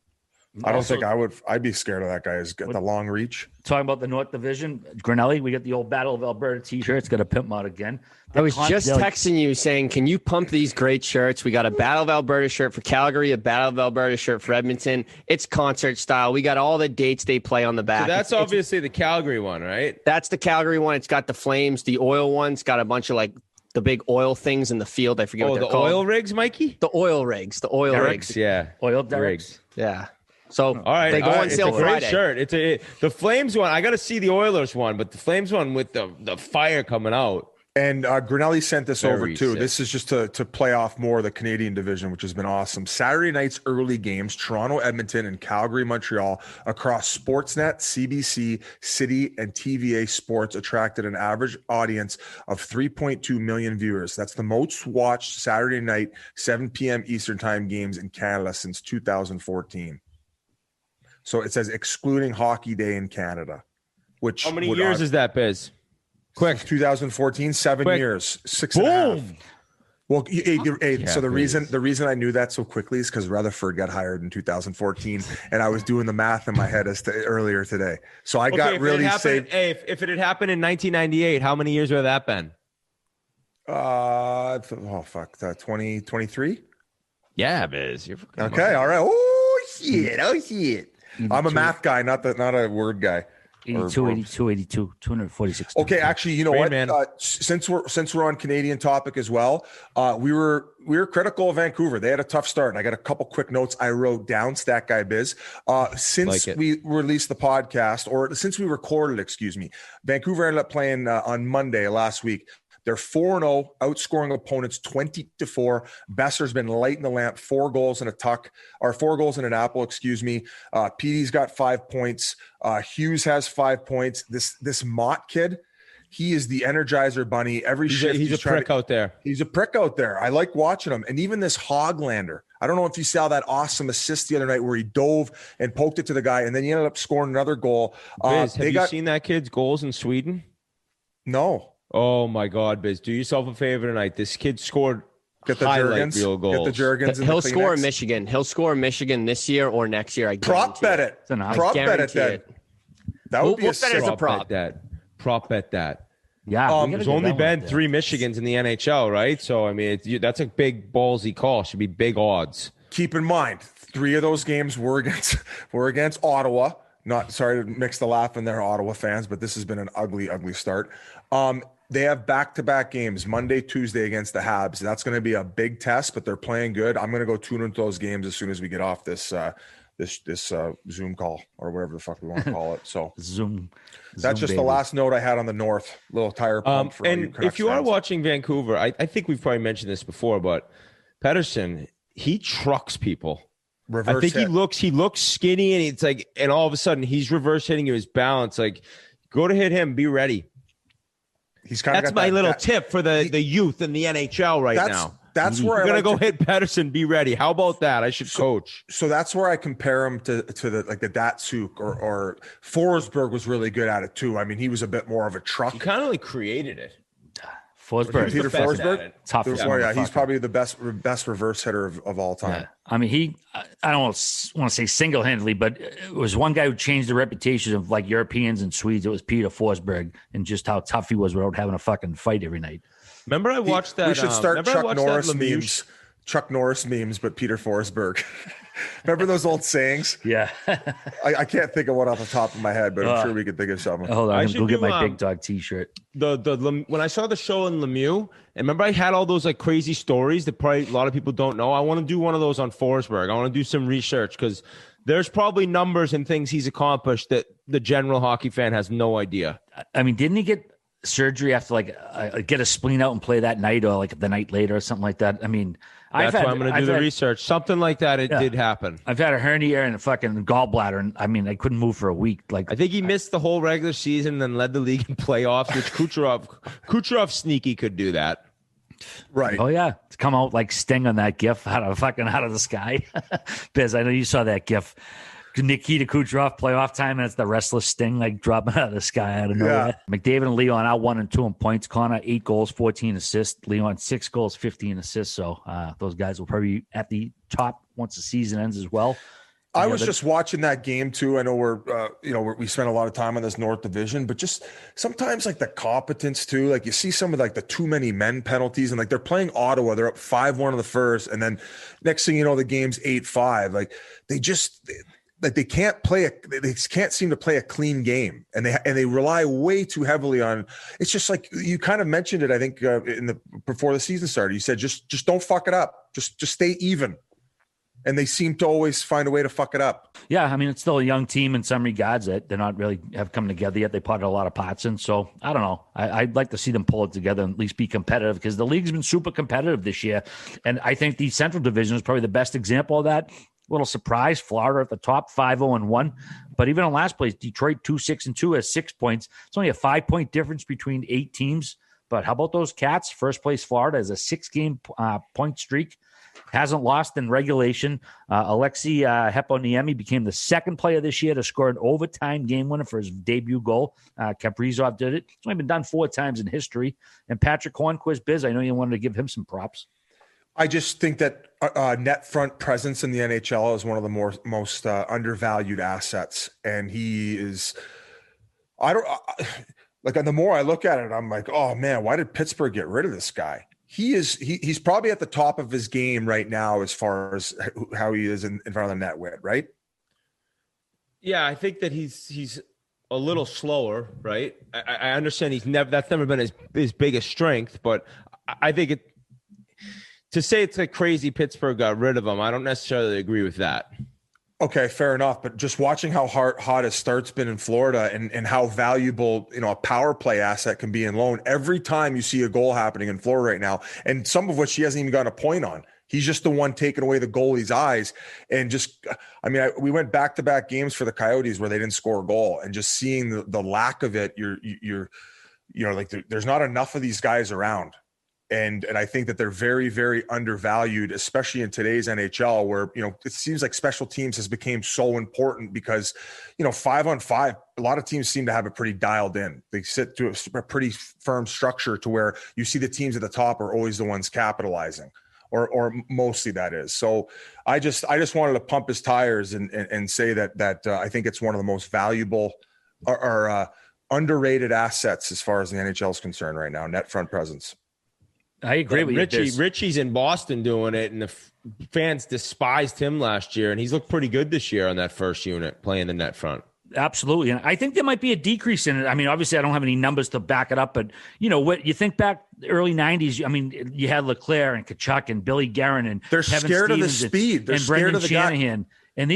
I don't think I would. I'd be scared of that guy. He's got the long reach. Talking about the North Division, Grinelli, we got the old Battle of Alberta t-shirts. Got to pimp them out again. I was just texting you saying, can you pump these great shirts? We got a Battle of Alberta shirt for Calgary, a Battle of Alberta shirt for Edmonton. It's concert style. We got all the dates they play on the back. So that's obviously the Calgary one, right? That's the Calgary one. It's got the flames. The oil one's got a bunch of the big oil things in the field. I forget what they're called. The oil rigs, Mikey? The oil rigs. The oil rigs. Yeah. Oil rigs. Yeah. So all right, they go on sale Friday. It's a great shirt. The Flames one. I got to see the Oilers one, but the Flames one with the fire coming out. And Grinelli sent this over too. Sick. This is just to play off more of the Canadian division, which has been awesome. Saturday night's early games: Toronto, Edmonton, and Calgary, Montreal, across Sportsnet, CBC, City, and TVA Sports, attracted an average audience of 3.2 million viewers. That's the most watched Saturday night 7 p.m. Eastern Time games in Canada since 2014. So it says excluding Hockey Day in Canada, which how many years is that, Biz? Quick, 2014, 7 years, 6.5. Well, so the reason I knew that so quickly is because Rutherford got hired in 2014, and I was doing the math in my head earlier today. So I got really saved. Hey, if it had happened in 1998, how many years would that been? 2023. Yeah, Biz. You're okay. All right. Oh shit. I'm a math guy, not a word guy. 82, 246. Okay, actually, you know what? Since we're on Canadian topic as well, we were critical of Vancouver. They had a tough start. And I got a couple quick notes I wrote down. Stat Guy Biz. Since we released the podcast, or since we recorded, Vancouver ended up playing on Monday last week. They're 4-0, outscoring opponents 20-4. Besser's been lighting the lamp, 4 goals and an apple, Petey's got 5 points. Hughes has 5 points. This Mott kid, he is the Energizer Bunny. Every shift he's a prick out there. He's a prick out there. I like watching him. And even this Hoglander, I don't know if you saw that awesome assist the other night where he dove and poked it to the guy, and then he ended up scoring another goal. Biz, have you seen that kid's goals in Sweden? No. Oh, my God, Biz. Do yourself a favor tonight. This kid scored Get the highlight Jurgens. reel goals. Get the Jurgens. He'll score in Michigan. He'll score in Michigan this year or next year. I prop bet it. Prop bet it then. That would be a bet as a prop. Prop bet that. Yeah, there's only been 3 Michigans in the NHL, right? So, I mean, that's a big ballsy call. Should be big odds. Keep in mind, 3 of those games were against Ottawa. Not sorry to mix the laugh in there, Ottawa fans, but this has been an ugly, ugly start. They have back-to-back games, Monday, Tuesday against the Habs. That's going to be a big test, but they're playing good. I'm going to go tune into those games as soon as we get off this Zoom call or whatever the fuck we want to call it. So Zoom. That's just baby. the last note I had on the North. Little tire pump for and you Canucks if you are fans. watching Vancouver, I think we've probably mentioned this before, but Pettersson, he trucks people. Reverse I think hit. he looks skinny, and it's like, and all of a sudden he's reverse hitting you his balance. Like, go to hit him, be ready. He's kind That's of my little tip for the youth in the NHL right now. That's where I'm gonna go to hit Pettersson. Be ready. How about that? I should coach. So that's where I compare him to the Datsuk or Forsberg was really good at it too. I mean, he was a bit more of a truck. He kind of like created it. Forsberg. Peter Forsberg. Tough. He's probably the best reverse hitter of all time. Yeah. I mean, I don't want to say single-handedly, but it was one guy who changed the reputation of like Europeans and Swedes. It was Peter Forsberg, and just how tough he was without having a fucking fight every night. Remember I watched that. We should start Chuck Norris Lemieux memes. Chuck Norris memes, but Peter Forsberg. Remember those old sayings? Yeah. I can't think of one off the top of my head, but I'm sure we could think of something. Hold on, I I'm should go get do, my big dog T-shirt. When I saw the show in Lemieux, and remember I had all those like crazy stories that probably a lot of people don't know. I want to do one of those on Forsberg. I want to do some research because there's probably numbers and things he's accomplished that the general hockey fan has no idea. I mean, didn't he get surgery after get a spleen out and play that night or like the night later or something like that? I mean, that's why I'm going to do the research. Something like that. It did happen. I've had a hernia and a fucking gallbladder, and I mean, I couldn't move for a week. Like, I think he missed the whole regular season and then led the league in playoffs, which Kucherov sneaky could do that. Right. Oh yeah, to come out like Sting on that GIF out of the sky. Biz, I know you saw that GIF. Nikita Kucherov playoff time, and it's the restless Sting like dropping out of the sky out of nowhere. Yeah. McDavid and Leon out 1-2 in points. Connor 8 goals, 14 assists. Leon 6 goals, 15 assists. So those guys will probably be at the top once the season ends as well. I was just watching that game too. I know we spent a lot of time on this North Division, but just sometimes like the competence too. Like you see some of like the too many men penalties, and like they're playing Ottawa, they're up 5-1 in the first, and then next thing you know, the game's 8-5. Like they just. Like they can't seem to play a clean game, and they rely way too heavily on. It's just like you kind of mentioned it. I think before the season started, you said just don't fuck it up. Just stay even, and they seem to always find a way to fuck it up. Yeah, I mean it's still a young team in some regards that they're not really have come together yet. They potted a lot of pots in, so I don't know. I'd like to see them pull it together and at least be competitive because the league's been super competitive this year, and I think the Central Division is probably the best example of that. Little surprise, Florida at the top, 5-0-1. But even in last place, Detroit 2-6-2 has 6 points. It's only a 5-point difference between 8 teams. But how about those Cats? First place Florida has a 6-game point streak. Hasn't lost in regulation. Alexei Heponiemi became the second player this year to score an overtime game winner for his debut goal. Kaprizov did it. It's only been done 4 times in history. And Patrick Hornquist, Biz, I know you wanted to give him some props. I just think that net front presence in the NHL is one of the most undervalued assets, and he is. The more I look at it, I'm like, oh man, why did Pittsburgh get rid of this guy? He's probably at the top of his game right now as far as how he is in front of the net with, right? Yeah, I think that he's a little slower, right? I understand that's never been his biggest strength, but I think it. To say it's like crazy Pittsburgh got rid of him, I don't necessarily agree with that. Okay, fair enough. But just watching how hot his start's been in Florida and how valuable, a power play asset can be in loan. Every time you see a goal happening in Florida right now, and some of which he hasn't even gotten a point on. He's just the one taking away the goalie's eyes. And we went back-to-back games for the Coyotes where they didn't score a goal, and just seeing the lack of it, you're like, there's not enough of these guys around. And I think that they're very, very undervalued, especially in today's NHL, where, it seems like special teams has become so important because, 5-on-5, a lot of teams seem to have it pretty dialed in. They sit to a pretty firm structure to where you see the teams at the top are always the ones capitalizing, or mostly that is. So I just wanted to pump his tires and say that I think it's one of the most valuable or underrated assets as far as the NHL is concerned right now, net front presence. I agree with you. Richie's in Boston doing it, and the fans despised him last year, and he's looked pretty good this year on that first unit playing the net front. Absolutely. And I think there might be a decrease in it. I mean, obviously I don't have any numbers to back it up, but what you think back early 90s, I mean, you had Leclerc and Tkachuk and Billy Guerin and they're Kevin scared Stevens of the speed. They're and scared Brendan of the Shanahan. guy. And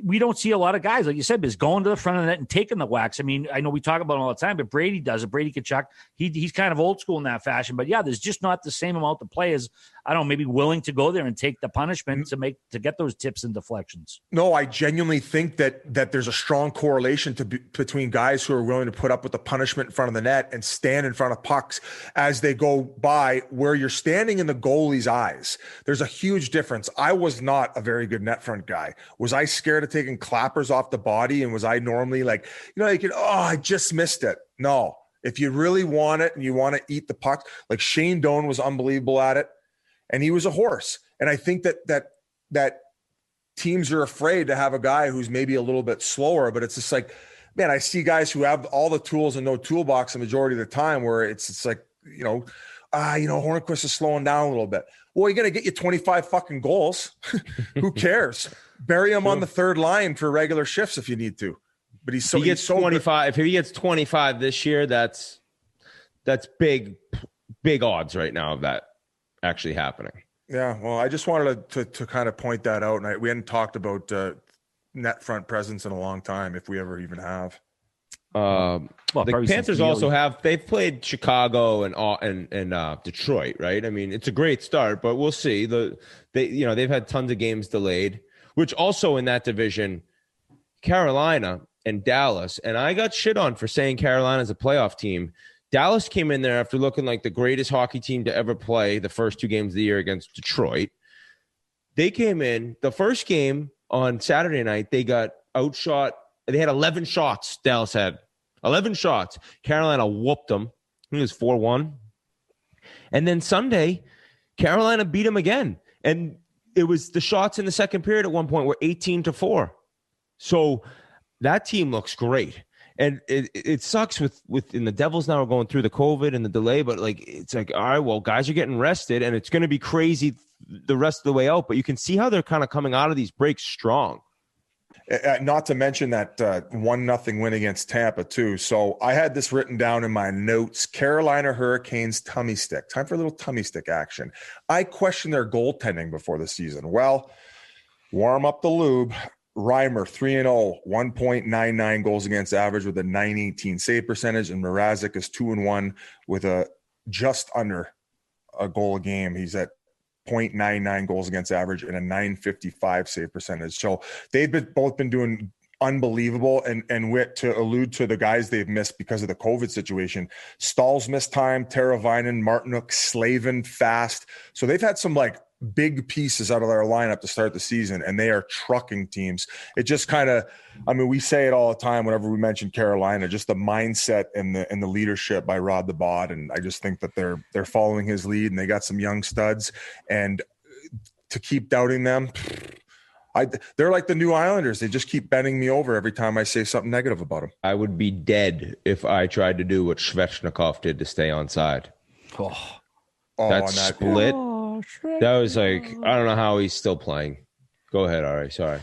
we don't see a lot of guys, like you said, is going to the front of the net and taking the whacks. I mean, I know we talk about it all the time, but Brady does it. Brady Tkachuk, he's kind of old school in that fashion. But yeah, there's just not the same amount of players, I don't know, maybe willing to go there and take the punishment to get those tips and deflections. No, I genuinely think that there's a strong correlation between guys who are willing to put up with the punishment in front of the net and stand in front of pucks as they go by, where you're standing in the goalie's eyes. There's a huge difference. I was not a very good net front guy. Was I scared of taking clappers off the body? And was I normally like, I just missed it. No, if you really want it and you want to eat the puck, like Shane Doan was unbelievable at it, and he was a horse. And I think that teams are afraid to have a guy who's maybe a little bit slower, but it's just like, man, I see guys who have all the tools and no toolbox the majority of the time, where it's like, Hornqvist is slowing down a little bit. Well, you're going to get you 25 fucking goals. Who cares? Bury him on the third line for regular shifts if you need to. But he gets 25. If he gets 25 this year, that's big odds right now of that actually happening. Yeah, well, I just wanted to kind of point that out, and we hadn't talked about net front presence in a long time, if we ever even have. The Panthers also they've played Chicago and Detroit, right? I mean, it's a great start, but we'll see. They've had tons of games delayed, which also in that division, Carolina and Dallas, and I got shit on for saying Carolina's a playoff team. Dallas came in there after looking like the greatest hockey team to ever play the first two games of the year against Detroit. They came in the first game on Saturday night. They got outshot. They had 11 shots. Dallas had 11 shots. Carolina whooped them. I think it was 4-1. And then Sunday, Carolina beat them again. And it was the shots in the second period at one point were 18-4. So that team looks great. And it sucks with the Devils now are going through the COVID and the delay, but it's like, all right, well, guys are getting rested and it's going to be crazy the rest of the way out. But you can see how they're kind of coming out of these breaks strong. Not to mention that 1-0 win against Tampa too. So I had this written down in my notes: Carolina Hurricanes tummy stick. Time for a little tummy stick action. I questioned their goaltending before the season. Well, warm up the lube. Reimer 3-0, 1.99 goals against average with a .918 save percentage, and Mrazek is 2-1 with a just under a goal a game. He's at 0.99 goals against average and a .955 save percentage. So they've both been doing unbelievable. And to allude to the guys they've missed because of the COVID situation, Stahl's missed time, Teravainen, Martinook, Slavin, Fast. So they've had some big pieces out of their lineup to start the season, and they are trucking teams. It just kind of, we say it all the time whenever we mention Carolina, just the mindset and the leadership by Rod the Bod. And I just think that they're following his lead, and they got some young studs, and to keep doubting them, they're like the new Islanders. They just keep bending me over every time I say something negative about them. I would be dead if I tried to do what Svechnikov did to stay on side. That split. That was I don't know how he's still playing. Go ahead, Ari. Sorry.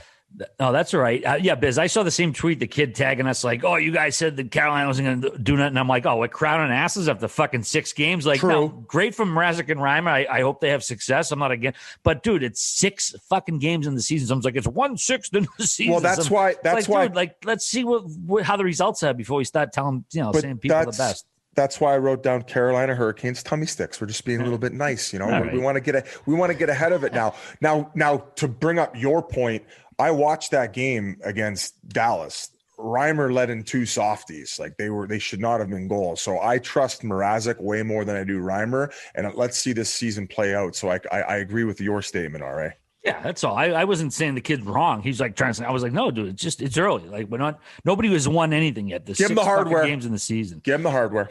No, that's all right. Yeah, Biz, I saw the same tweet, the kid tagging us you guys said that Carolina wasn't going to do nothing. I'm like, we're crowding asses after fucking 6 games. True. No, great from Mrazek and Reimer. I hope they have success. I'm not again. But, dude, it's 6 fucking games in the season. So I'm like, it's 1/6 in the season. Well, that's why. Dude, let's see how the results are before we start telling, saying people the best. That's why I wrote down Carolina Hurricanes tummy sticks. We're just being a little bit nice, Right. We want to get ahead of it now. Now, to bring up your point, I watched that game against Dallas. Reimer let in 2 softies. Like they should not have been goals. So I trust Mrazek way more than I do Reimer. And let's see this season play out. So I agree with your statement, RA. Yeah, that's all. I wasn't saying the kid's wrong. He's like trying to say, I was like, no, dude, it's early. Like nobody has won anything yet. There's Give him the hardware. games in the season. Give him the hardware.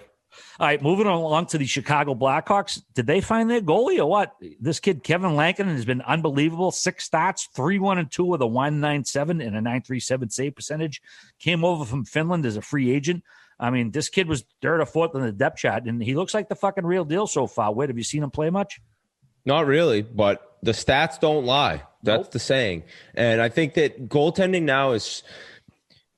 All right, moving along to the Chicago Blackhawks. Did they find their goalie or what? This kid, Kevin Lankinen, has been unbelievable. 6 starts, 3-1-2 with a 1.97 and a 9.37 save percentage. Came over from Finland as a free agent. I mean, this kid was 3rd or 4th in the depth chart, and he looks like the fucking real deal so far. Wait, have you seen him play much? Not really, but the stats don't lie. That's the saying. And I think that goaltending now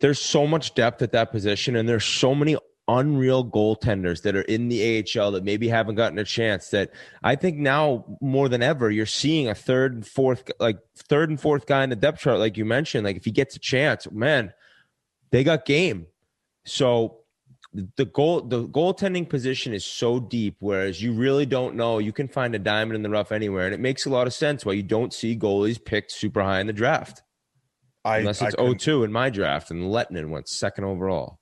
there's so much depth at that position, and there's so many unreal goaltenders that are in the AHL that maybe haven't gotten a chance, that I think now more than ever you're seeing a third and fourth guy in the depth chart, like you mentioned. Like if he gets a chance, man, they got game. So the goaltending position is so deep, whereas you really don't know. You can find a diamond in the rough anywhere, and it makes a lot of sense why you don't see goalies picked super high in the draft. Unless it's 0-2 in my draft, and Lettinen went 2nd overall.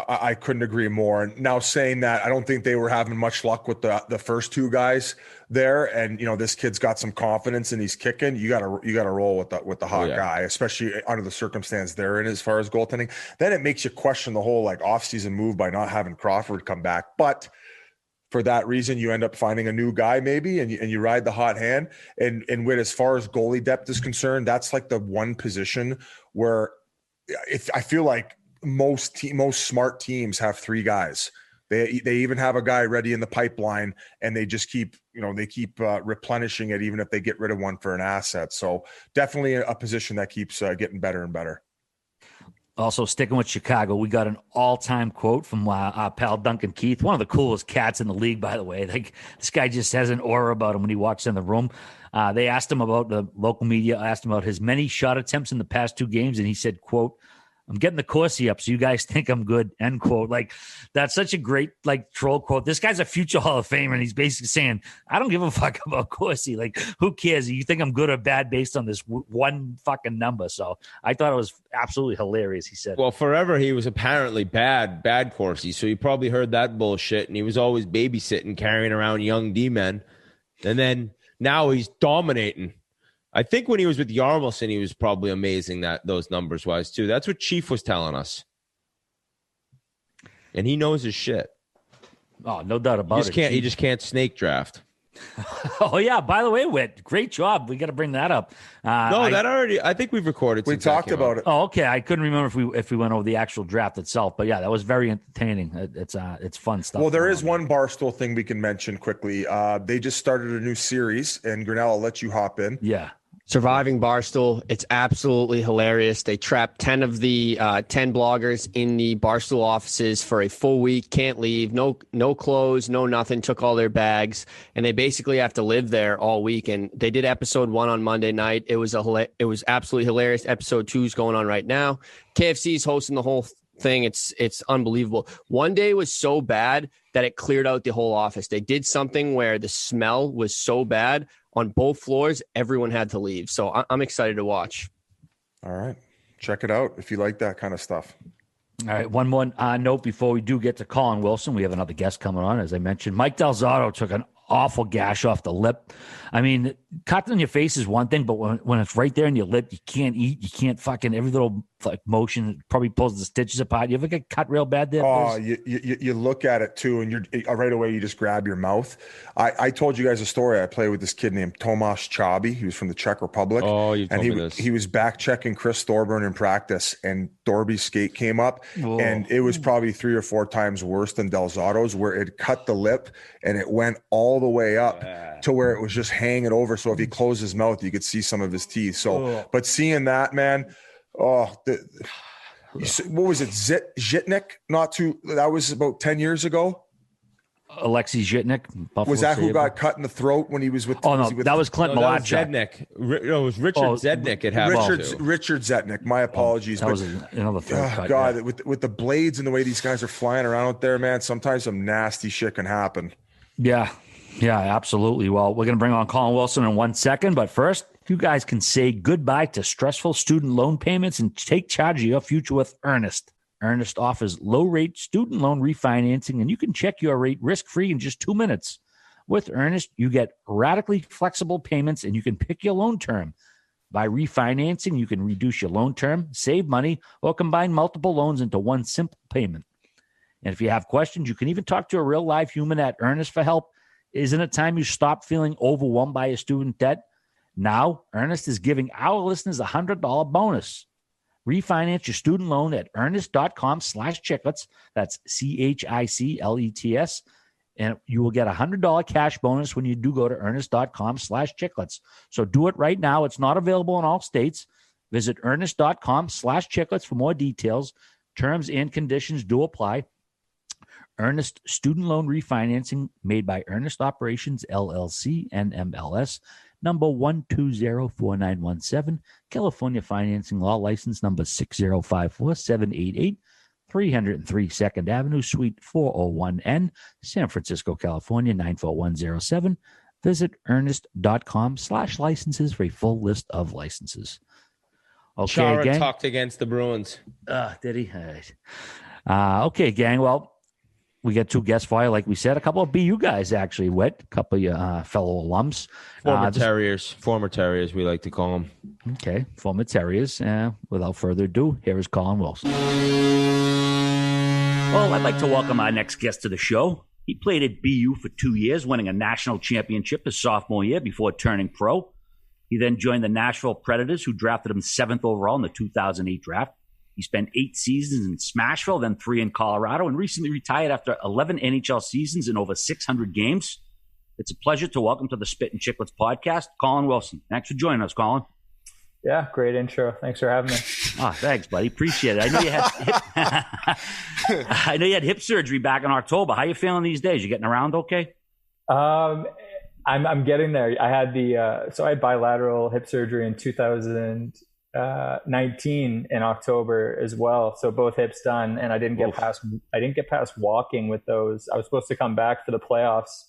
I couldn't agree more. Now, saying that, I don't think they were having much luck with the first 2 guys there. And this kid's got some confidence and he's kicking. You got to roll with the hot guy, especially under the circumstance they're in as far as goaltending. Then it makes you question the whole offseason move by not having Crawford come back. But for that reason, you end up finding a new guy maybe, and you ride the hot hand. And with as far as goalie depth is concerned, that's like the one position where I feel like most smart teams have 3 guys. They even have a guy ready in the pipeline, and they just keep replenishing it, even if they get rid of one for an asset. So definitely a position that keeps getting better and better. Also, sticking with Chicago, we got an all-time quote from our pal Duncan Keith, one of the coolest cats in the league, by the way. Like, this guy just has an aura about him when he walks in the room. They asked him about, the local media asked him about his many shot attempts in the past 2 games, and he said, quote, "I'm getting the Corsi up, so you guys think I'm good," end quote. Like, that's such a great, troll quote. This guy's a future Hall of Famer, and he's basically saying, I don't give a fuck about Corsi. Like, who cares? You think I'm good or bad based on this one fucking number? So I thought it was absolutely hilarious, he said. Well, forever he was apparently bad Corsi, so he probably heard that bullshit, and he was always babysitting, carrying around young D-men. And then now he's dominating. I think when he was with Yarmulson, he was probably amazing those numbers wise too. That's what Chief was telling us, and he knows his shit. Oh, no doubt about it. He just can't snake draft. Oh yeah. By the way, Whit, great job. We got to bring that up. I think we've recorded. We talked about it. Oh, okay. I couldn't remember if we went over the actual draft itself, but yeah, that was very entertaining. It's fun stuff. Well, there is one Barstool thing we can mention quickly. They just started a new series, and Grinnell, I'll let you hop in. Yeah. Surviving Barstool. It's absolutely hilarious. They trapped 10 of the 10 bloggers in the Barstool offices for a full week. Can't leave. No clothes, no nothing. Took all their bags, and they basically have to live there all week. And they did episode 1 on Monday night. It was absolutely hilarious. Episode 2 is going on right now. KFC's hosting the whole thing. It's unbelievable. One day was so bad that it cleared out the whole office. They did something where the smell was so bad on both floors, everyone had to leave. So I'm excited to watch. All right. Check it out if you like that kind of stuff. All right. One more note before we do get to Colin Wilson. We have another guest coming on, as I mentioned. Mike Delzato took an awful gash off the lip. I mean, cut in your face is one thing, but when it's right there in your lip, you can't eat. You can't fucking, every little motion probably pulls the stitches apart. You ever get cut real bad there? Oh, you look at it too, and you're right away. You just grab your mouth. I told you guys a story. I played with this kid named Tomáš Chaby. He was from the Czech Republic. Oh, you told me this. He was back checking Chris Thorburn in practice, and Dorby's skate came up, Whoa. and it was probably 3 or 4 times worse than Delzato's, where it cut the lip and it went all the way up to where it was just hanging over. So if he closed his mouth, you could see some of his teeth. So, but seeing that, man. What was it? Zhitnik? That was about 10 years ago. Alexei Zhitnik. Buffalo Was that who Sabre. got cut in the throat when he was with? Oh, no, that was Clint Malachuk. Zednik. No, it was Richard Zednik. It happened Richard Zednik. My apologies. That was another throat cut. God, yeah. with the blades and the way these guys are flying around out there, man, sometimes some nasty shit can happen. Yeah, absolutely. Well, we're going to bring on Colin Wilson in 1 second, but first, you guys can say goodbye to stressful student loan payments and take charge of your future with Earnest. Earnest offers low-rate student loan refinancing, and you can check your rate risk-free in just 2 minutes. With Earnest, you get radically flexible payments, and you can pick your loan term. By refinancing, you can reduce your loan term, save money, or combine multiple loans into one simple payment. And if you have questions, you can even talk to a real live human at Earnest for help. Isn't it time you stop feeling overwhelmed by your student debt? Now, Earnest is giving our listeners a $100 bonus. Refinance your student loan at earnest.com/chiclets. That's CHICLETS. And you will get a $100 cash bonus when you do go to earnest.com/chiclets. So do it right now. It's not available in all states. Visit earnest.com/chiclets for more details. Terms and conditions do apply. Earnest Student Loan Refinancing made by Earnest Operations, LLC, NMLS, number 1204917, California Financing Law License number 6054788, 303 2nd Avenue, Suite 401N, San Francisco, California, 94107. Visit earnest.com/licenses for a full list of licenses. Okay, Chara gang. talked against the Bruins. Did he? Okay, gang. Well, we got two guests for you. Like we said, a couple of BU guys, actually, Whit, a couple of your fellow alums. Former Terriers, we like to call them. Okay, former Terriers. Without further ado, here is Colin Wilson. Well, I'd like to welcome our next guest to the show. He played at BU for 2 years, winning a national championship his sophomore year before turning pro. He then joined the Nashville Predators, who drafted him 7th overall in the 2008 draft. He spent 8 seasons in Smashville, then 3 in Colorado, and recently retired after 11 NHL seasons and over 600 games. It's a pleasure to welcome to the Spittin Chiclets podcast, Colin Wilson. Thanks for joining us, Colin. Yeah, great intro. Thanks for having me. Oh, thanks, buddy. Appreciate it. I know you had hip surgery back in October. How you feeling these days? You getting around okay? I'm getting there. I had I had bilateral hip surgery in 2019 in October as well. So both hips done, and I didn't get past walking with those. I was supposed to come back for the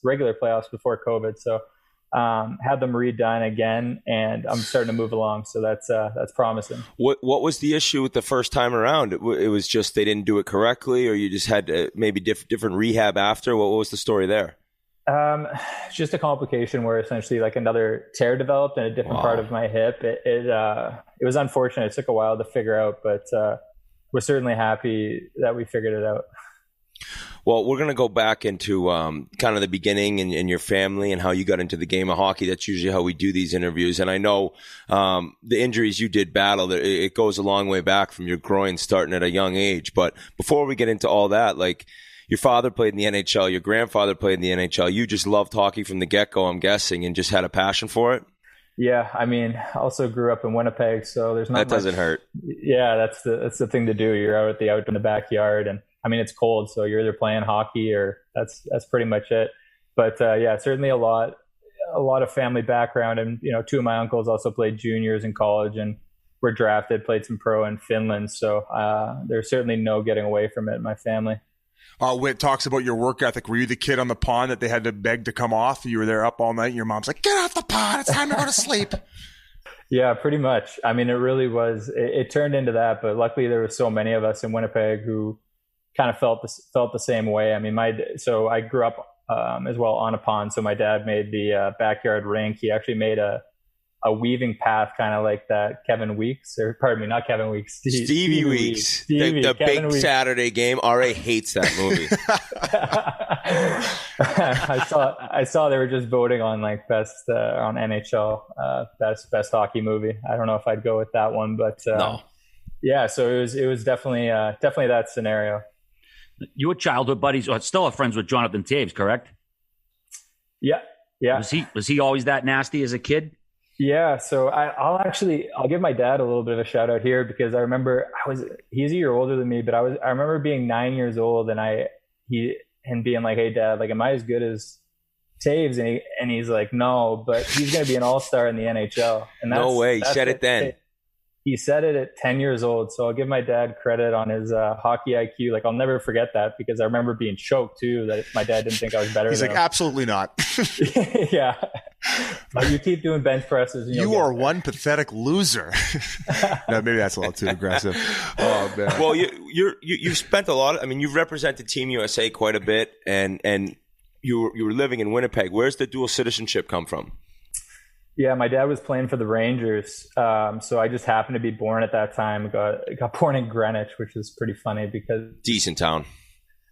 regular playoffs before COVID. So had them redone again, and I'm starting to move along. So that's promising. What was the issue with the first time around? It was just they didn't do it correctly, or you just had maybe different rehab after. What was the story there? Just a complication where essentially like another tear developed in a different part of my hip. It was unfortunate. It took a while to figure out, but we're certainly happy that we figured it out. Well, we're going to go back into kind of the beginning and your family and how you got into the game of hockey. That's usually how we do these interviews. And I know the injuries you did battle, it goes a long way back from your groin starting at a young age. But before we get into all that, like, your father played in the NHL. Your grandfather played in the NHL. You just loved hockey from the get-go, I'm guessing, and just had a passion for it? Yeah, I mean, I also grew up in Winnipeg, so there's not That doesn't hurt. Yeah, that's the thing to do. You're out in the backyard, and I mean, it's cold, so you're either playing hockey or that's pretty much it. But yeah, certainly a lot of family background, and 2 of my uncles also played juniors in college and were drafted, played some pro in Finland. So there's certainly no getting away from it in my family. Whit talks about your work ethic. Were you the kid on the pond that they had to beg to come off? You were there up all night and your mom's like, get off the pond. It's time to go to sleep. Yeah, pretty much. I mean, it really was. It turned into that, but luckily there were so many of us in Winnipeg who kind of felt the same way. I mean, so I grew up as well on a pond. So my dad made the backyard rink. He actually made a weaving path, kind of like that Kevin Weeks, or pardon me, not Kevin Weeks, Stevie Weeks. The big Weeks. Saturday game. RA hates that movie. I saw they were just voting on like best on NHL best hockey movie. I don't know if I'd go with that one, but no. Yeah. So it was definitely that scenario. You were childhood buddies, or still are friends with Jonathan Toews, correct? Yeah. Was he always that nasty as a kid? Yeah, so I'll give my dad a little bit of a shout out here, because I remember he's a year older than me, but I remember being 9 years old and him being like, "Hey Dad, like, am I as good as Toews?" And he's like, "No, but he's going to be an all-star in the NHL." And no way, he said it then. He said it at 10 years old, so I'll give my dad credit on his hockey IQ. Like, I'll never forget that, because I remember being choked too, that my dad didn't think I was better. He's like, absolutely not. Yeah. But you keep doing bench presses. And you are one pathetic loser. No, maybe that's a little too aggressive. Oh man. Well, you've spent a lot. You've represented Team USA quite a bit, and you were living in Winnipeg. Where's the dual citizenship come from? Yeah, my dad was playing for the Rangers, so I just happened to be born at that time. Got born in Greenwich, which is pretty funny because decent town.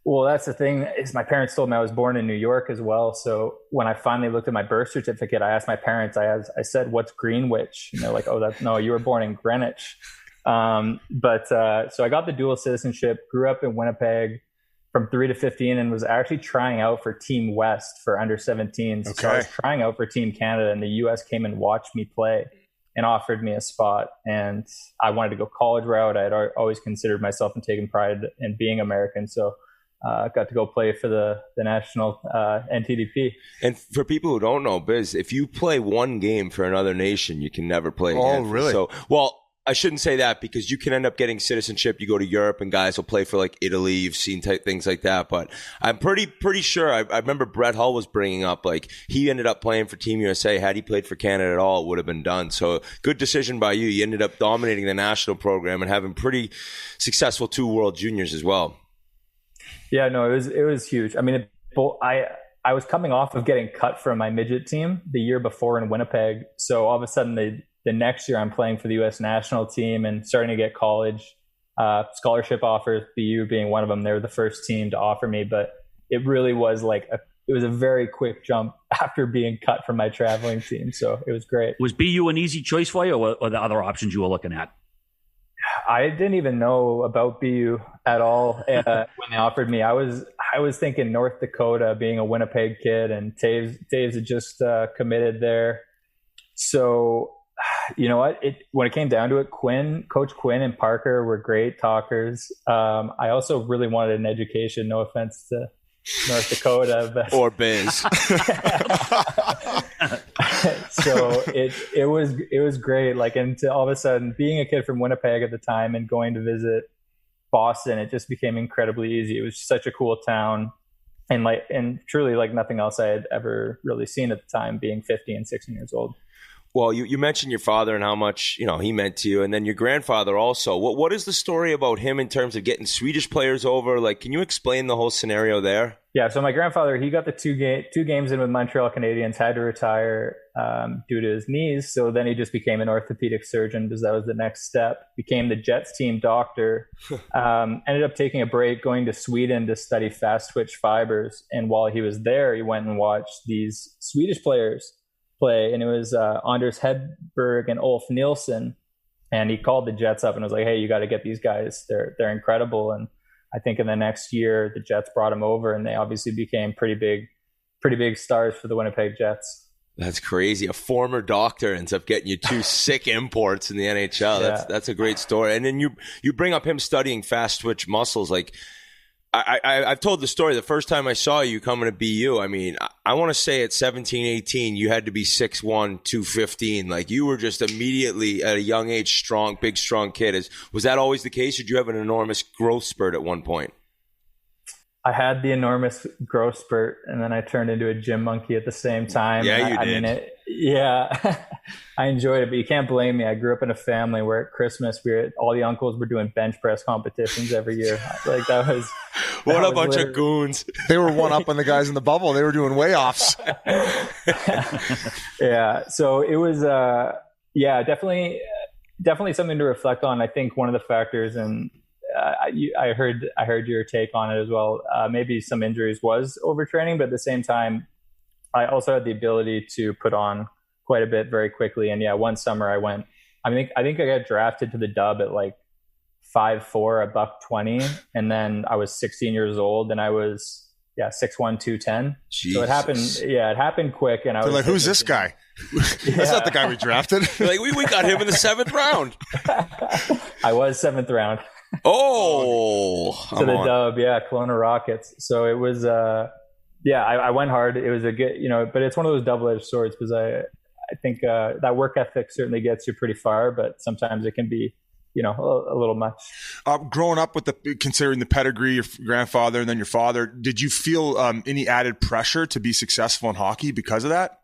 Well, that's the thing is my parents told me I was born in New York as well. So when I finally looked at my birth certificate, I asked my parents, I said, what's Greenwich? And they're like, oh, no, you were born in Greenwich. So I got the dual citizenship, grew up in Winnipeg from 3 to 15 and was actually trying out for Team West for under 17s. Okay. So I was trying out for Team Canada and the US came and watched me play and offered me a spot. And I wanted to go college route. I had always considered myself and taken pride in being American. So got to go play for the national NTDP. And for people who don't know, Biz, if you play one game for another nation, you can never play again. Oh, really? So, well, I shouldn't say that because you can end up getting citizenship. You go to Europe and guys will play for like Italy. You've seen things like that. But I'm pretty sure. I remember Brett Hull was bringing up like he ended up playing for Team USA. Had he played for Canada at all, it would have been done. So good decision by you. You ended up dominating the national program and having pretty successful 2 World Juniors as well. Yeah, no, it was huge. I mean, I was coming off of getting cut from my midget team the year before in Winnipeg. So all of a sudden, the next year I'm playing for the U.S. national team and starting to get college scholarship offers, BU being one of them. They were the first team to offer me, but it really was it was a very quick jump after being cut from my traveling team. So it was great. Was BU an easy choice for you or the other options you were looking at? I didn't even know about BU at all when they offered me. I was thinking North Dakota, being a Winnipeg kid, and Taves had just committed there. So, you know what? When it came down to it, Coach Quinn and Parker were great talkers. I also really wanted an education. No offense to North Dakota, but or Biz. So it was great. And all of a sudden, being a kid from Winnipeg at the time and going to visit Boston, it just became incredibly easy. It was such a cool town, and truly like nothing else I had ever really seen at the time, being 15 and 16 years old. Well, you mentioned your father and how much he meant to you, and then your grandfather also. What is the story about him in terms of getting Swedish players over? Like, can you explain the whole scenario there? Yeah, so my grandfather, he got the two games in with Montreal Canadiens, had to retire due to his knees. So then he just became an orthopedic surgeon because that was the next step. Became the Jets team doctor. Ended up taking a break, going to Sweden to study fast twitch fibers. And while he was there, he went and watched these Swedish players play, and it was Anders Hedberg and Ulf Nilsson, and he called the Jets up and was like, hey, you got to get these guys, they're incredible. And I think in the next year the Jets brought him over, and they obviously became pretty big stars for the Winnipeg Jets. That's crazy. A former doctor ends up getting you 2 sick imports in the NHL. Yeah. That's a great story. And then you bring up him studying fast twitch muscles. Like I've told the story. The first time I saw you coming to BU, I mean, I want to say at 17, 18, you had to be 6'1", 215. Like, you were just immediately at a young age, big, strong kid. Was that always the case, or did you have an enormous growth spurt at one point? I had the enormous growth spurt, and then I turned into a gym monkey at the same time. Yeah, you did. Yeah, I enjoyed it, but you can't blame me. I grew up in a family where at Christmas, all the uncles were doing bench press competitions every year. Like, that was what a bunch of goons. They were one up on the guys in the bubble. They were doing way offs. Yeah, so it was definitely something to reflect on. I think one of the factors, and I heard your take on it as well. Maybe some injuries was overtraining, but at the same time, I also had the ability to put on quite a bit very quickly. And yeah, one summer I went. I think I got drafted to the Dub at like 5'4", $120, and then I was 16 years old, and I was 6'1", 210. Jesus. So it happened. Yeah, it happened quick. And I was like, who's this guy? That's not the guy we drafted. Like, we got him in the 7th round. I was 7th round. Oh, to the Dub, Kelowna Rockets. So it was, I went hard. It was a good, but it's one of those double-edged swords, because I think that work ethic certainly gets you pretty far, but sometimes it can be, a little much. Growing up considering the pedigree, your grandfather and then your father, did you feel any added pressure to be successful in hockey because of that?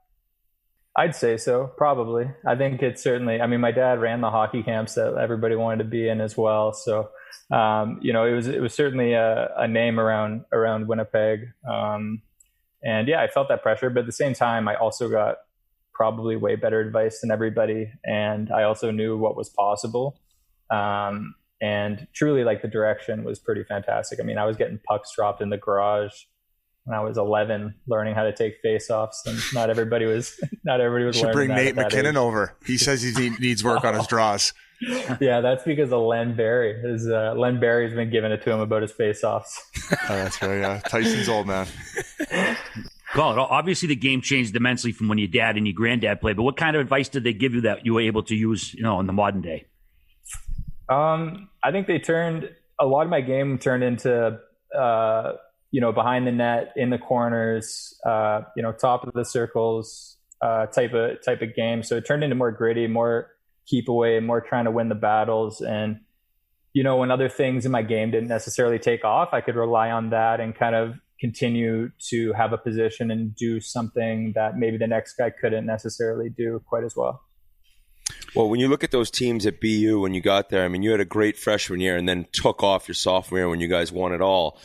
I'd say so, probably. I think it's certainly, I mean, my dad ran the hockey camps that everybody wanted to be in as well. So, it was certainly a name around Winnipeg. And yeah, I felt that pressure, but at the same time, I also got probably way better advice than everybody. And I also knew what was possible. And truly, like, the direction was pretty fantastic. I mean, I was getting pucks dropped in the garage when I was 11, learning how to take face-offs, and not everybody was learning. Should bring that Nate at that McKinnon age. over. He says he needs work on his draws. Yeah, that's because of Len Barry. Len Barry's been giving it to him about his face-offs. Oh, that's right. Yeah, Tyson's old man. Colin, obviously the game changed immensely from when your dad and your granddad played, but what kind of advice did they give you that you were able to use, in the modern day? I think a lot of my game turned into, behind the net, in the corners, top of the circles, type of game. So it turned into more gritty, more keep away, more trying to win the battles. And, when other things in my game didn't necessarily take off, I could rely on that and kind of continue to have a position and do something that maybe the next guy couldn't necessarily do quite as well. Well, when you look at those teams at BU when you got there, I mean, you had a great freshman year and then took off your sophomore year when you guys won it all.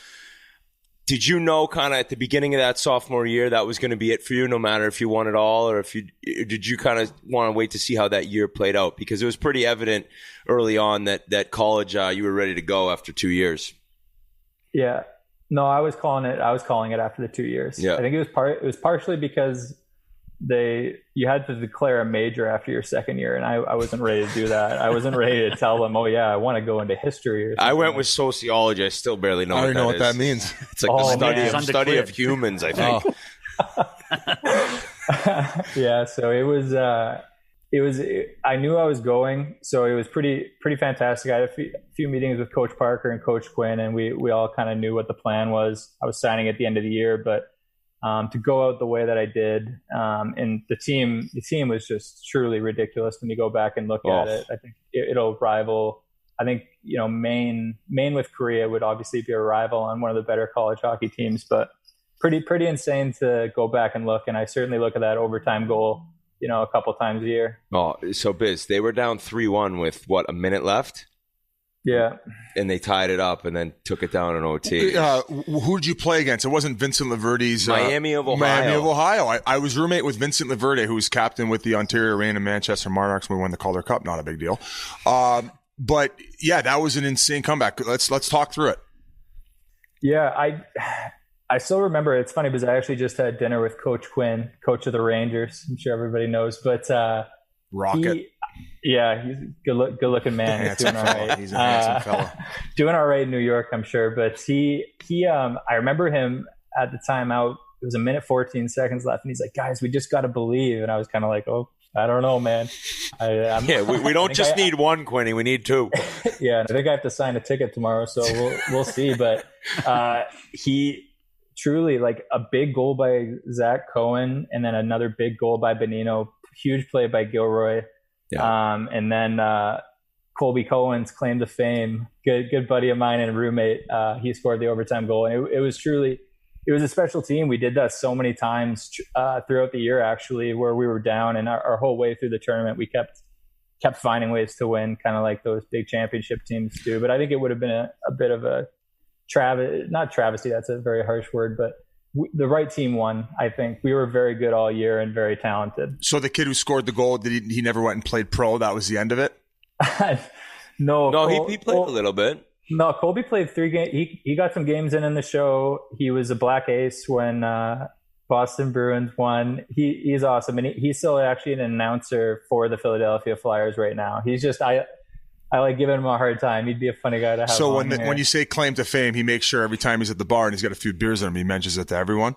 Did you know kind of at the beginning of that sophomore year that was going to be it for you, no matter if you won it all, or did you kind of want to wait to see how that year played out? Because it was pretty evident early on that college you were ready to go after 2 years. Yeah, no, I was calling it after the 2 years. Yeah. I think it was partially because you had to declare a major after your second year, and I wasn't ready to do that. I wasn't ready to tell them, oh yeah, I want to go into history or something. I went with sociology. I still barely know. I don't know what is. that means. It's like the study of humans, I think. Yeah, so it was. I knew I was going, so it was pretty fantastic. I had a few meetings with Coach Parker and Coach Quinn, and we all kind of knew what the plan was. I was signing at the end of the year, but to go out the way that I did, and the team was just truly ridiculous when you go back and look at it. I think it'll rival. I think Maine with Korea would obviously be a rival on one of the better college hockey teams, but pretty insane to go back and look. And I certainly look at that overtime goal, a couple times a year. Oh, so Biz, they were down 3-1 with a minute left. Yeah. And they tied it up and then took it down in OT. Who did you play against? It wasn't Vincent Laverde's Miami of Ohio. Miami of Ohio. I was roommate with Vincent Laverde, who was captain with the Ontario Reign and Manchester Monarchs when we won the Calder Cup. Not a big deal. But yeah, that was an insane comeback. Let's talk through it. Yeah, I still remember. It's funny because I actually just had dinner with Coach Quinn, coach of the Rangers. I'm sure everybody knows, but Rocket. He's a good looking man. He's doing all right. He's a handsome fellow. Doing all right in New York, I'm sure. But I remember him at the time out. It was 1:14 left, and he's like, "Guys, we just got to believe." And I was kind of like, "Oh, I don't know, man." We don't just need one, Quinny. We need two. Yeah, I think I have to sign a ticket tomorrow, so we'll see. But he truly, like, a big goal by Zach Cohen, and then another big goal by Bonino. Huge play by Gilroy. Yeah. And then Colby Cohen's claim to fame, good buddy of mine and roommate, he scored the overtime goal. And it was a special team. We did that so many times throughout the year, actually, where we were down, and our whole way through the tournament, we kept finding ways to win, kind of like those big championship teams do. But I think it would have been a bit of a not travesty, that's a very harsh word, but the right team won. I think we were very good all year and very talented. So the kid who scored the goal, he never went and played pro? That was the end of it? No, he played a little bit. No, Colby played 3 games. He got some games in the show. He was a black ace when Boston Bruins won. He's awesome, and he's still actually an announcer for the Philadelphia Flyers right now. He's just I like giving him a hard time. He'd be a funny guy to have. So when you say claim to fame, he makes sure every time he's at the bar and he's got a few beers in him, he mentions it to everyone.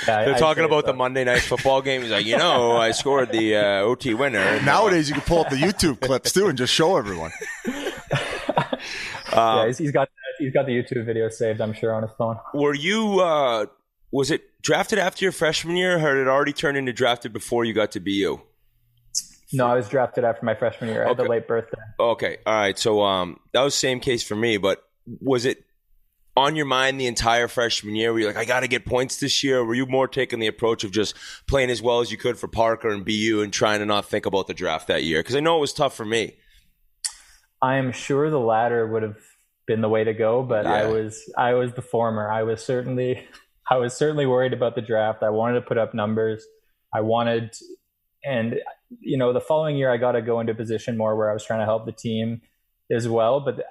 Yeah, They're talking about the Monday Night Football game. He's like, I scored the OT winner. Nowadays, you can pull up the YouTube clips too and just show everyone. He's got the YouTube video saved, I'm sure, on his phone. Were you? Was it drafted after your freshman year, or had it already turned into drafted before you got to BU? No, I was drafted after my freshman year. I had the late birthday. Okay. All right. So that was the same case for me, but was it on your mind the entire freshman year? Were you like, I got to get points this year? Or were you more taking the approach of just playing as well as you could for Parker and BU and trying to not think about the draft that year? Because I know it was tough for me. I am sure the latter would have been the way to go, but I was the former. I was certainly worried about the draft. I wanted to put up numbers. And the following year I got to go into a position more where I was trying to help the team as well. But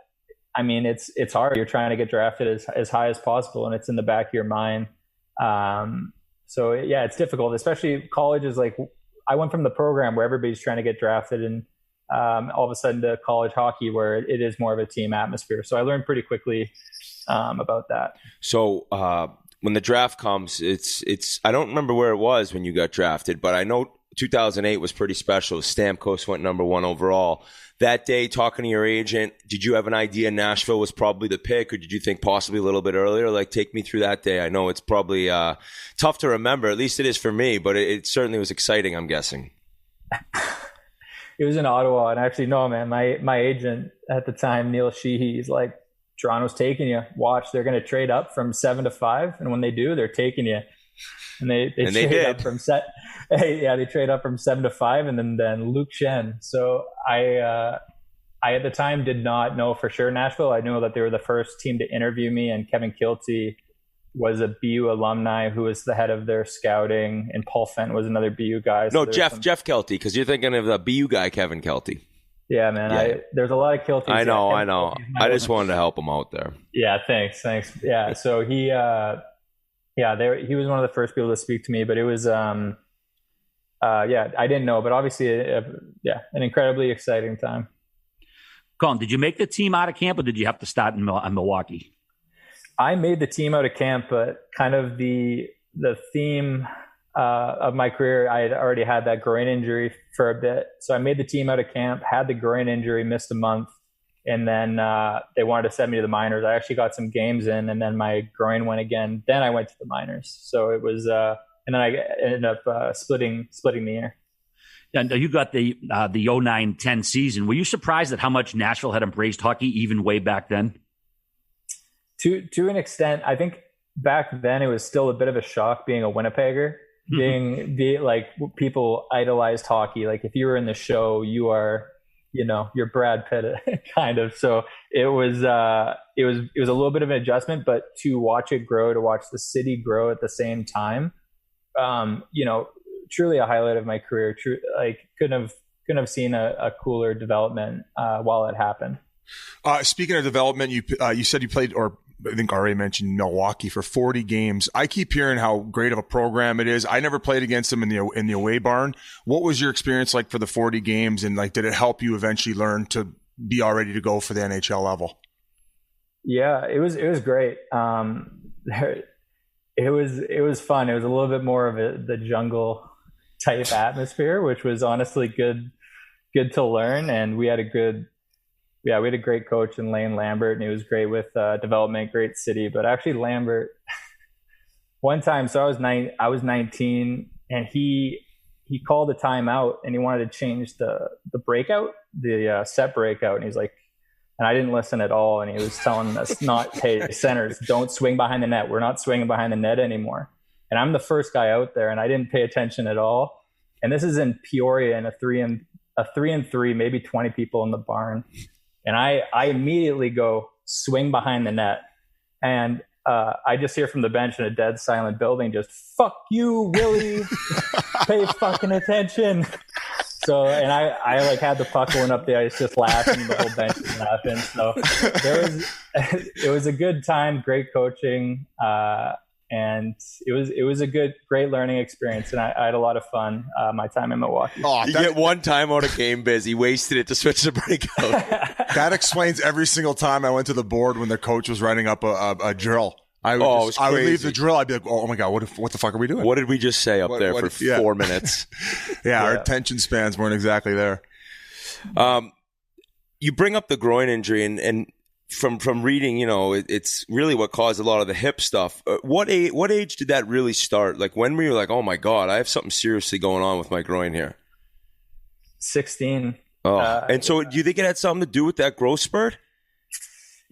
I mean, it's hard. You're trying to get drafted as high as possible, and it's in the back of your mind. So yeah, it's difficult, especially college is like, I went from the program where everybody's trying to get drafted, and all of a sudden to college hockey where it is more of a team atmosphere. So I learned pretty quickly about that. So when the draft comes, it's I don't remember where it was when you got drafted, but I know 2008 was pretty special. Stamkos went number 1 overall. That day, talking to your agent, did you have an idea Nashville was probably the pick, or did you think possibly a little bit earlier? Like, take me through that day. I know it's probably tough to remember. At least it is for me, but it certainly was exciting, I'm guessing. It was in Ottawa, and actually, no, man, my agent at the time, Neil Sheehy, he's like, Toronto's taking you. Watch, they're going to trade up from 7 to 5, and when they do, they're taking you. And they trade up from they trade up from 7 to 5, and then Luke Shen. So I at the time did not know for sure Nashville. I knew that they were the first team to interview me, and Kevin Kilty was a BU alumni who was the head of their scouting, and Paul Fent was another BU guy. So Jeff Kelty, because you're thinking of the BU guy, Kevin Kelty. Yeah, man. Yeah. There's a lot of Kilties. I know. I just wanted to help him out there. Yeah, thanks. Yeah, so he he was one of the first people to speak to me, but it was I didn't know, but obviously an incredibly exciting time. Colin, did you make the team out of camp, or did you have to start in Milwaukee? I made the team out of camp, but kind of the theme of my career, I had already had that groin injury for a bit. So I made the team out of camp, had the groin injury, missed a month, and then they wanted to send me to the minors. I actually got some games in, and then my groin went again. Then I went to the minors. So it was, and then I ended up splitting the year. And you got the 09-10 season. Were you surprised at how much Nashville had embraced hockey even way back then? To an extent, I think back then it was still a bit of a shock being a Winnipegger. Being like, people idolized hockey. Like, if you were in the show, you are, you're Brad Pitt kind of. So it was a little bit of an adjustment, but to watch it grow, to watch the city grow at the same time, truly a highlight of my career. Couldn't have seen a cooler development while it happened. Speaking of development, you said you played, or I think already mentioned, Milwaukee for 40 games. I keep hearing how great of a program it is. I never played against them in the away barn. What was your experience like for the 40 games, and did it help you eventually learn to be all ready to go for the NHL level? Yeah, it was great. It was fun. It was a little bit more of the jungle type atmosphere, which was honestly good to learn. And we had a great coach in Lane Lambert, and he was great with development, great city. But actually Lambert, one time, so I was 19, and he called a timeout, and he wanted to change the breakout, the set breakout. And he's like, and I didn't listen at all. And he was telling us hey, centers, don't swing behind the net. We're not swinging behind the net anymore. And I'm the first guy out there, and I didn't pay attention at all. And this is in Peoria, in a 3-and-3, maybe 20 people in the barn. And I immediately go swing behind the net. And I just hear from the bench in a dead silent building, just, fuck you, Willie, pay fucking attention. So, and I had the puck going up the ice, just laughing, the whole bench was laughing. So it was a good time, great coaching. And it was a great learning experience, and I had a lot of fun my time in Milwaukee. You get one time out of game biz, he wasted it to switch the breakout. That explains every single time I went to the board when the coach was writing up a drill. I would leave the drill. I'd be like, oh my God, what the fuck are we doing? What did we just say up there for 4 minutes? Yeah, our attention spans weren't exactly there. You bring up the groin injury, and from reading, it's really what caused a lot of the hip stuff. What age did that really start? Like, when were you like, oh my God, I have something seriously going on with my groin here? 16. Oh, and so do you think it had something to do with that growth spurt?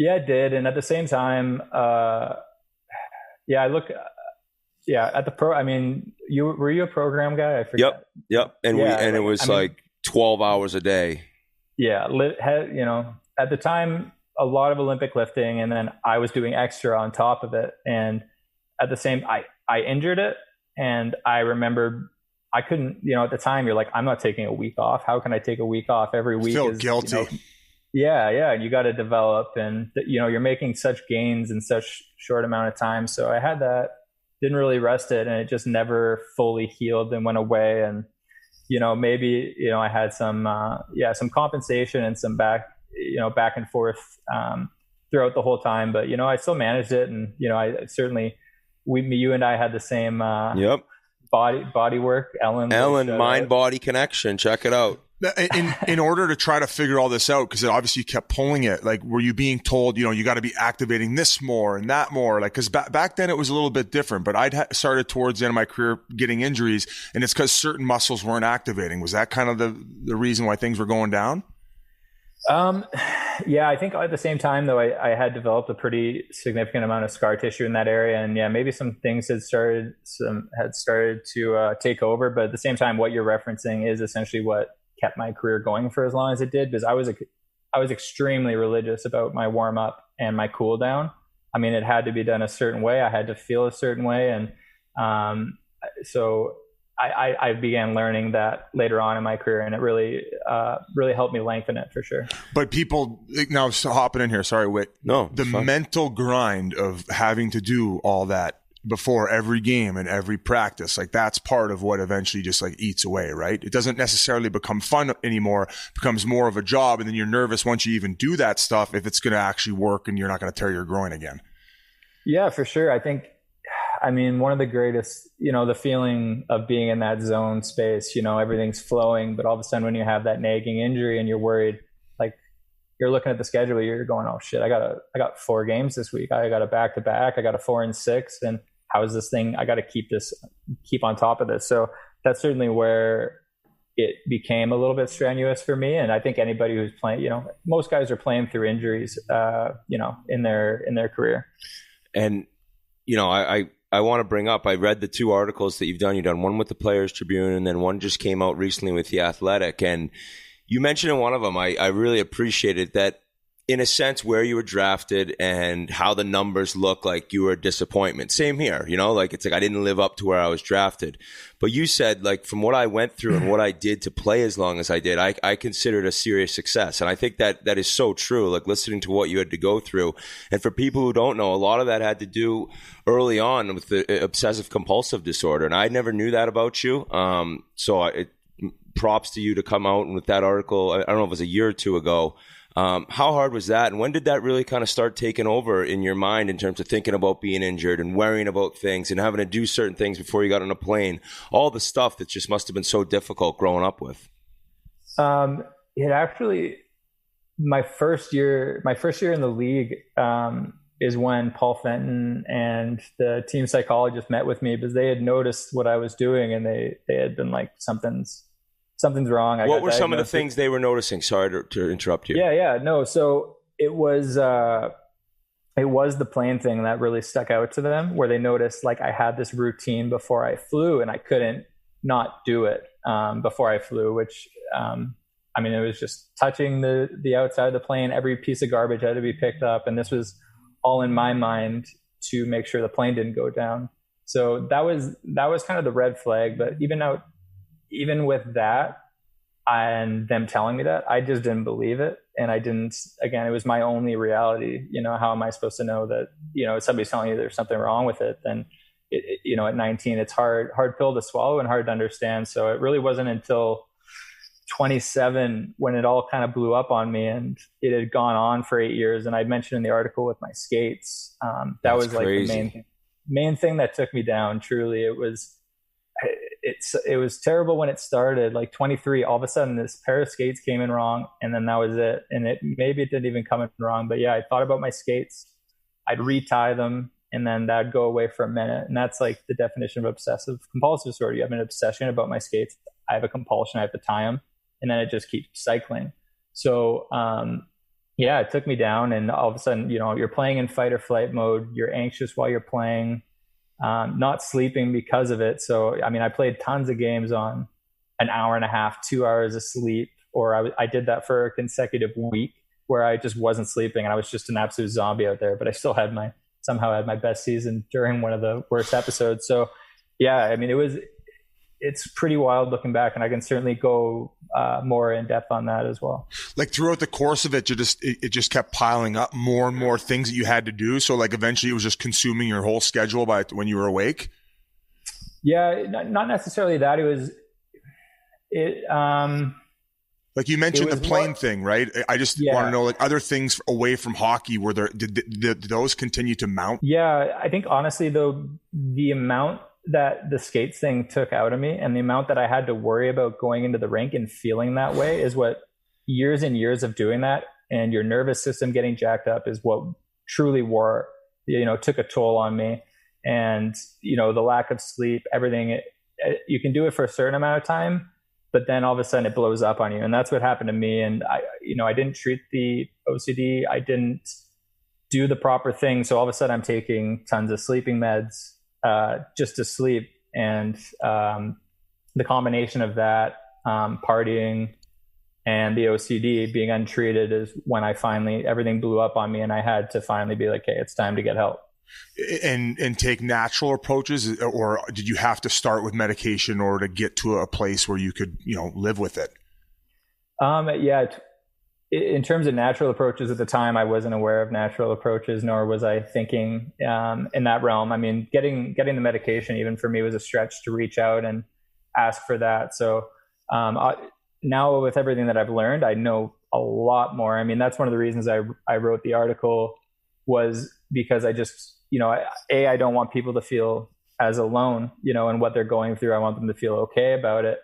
Yeah, it did. And at the same time, I look, at the pro, I mean, were you a program guy? I forget. Yep. And it was 12 hours a day. Yeah. At the time, a lot of Olympic lifting, and then I was doing extra on top of it. And at the same, I injured it. And I remember I couldn't, at the time you're like, I'm not taking a week off. How can I take a week off every week? Feel guilty. Yeah. You got to develop, and you're making such gains in such short amount of time. So I had that, didn't really rest it, and it just never fully healed and went away. And, maybe, I had some compensation and some back and forth throughout the whole time, but, I still managed it. And, I certainly, you and I had the same, body work. Ellen, mind body connection. Check it out. In order to try to figure all this out, because obviously you kept pulling it, like, were you being told, you got to be activating this more and that more? Like, because back then it was a little bit different, but I'd started towards the end of my career getting injuries, and it's because certain muscles weren't activating. Was that kind of the reason why things were going down? I think at the same time, though, I had developed a pretty significant amount of scar tissue in that area, and maybe some things had started to take over. But at the same time, what you're referencing is essentially what kept my career going for as long as it did, because I was extremely religious about my warm up and my cool down. I mean, it had to be done a certain way. I had to feel a certain way, and so I began learning that later on in my career, and it really helped me lengthen it for sure. But people now, hopping in here, sorry, Whit. No, the mental grind of having to do all that before every game and every practice, like, that's part of what eventually just like eats away, right? It doesn't necessarily become fun anymore. It becomes more of a job, and then you're nervous once you even do that stuff if it's going to actually work and you're not going to tear your groin again. Yeah, for sure. I mean, one of the greatest, the feeling of being in that zone space, everything's flowing, but all of a sudden when you have that nagging injury and you're worried, like, you're looking at the schedule, you're going, oh shit, I got 4 games this week. I got a back-to-back. I got a 4 and 6. And how is this thing? I got to keep on top of this. So that's certainly where it became a little bit strenuous for me. And I think anybody who's playing, most guys are playing through injuries, in their career. And, I want to bring up, I read the 2 articles that you've done. You've done one with the Players Tribune, and then one just came out recently with The Athletic. And you mentioned in one of them, I really appreciated that, in a sense, where you were drafted and how the numbers look, like you were a disappointment. Same here, it's like I didn't live up to where I was drafted. But you said, like, from what I went through and what I did to play as long as I did, I considered a serious success. And I think that is so true, like, listening to what you had to go through. And for people who don't know, a lot of that had to do early on with the obsessive compulsive disorder. And I never knew that about you. Props to you to come out and with that article. I don't know if it was a year or 2 ago. How hard was that? And when did that really kind of start taking over in your mind in terms of thinking about being injured and worrying about things and having to do certain things before you got on a plane? All the stuff that just must have been so difficult growing up with. It actually, my first year in the league, is when Paul Fenton and the team psychologist met with me, because they had noticed what I was doing, and they had been like, something's wrong. What were some of the things they were noticing? Sorry to interrupt you. Yeah. No. So it was the plane thing that really stuck out to them, where they noticed, like, I had this routine before I flew, and I couldn't not do it before I flew, which, it was just touching the outside of the plane. Every piece of garbage had to be picked up. And this was all in my mind to make sure the plane didn't go down. So that was kind of the red flag. But even with that and them telling me that, I just didn't believe it. And it was my only reality. How am I supposed to know that, somebody's telling you there's something wrong with it? Then, at 19, it's hard pill to swallow and hard to understand. So it really wasn't until 27 when it all kind of blew up on me, and it had gone on for 8 years. And I mentioned in the article with my skates, that was like crazy. The main thing that took me down. Truly, it was terrible when it started. Like 23, all of a sudden this pair of skates came in wrong, and then that was it. And maybe it didn't even come in wrong, but yeah, I thought about my skates. I'd retie them, and then that'd go away for a minute. And that's like the definition of obsessive compulsive disorder. You have an obsession about my skates. I have a compulsion. I have to tie them, and then it just keeps cycling. So, yeah, it took me down, and all of a sudden, you're playing in fight or flight mode. You're anxious while you're playing, not sleeping because of it. So, I mean, I played tons of games on an hour and a half, 2 hours of sleep, or I did that for a consecutive week where I just wasn't sleeping and I was just an absolute zombie out there, but I still somehow had my best season during one of the worst episodes. So yeah, I mean, it's pretty wild looking back, and I can certainly go more in depth on that as well. Like throughout the course of it, it just kept piling up more and more things that you had to do. So like eventually it was just consuming your whole schedule by when you were awake. Yeah, not necessarily that. Like you mentioned the plane thing, right? I just want to know, like, other things away from hockey, did those continue to mount? Yeah, I think honestly though, the amount that the skates thing took out of me and the amount that I had to worry about going into the rink and feeling that way is what years and years of doing that and your nervous system getting jacked up is what truly took a toll on me. And, the lack of sleep, everything, you can do it for a certain amount of time, but then all of a sudden it blows up on you. And that's what happened to me. And I didn't treat the OCD. I didn't do the proper thing. So all of a sudden I'm taking tons of sleeping meds, just to sleep. And the combination of that, partying and the OCD being untreated is when everything blew up on me, and I had to finally be like, hey, it's time to get help. And take natural approaches, or did you have to start with medication in order to get to a place where you could, live with it? Yeah. In terms of natural approaches at the time, I wasn't aware of natural approaches, nor was I thinking in that realm. I mean, getting the medication even for me was a stretch to reach out and ask for that. So now with everything that I've learned, I know a lot more. I mean, that's one of the reasons I wrote the article, was because I just, I don't want people to feel as alone, in what they're going through. I want them to feel okay about it.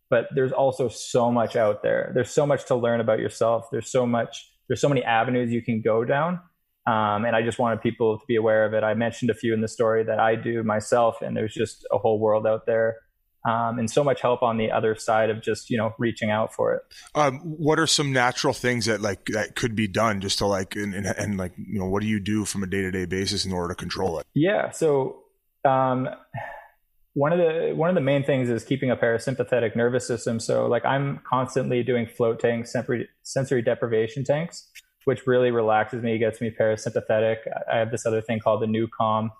But there's also so much out there. There's so much to learn about yourself. There's so many avenues you can go down. And I just wanted people to be aware of it. I mentioned a few in the story that I do myself, and there's just a whole world out there. And so much help on the other side of just, reaching out for it. What are some natural things that could be done just to what do you do from a day-to-day basis in order to control it? Yeah. So, one of the main things is keeping a parasympathetic nervous system. So like I'm constantly doing float tanks, sensory deprivation tanks, which really relaxes me, gets me parasympathetic. I have this other thing called the New Calm.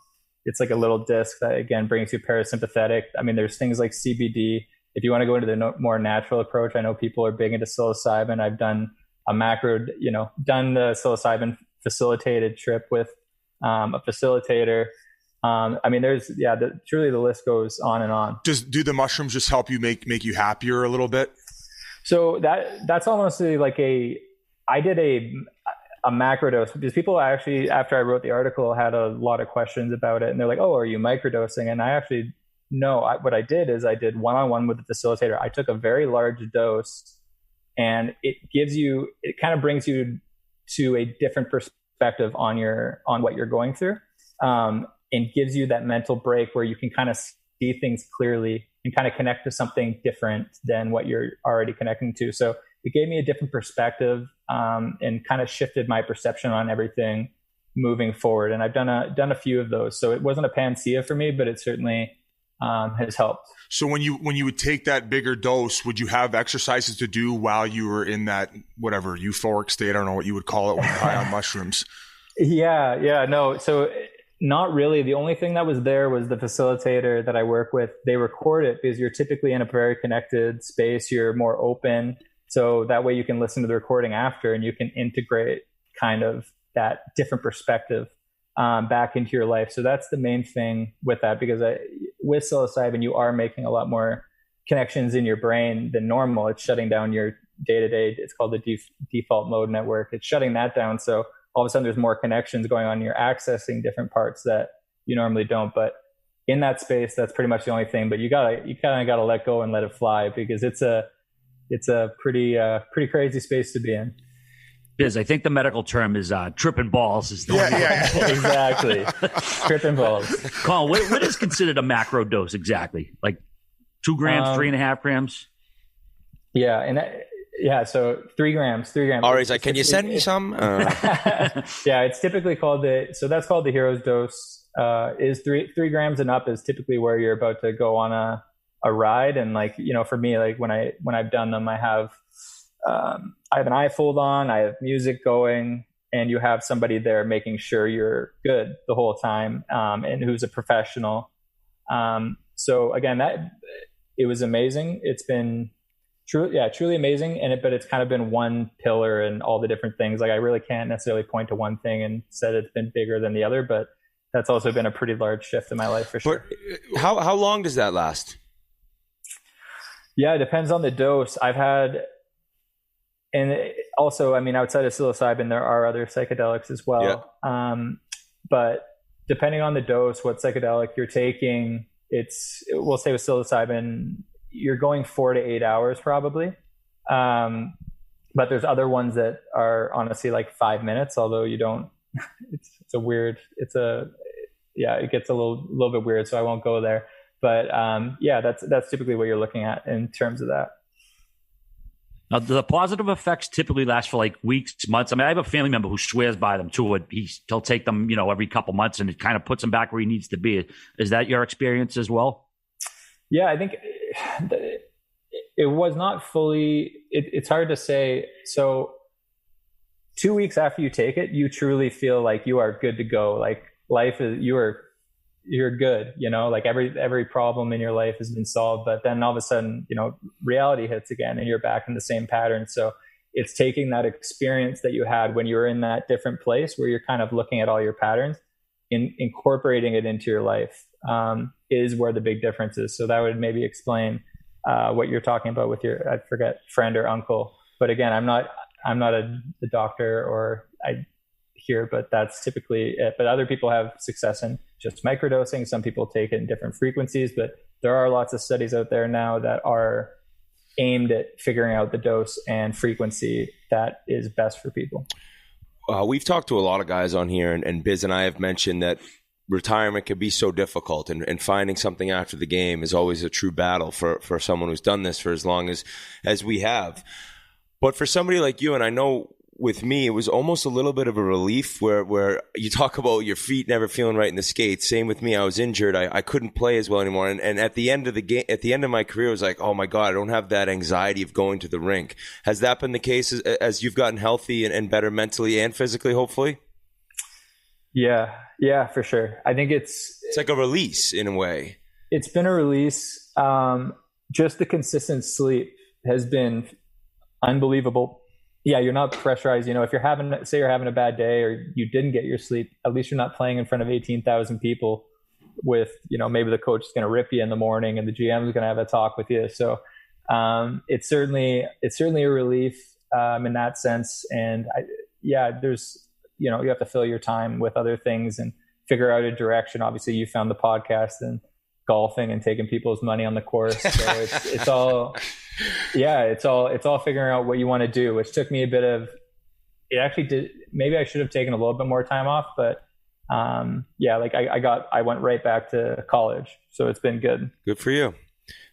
It's like a little disc that again brings you parasympathetic. I mean, there's things like CBD. If you want to go into the more natural approach, I know people are big into psilocybin. I've done done the psilocybin facilitated trip with a facilitator. I mean, truly the list goes on and on. Do the mushrooms just help you make you happier a little bit? So that's almost like I did a macrodose, because people actually, after I wrote the article, had a lot of questions about it, and they're like, oh, are you microdosing? And I actually, no, what I did is I did one-on-one with the facilitator. I took a very large dose, and it kind of brings you to a different perspective on what you're going through. And gives you that mental break where you can kind of see things clearly and kind of connect to something different than what you're already connecting to. So it gave me a different perspective and kind of shifted my perception on everything moving forward. And I've done a few of those. So it wasn't a panacea for me, but it certainly has helped. So when you would take that bigger dose, would you have exercises to do while you were in that whatever euphoric state? I don't know what you would call it when you're high on mushrooms. Yeah, no. So not really. The only thing that was there was the facilitator that I work with. They record it because you're typically in a very connected space. You're more open. So that way you can listen to the recording after, and you can integrate kind of that different perspective back into your life. So that's the main thing with that, because with psilocybin, you are making a lot more connections in your brain than normal. It's shutting down your day-to-day. It's called the default mode network. It's shutting that down. So all of a sudden there's more connections going on. You're accessing different parts that you normally don't. But in that space, that's pretty much the only thing. But you kind of gotta let go and let it fly, because it's a pretty crazy space to be in. Biz, I think the medical term is tripping balls. Is the yeah. Exactly. Tripping balls. Colin, what is considered a macro dose exactly? Like 2 grams, 3.5 grams? Yeah, and Yeah, so 3 grams. All right, he's like, can you send me some? Yeah, it's typically called that's called the hero's dose. Is 3 grams and up is typically where you're about to go on a ride. And like, for me, like when I've done them, I have an iFold on, I have music going, and you have somebody there making sure you're good the whole time, and who's a professional. So again, it was amazing. It's been truly amazing. But it's kind of been one pillar and all the different things. Like I really can't necessarily point to one thing and said it's been bigger than the other, but that's also been a pretty large shift in my life for sure. But how long does that last? Yeah, it depends on the dose. I've had, and also, I mean, outside of psilocybin, there are other psychedelics as well. Yeah. But depending on the dose, what psychedelic you're taking, we'll say with psilocybin, you're going 4 to 8 hours probably. But there's other ones that are honestly like 5 minutes, although you don't, it gets a little bit weird, so I won't go there. But that's typically what you're looking at in terms of that. Now, the positive effects typically last for like weeks, months. I mean, I have a family member who swears by them too. He'll take them, every couple months, and it kind of puts him back where he needs to be. Is that your experience as well? Yeah, I think it was not fully. It's hard to say. So 2 weeks after you take it, you truly feel like you are good to go. Like life is, you're good, like every problem in your life has been solved. But then all of a sudden, reality hits again and you're back in the same pattern. So it's taking that experience that you had when you were in that different place where you're kind of looking at all your patterns and incorporating it into your life, is where the big difference is. So that would maybe explain what you're talking about with your, I forget, friend or uncle. But again, I'm not a doctor or here, but that's typically it. But other people have success in just microdosing. Some people take it in different frequencies, but there are lots of studies out there now that are aimed at figuring out the dose and frequency that is best for people. We've talked to a lot of guys on here, and Biz and I have mentioned that retirement can be so difficult, and finding something after the game is always a true battle for someone who's done this for as long as we have. But for somebody like you, and I know with me, it was almost a little bit of a relief where you talk about your feet never feeling right in the skates. Same with me. I was injured. I couldn't play as well anymore. And at the end of the game, at the end of my career, I was like, oh my God, I don't have that anxiety of going to the rink. Has that been the case as you've gotten healthy and better mentally and physically, hopefully? Yeah, for sure. I think it's like a release in a way. It's been a release. Just the consistent sleep has been unbelievable. Yeah, you're not pressurized. If you're having a bad day or you didn't get your sleep, at least you're not playing in front of 18,000 people with, maybe the coach is going to rip you in the morning and the GM is going to have a talk with you. So it's certainly a relief in that sense. And there's, you have to fill your time with other things and figure out a direction. Obviously you found the podcast and golfing and taking people's money on the course. So it's all, it's all figuring out what you want to do, which took me it actually did. Maybe I should have taken a little bit more time off, but I went right back to college. So it's been good. Good for you.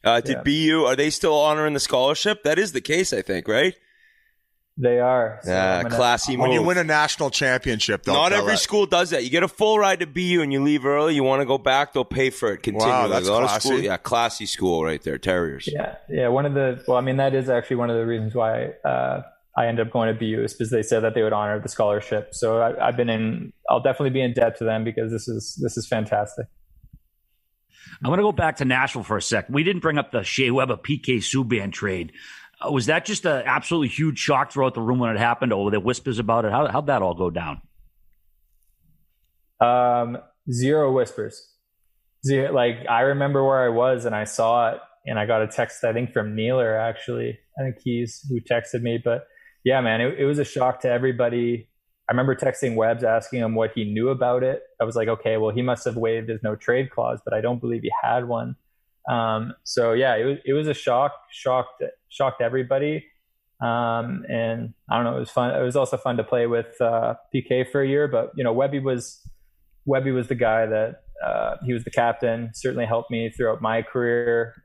Did BU, are they still honoring the scholarship? That is the case, I think, right? They are. So classy move. When you win a national championship, not every school does that. You get a full ride to BU and you leave early. You want to go back, they'll pay for it continually. Wow, that's classy. Classy school right there, Terriers. Yeah. That is actually one of the reasons why I ended up going to BU is because they said that they would honor the scholarship. So I'll definitely be in debt to them because this is fantastic. I want to go back to Nashville for a sec. We didn't bring up the Shea Weber PK Subban trade. Was that just an absolutely huge shock throughout the room when it happened, or were there whispers about it? How'd that all go down? Zero whispers. I remember where I was and I saw it, and I got a text, I think from Millar, actually. I think he's who texted me. But yeah, man, it was a shock to everybody. I remember texting Webbs asking him what he knew about it. I was like, okay, well, he must have waived his no trade clause, but I don't believe he had one. So yeah, it was a shocked everybody. And I don't know, it was fun. It was also fun to play with, PK for a year, but Webby was the guy that, he was the captain, certainly helped me throughout my career,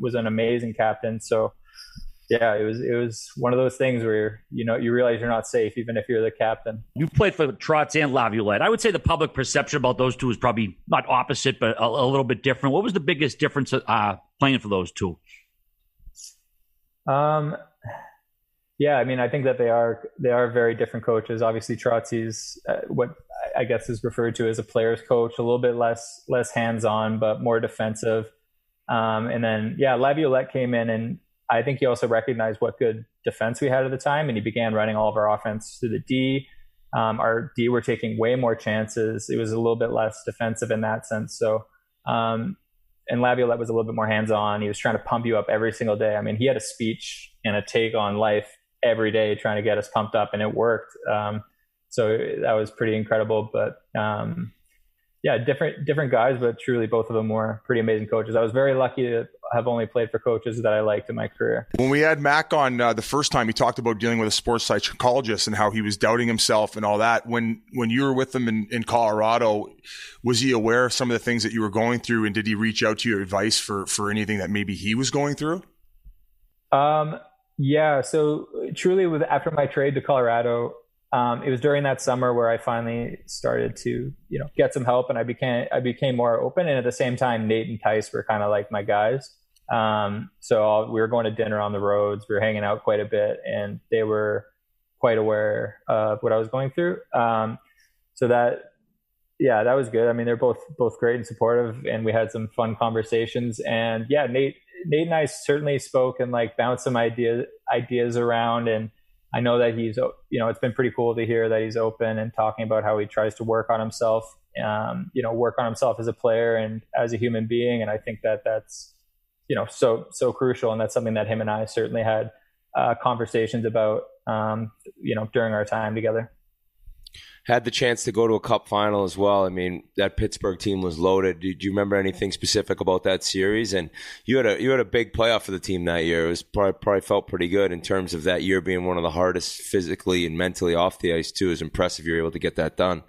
was an amazing captain. So yeah, it was one of those things where you realize you're not safe even if you're the captain. You played for Trotz and Laviolette. I would say the public perception about those two is probably not opposite, but a little bit different. What was the biggest difference playing for those two? Yeah, I mean, I think that they are very different coaches. Obviously, Trotzi's what I guess is referred to as a player's coach, a little bit less hands-on, but more defensive. And then, yeah, Laviolette came in, and I think he also recognized what good defense we had at the time, and he began running all of our offense through the D. Our D were taking way more chances. It was a little bit less defensive in that sense. So, and Laviolette was a little bit more hands-on. He was trying to pump you up every single day. I mean, he had a speech and a take on life every day trying to get us pumped up, and it worked. So that was pretty incredible. But yeah, different guys, but truly both of them were pretty amazing coaches. I was very lucky to have only played for coaches that I liked in my career. When we had Mac on the first time, he talked about dealing with a sports psychologist and how he was doubting himself and all that. When you were with him in Colorado, was he aware of some of the things that you were going through, and did he reach out to you advice for anything that maybe he was going through? Yeah, so truly after my trade to Colorado, it was during that summer where I finally started to, get some help, and I became more open. And at the same time, Nate and Tice were kind of like my guys. So we were going to dinner on the roads. We were hanging out quite a bit, and they were quite aware of what I was going through. So that was good. I mean, they're both great and supportive, and we had some fun conversations. And yeah, Nate and I certainly spoke and like bounced some ideas around. And I know that he's, it's been pretty cool to hear that he's open and talking about how he tries to work on himself, work on himself as a player and as a human being. And I think that that's, so crucial. And that's something that him and I certainly had conversations about, during our time together. Had the chance to go to a cup final as well. I mean, that Pittsburgh team was loaded. Do you remember anything specific about that series? And you had a big playoff for the team that year. It was probably felt pretty good in terms of that year being one of the hardest physically and mentally off the ice too. It was impressive you were able to get that done.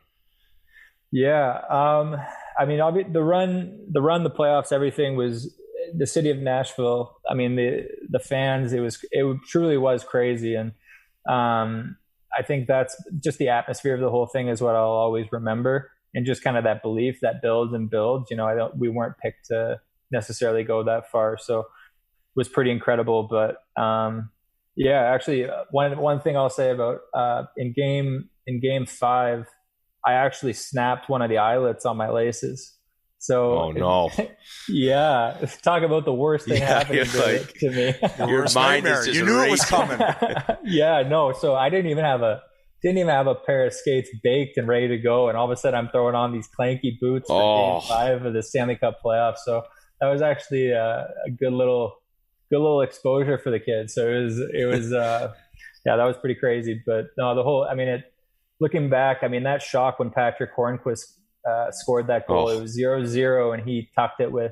Yeah. I mean, the run, the playoffs, everything was the city of Nashville. I mean, the fans, it truly was crazy. And, I think that's just the atmosphere of the whole thing is what I'll always remember, and just kind of that belief that builds and builds. We weren't picked to necessarily go that far, so it was pretty incredible. But actually, one thing I'll say about in game 5, I actually snapped one of the eyelets on my laces. So, oh no! Yeah, talk about the worst thing happening to me. Your mind is just knew it was coming. Yeah, no. So I didn't even have a pair of skates baked and ready to go, and all of a sudden I'm throwing on these clanky boots for Game 5 of the Stanley Cup playoffs. So that was actually a good little exposure for the kids. So it was that was pretty crazy. But no, looking back, I mean, that shock when Patrick Hornquist scored that goal. It was 0-0, and he tucked it with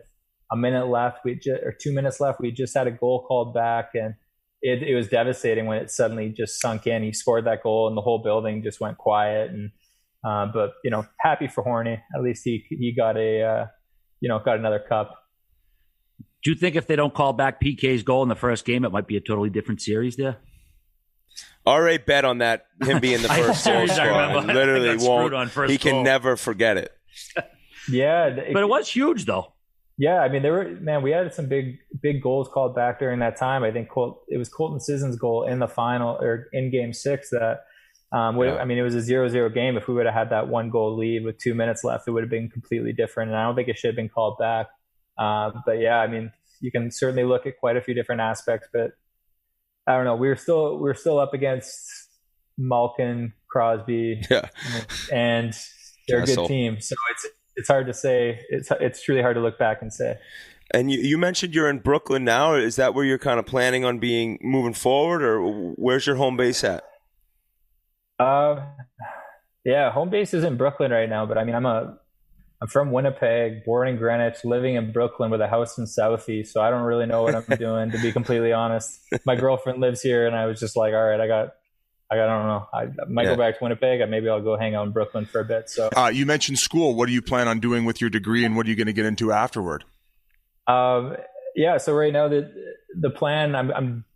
a minute left. 2 minutes left. We just had a goal called back, and it was devastating when it suddenly just sunk in. He scored that goal, and the whole building just went quiet. And but happy for Horny. At least he got got another cup. Do you think if they don't call back PK's goal in the first game, it might be a totally different series there? RA bet on that, him being the first series squad. Literally won't. He can never forget it. Yeah. But it was huge, though. Yeah, I mean, we had some big goals called back during that time. I think it was Colton Sisson's goal in the final, or in game 6 that, I mean, it was a 0-0 game. If we would have had that 1-goal lead with 2 minutes left, it would have been completely different. And I don't think it should have been called back. But yeah, I mean, you can certainly look at quite a few different aspects, but I don't know. We're still up against Malkin, Crosby, and they're a good team. So it's hard to say. It's truly hard to look back and say. And you mentioned you're in Brooklyn now. Is that where you're kind of planning on moving forward, or where's your home base at? Yeah, home base is in Brooklyn right now. But I mean, I'm from Winnipeg, born in Greenwich, living in Brooklyn with a house in Southie. So I don't really know what I'm doing, to be completely honest. My girlfriend lives here, and I was just like, all right, I don't know. I might go back to Winnipeg, and maybe I'll go hang out in Brooklyn for a bit. So you mentioned school. What do you plan on doing with your degree, and what are you going to get into afterward? So right now the plan, I'm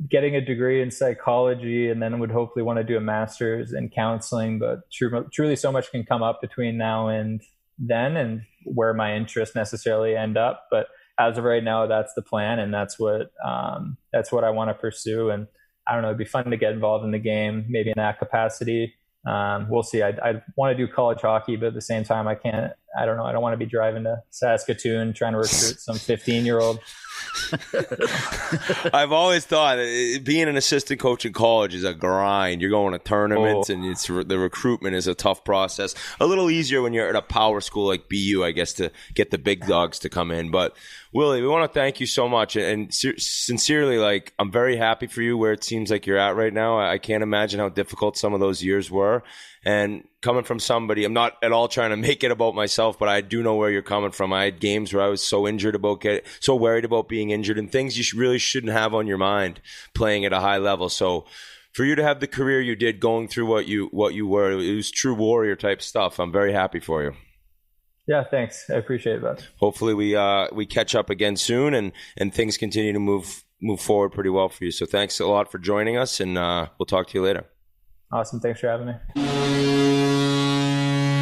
getting a degree in psychology, and then would hopefully want to do a master's in counseling. But truly so much can come up between now and then, and where my interests necessarily end up. But as of right now, that's the plan, and that's what I want to pursue. And I don't know, it'd be fun to get involved in the game, maybe in that capacity. We'll see. I want to do college hockey, but at the same time, I don't want to be driving to Saskatoon trying to recruit some 15-year-old. I've always thought being an assistant coach in college is a grind. You're going to tournaments, and the recruitment is a tough process. A little easier when you're at a power school like BU, I guess, to get the big dogs to come in. But Willie, we want to thank you so much, and sincerely, like, I'm very happy for you where it seems like you're at right now. I can't imagine how difficult some of those years were. And coming from somebody, I'm not at all trying to make it about myself, but I do know where you're coming from. I had games where I was so worried about being injured, and things you really shouldn't have on your mind playing at a high level. So for you to have the career you did, going through what you were, it was true warrior type stuff. I'm very happy for you. Yeah, thanks. I appreciate that. Hopefully we catch up again soon, and things continue to move forward pretty well for you. So thanks a lot for joining us, and we'll talk to you later. Awesome. Thanks for having me.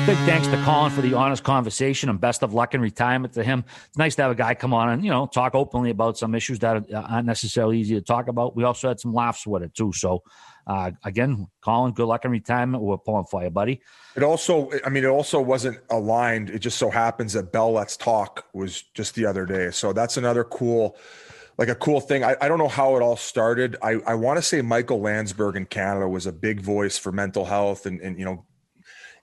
Big thanks to Colin for the honest conversation, and best of luck in retirement to him. It's nice to have a guy come on and, talk openly about some issues that aren't necessarily easy to talk about. We also had some laughs with it too. So again, Colin, good luck in retirement. We're pulling for you, buddy. It also wasn't aligned. It just so happens that Bell Let's Talk was just the other day. So that's another cool thing. I don't know how it all started. I want to say Michael Landsberg in Canada was a big voice for mental health and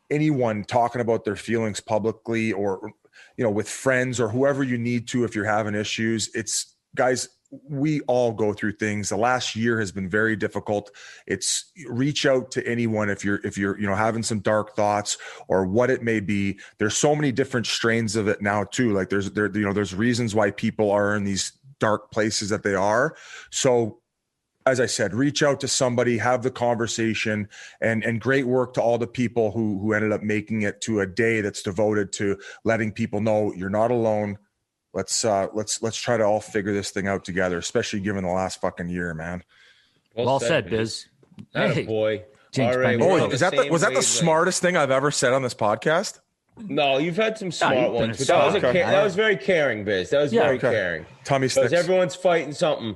anyone talking about their feelings publicly, or, with friends or whoever you need to, if you're having issues. It's, guys, we all go through things. The last year has been very difficult. It's reach out to anyone if you're having some dark thoughts or what it may be. There's so many different strains of it now too. Like there's reasons why people are in these dark places that they are. So as I said, reach out to somebody, have the conversation, and great work to all the people who ended up making it to a day that's devoted to letting people know you're not alone. Let's try to all figure this thing out together, especially given the last fucking year, man. Well said, Biz. Hey, boy. All right. Was that the smartest thing I've ever said on this podcast? No, you've had some smart ones, but that was very caring, Biz. That was very caring. Tummy sticks. Because everyone's fighting something.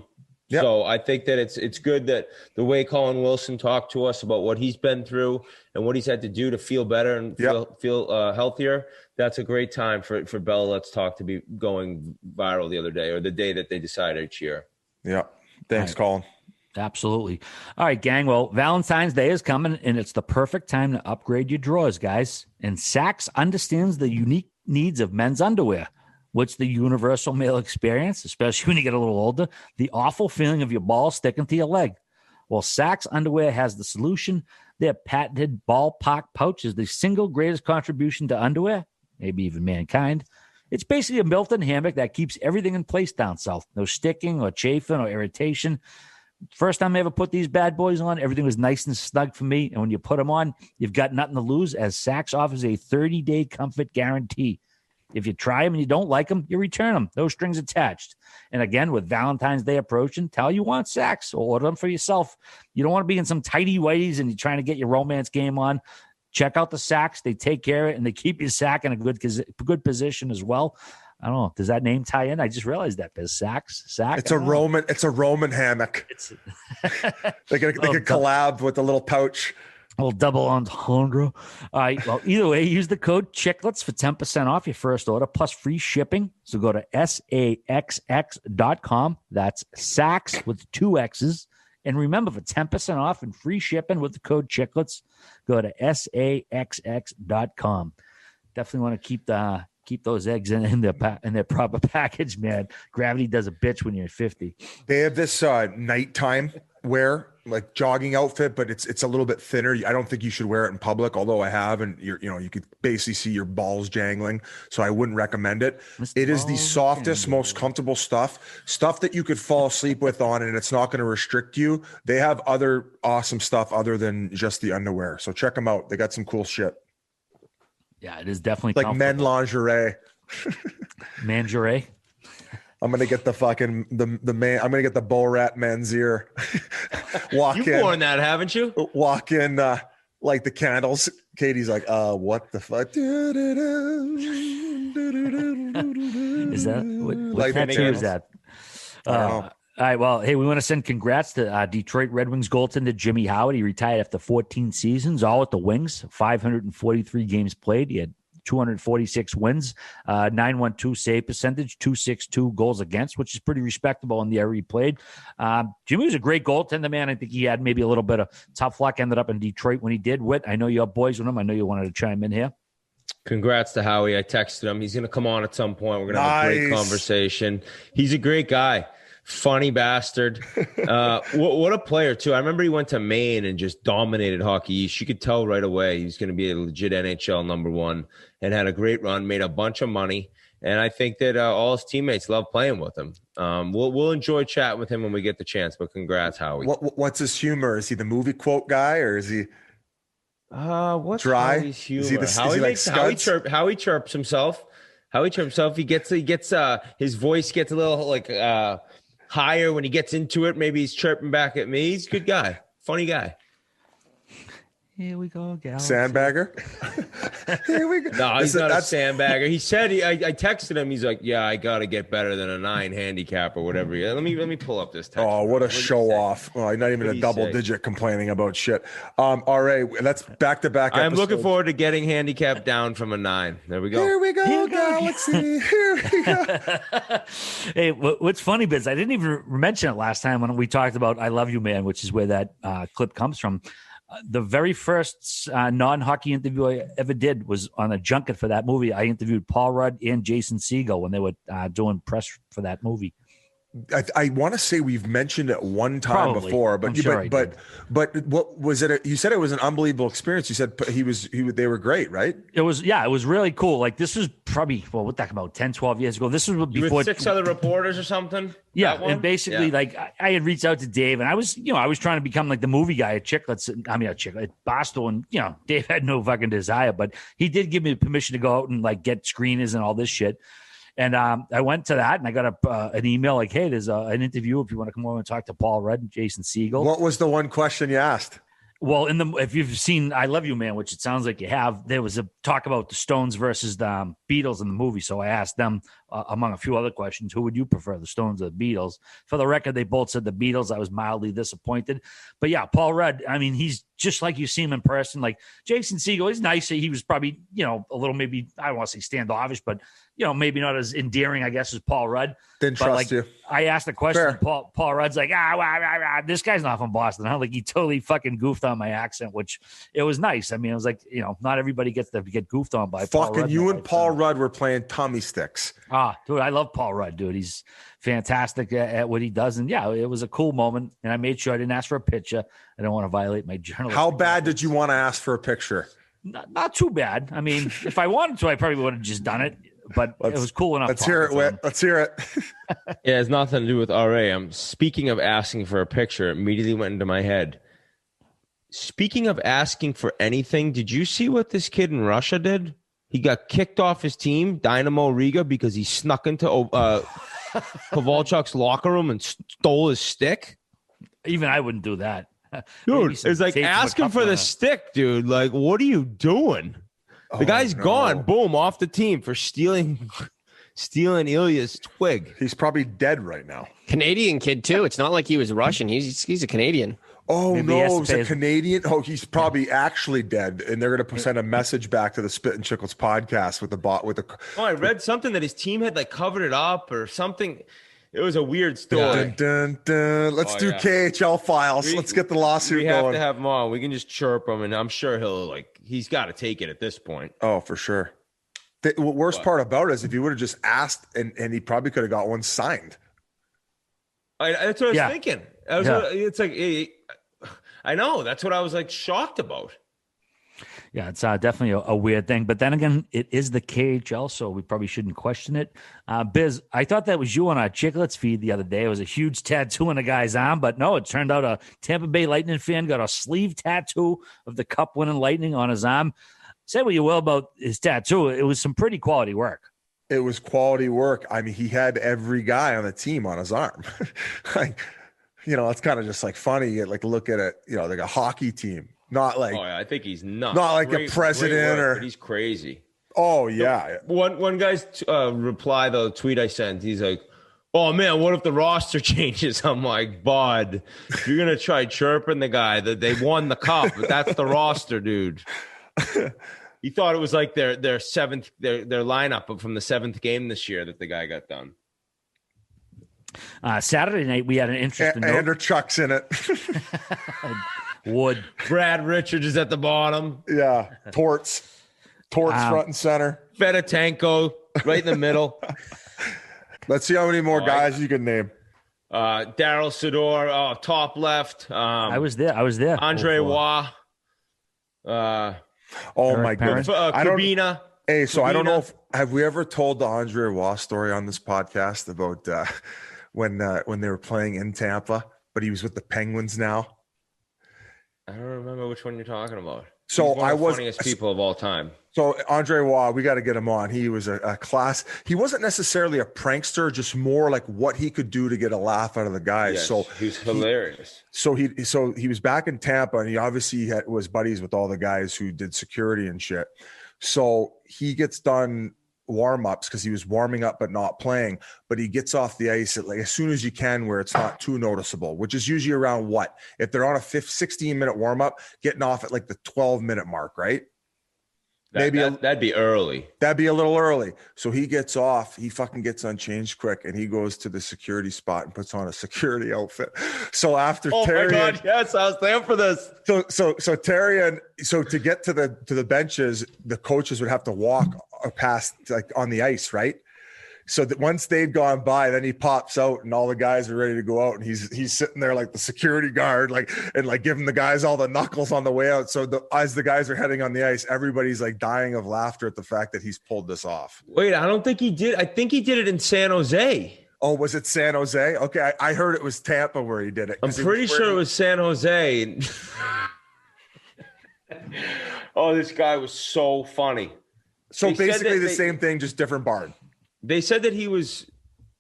Yep. So I think that it's good that the way Colin Wilson talked to us about what he's been through and what he's had to do to feel better and feel healthier. That's a great time for Bella Let's Talk to be going viral the other day, or the day that they decide each year. Yeah. Thanks, Colin. Absolutely. All right, gang. Well, Valentine's Day is coming, and it's the perfect time to upgrade your drawers, guys. And Saks understands the unique needs of men's underwear. What's the universal male experience, especially when you get a little older? The awful feeling of your ball sticking to your leg. Well, Saks Underwear has the solution. Their patented ball pock pouch is the single greatest contribution to underwear, maybe even mankind. It's basically a built-in hammock that keeps everything in place down south. No sticking or chafing or irritation. First time I ever put these bad boys on, everything was nice and snug for me. And when you put them on, you've got nothing to lose, as Saks offers a 30-day comfort guarantee. If you try them and you don't like them, you return them. No strings attached. And again, with Valentine's Day approaching, tell you want Saks or order them for yourself. You don't want to be in some tighty whities and you're trying to get your romance game on. Check out the Saks. They take care of it, and they keep your sack in a good position as well. I don't know. Does that name tie in? I just realized that. There's Saks. It's a Roman hammock. They could collab with the little pouch. We'll double entendre. All right. Well, either way, use the code Chiclets for 10% off your first order plus free shipping. So go to saxx.com. That's Saks with 2 X's. And remember, for 10% off and free shipping with the code Chiclets, go to saxx.com. Definitely want to keep those eggs in their proper package, man. Gravity does a bitch when you're 50. They have this nighttime wear, like jogging outfit, but it's a little bit thinner. I don't think you should wear it in public, although I have, and you could basically see your balls jangling. So I wouldn't recommend it. It is the softest, most comfortable stuff that you could fall asleep with on, and it's not going to restrict you. They have other awesome stuff other than just the underwear. So check them out. They got some cool shit. Yeah, it is definitely like men lingerie. Mangerie. I'm gonna get the fucking the man. I'm gonna get the Borat Manzier. You've worn that, haven't you? Walk in like the candles. Katie's like, what the fuck? Is that what Like tattoo is that? All right. Well, hey, we want to send congrats to Detroit Red Wings goaltender Jimmy Howard. He retired after 14 seasons, all at the Wings, 543 games played. He had 246 wins, 912 save percentage, 262 goals against, which is pretty respectable in the area he played. Jimmy was a great goaltender, man. I think he had maybe a little bit of tough luck, ended up in Detroit when he did. Whit, I know you're boys with him. I know you wanted to chime in here. Congrats to Howie. I texted him. He's going to come on at some point. We're going to have a great conversation. He's a great guy. Funny bastard. What a player, too. I remember he went to Maine and just dominated Hockey East. You could tell right away he was going to be a legit NHL number one and had a great run, made a bunch of money. And I think that all his teammates love playing with him. We'll enjoy chatting with him when we get the chance, but congrats, Howie. What's his humor? Is he the movie quote guy, or is he what's dry? Howie's humor? Howie chirps himself. He gets his voice gets a little like higher when he gets into it. Maybe he's chirping back at me. He's a good guy. Funny guy. Here we go, Galaxy. Sandbagger? Here we go. No, he's not a sandbagger. He said, I texted him. He's like, yeah, I got to get better than a 9 handicap or whatever. Let me pull up this text. Oh, what a show off. Oh, not even a double digit complaining about shit. All right, that's back-to-back I'm episodes. looking forward to getting handicap down from a 9. There we go. Here we go, Galaxy. Here we go. Hey, what's funny, Biz, I didn't even mention it last time when we talked about I Love You, Man, which is where that clip comes from. The very first non-hockey interview I ever did was on a junket for that movie. I interviewed Paul Rudd and Jason Segel when they were doing press for that movie. I want to say we've mentioned it one time before, but what was it? You said it was an unbelievable experience. You said they were great, right? It was really cool. Like this was probably, what that about 10, 12 years ago. This was before 6 other reporters or something. Yeah. And basically like I had reached out to Dave and I was trying to become like the movie guy at Chiclets. At Barstool. And, Dave had no fucking desire, but he did give me permission to go out and like get screeners and all this shit. And I went to that and I got an email like, hey, there's an interview if you want to come over and talk to Paul Rudd and Jason Segel. What was the one question you asked? Well, if you've seen I Love You, Man, which it sounds like you have, there was a talk about the Stones versus the Beatles in the movie. So I asked them, among a few other questions, who would you prefer, the Stones or the Beatles? For the record, they both said the Beatles. I was mildly disappointed. But yeah, Paul Rudd, I mean, he's just like you see him in person. Like Jason Segel, he's nice. He was probably, a little maybe, I don't want to say standoffish, but, maybe not as endearing, I guess, as Paul Rudd. Didn't trust you. I asked a question. Paul Rudd's like, this guy's not from Boston. Like he totally fucking goofed on my accent, which it was nice. I mean, it was like, not everybody gets to get goofed on by Paul Rudd. Fucking you and Paul Rudd were playing tummy sticks. Dude, I love Paul Rudd, dude. He's fantastic at what he does. And yeah, it was a cool moment. And I made sure I didn't ask for a picture. I don't want to violate my journalistic. How bad did you want to ask for a picture? Not too bad. I mean, if I wanted to, I probably would have just done it. But it was cool enough. Let's hear it, Whit. Let's hear it. Yeah, it has nothing to do with RA. Speaking of asking for a picture, it immediately went into my head. Speaking of asking for anything, did you see what this kid in Russia did? He got kicked off his team, Dynamo Riga, because he snuck into Kovalchuk's locker room and stole his stick. Even I wouldn't do that. Dude, it's like asking for the stick, dude. Like, what are you doing? The guy's gone. Boom, off the team for stealing Ilya's twig. He's probably dead right now. Canadian kid, too. It's not like he was Russian. He's a Canadian. Oh, maybe no, he's a Canadian. Oh, he's probably actually dead. And they're going to send a message back to the Spittin Chiclets podcast with the bot. I read something that his team had like covered it up or something. It was a weird story. Dun, dun, dun. Let's do KHL files. Let's get the lawsuit going. We have to have him on. We can just chirp him, and I'm sure he's got to take it at this point. Oh, for sure. The worst part about it is if you would have just asked, and he probably could have got one signed. That's what I was thinking. It's like, I know. That's what I was like shocked about. Yeah, it's definitely a weird thing. But then again, it is the KHL, so we probably shouldn't question it. Biz, I thought that was you on our Chiclets feed the other day. It was a huge tattoo on a guy's arm, but no, it turned out a Tampa Bay Lightning fan got a sleeve tattoo of the cup-winning Lightning on his arm. Say what you will about his tattoo. It was some pretty quality work. It was quality work. I mean, he had every guy on the team on his arm. Like, it's kind of just like funny. Like look at it, like a hockey team, not like. Oh, yeah, I think he's nuts. Not like a president work, but he's crazy. Oh yeah. One guy's reply, the tweet I sent, he's like, "Oh man, what if the roster changes?" I'm like, "Bud, you're gonna try chirping the guy that they won the cup, but that's the roster, dude." He thought it was like their lineup from the 7th game this year that the guy got done. Saturday night we had an interesting. Andrew Chuck's in it. Wood. Brad Richards is at the bottom. Yeah, Torts front and center. Fedotenko right in the middle. Let's see how many more guys you can name. Daryl Sador, top left. I was there. Andre Waugh. Oh my goodness. Kubina. Hey, so Kubina. I don't know have we ever told the Andre Waugh story on this podcast about when they were playing in Tampa, but he was with the Penguins now? I don't remember which one you're talking about. So He's one of the funniest people of all time. So Andre Waugh, we got to get him on. He was a class. He wasn't necessarily a prankster, just more like what he could do to get a laugh out of the guys. Yes, so he was hilarious. He was back in Tampa, and he obviously was buddies with all the guys who did security and shit. So he gets done warm-ups because he was warming up but not playing, but he gets off the ice at like as soon as you can where it's not too noticeable, which is usually around what? If they're on a 16-minute warm-up, getting off at like the 12-minute mark, right? That'd be early. That'd be a little early. So he gets off. He fucking gets unchanged quick, and he goes to the security spot and puts on a security outfit. So after Terry, my God, yes, I was there for this. So Terry to get to the benches, the coaches would have to walk past like on the ice, right? So that once they've gone by, then he pops out and all the guys are ready to go out, and he's sitting there like the security guard, and giving the guys all the knuckles on the way out. So as the guys are heading on the ice, everybody's like dying of laughter at the fact that he's pulled this off. Wait, I don't think he did. I think he did it in San Jose. Oh, was it San Jose? Okay, I heard it was Tampa where he did it. I'm pretty sure it was San Jose. Oh, this guy was so funny. So basically the same thing, just different barn. They said that he was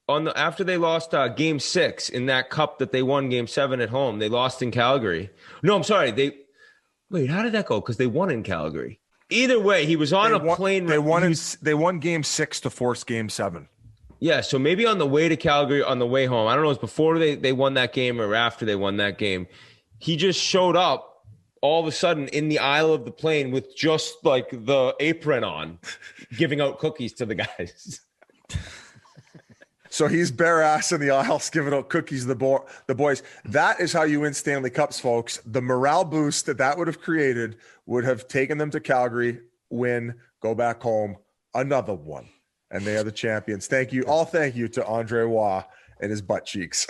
after they lost Game 6 in that cup that they won Game 7 at home. They lost in Calgary. No, I'm sorry. Wait, how did that go? Because they won in Calgary. Either way, he was on a plane. They won Game 6 to force Game 7. Yeah, so maybe on the way to Calgary, on the way home. I don't know. It was before they won that game or after they won that game. He just showed up all of a sudden in the aisle of the plane with just like the apron on, giving out cookies to the guys. So he's bare ass in the aisles giving out cookies to the boys. That is how you win Stanley Cups, folks. The morale boost that would have created would have taken them to Calgary, win, go back home, another one. And they are the champions. Thank you. All thank you to Andre Waugh and his butt cheeks.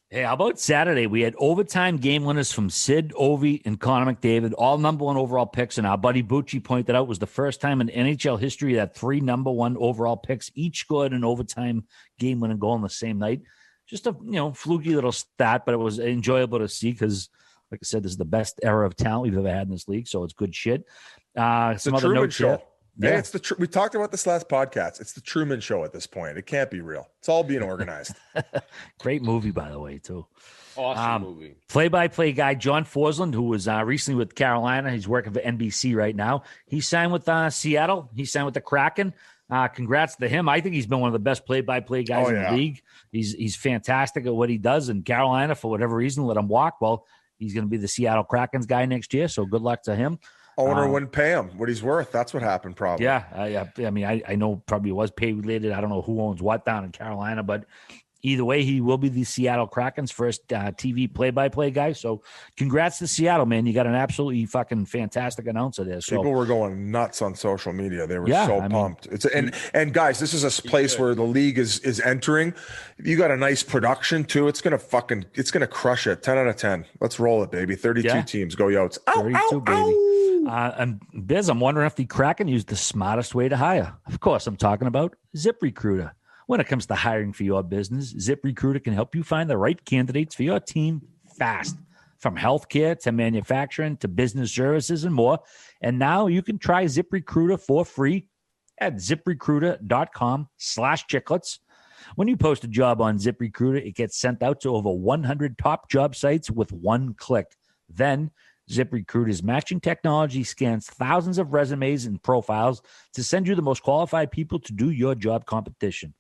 Hey, how about Saturday? We had overtime game winners from Sid, Ovi, and Connor McDavid, all number 1 overall picks. And our buddy Bucci pointed out was the first time in NHL history that 3 number 1 overall picks each scored an overtime game winning goal on the same night. Just a fluky little stat, but it was enjoyable to see because, like I said, this is the best era of talent we've ever had in this league. So it's good shit. Some other notes show. Yeah. Hey, it's we talked about this last podcast. It's the Truman Show at this point. It can't be real. It's all being organized. Great movie, by the way, too. Awesome movie. Play-by-play guy John Forsland, who was recently with Carolina. He's working for NBC right now. He signed with Seattle. He signed with the Kraken. Congrats to him. I think he's been one of the best play-by-play guys in the league. He's fantastic at what he does. And Carolina, for whatever reason, let him walk. Well, he's going to be the Seattle Kraken's guy next year, so good luck to him. Owner wouldn't pay him what he's worth. That's what happened, probably. Yeah. I mean, I know probably was pay related. I don't know who owns what down in Carolina, but either way, he will be the Seattle Kraken's first TV play-by-play guy. So congrats to Seattle, man. You got an absolutely fucking fantastic announcer there. So people were going nuts on social media. They were pumped. And guys, this is a place where the league is entering. You got a nice production too. It's going to crush it. 10 out of 10. Let's roll it, baby. 32 teams. Go Yotes. 32, baby. And Biz, I'm wondering if the Kraken used the smartest way to hire. Of course, I'm talking about ZipRecruiter. When it comes to hiring for your business, ZipRecruiter can help you find the right candidates for your team fast. From healthcare to manufacturing to business services and more. And now you can try ZipRecruiter for free at ziprecruiter.com/chiclets. When you post a job on ZipRecruiter, it gets sent out to over 100 top job sites with one click. Then ZipRecruiter's matching technology scans thousands of resumes and profiles to send you the most qualified people to do your job competition.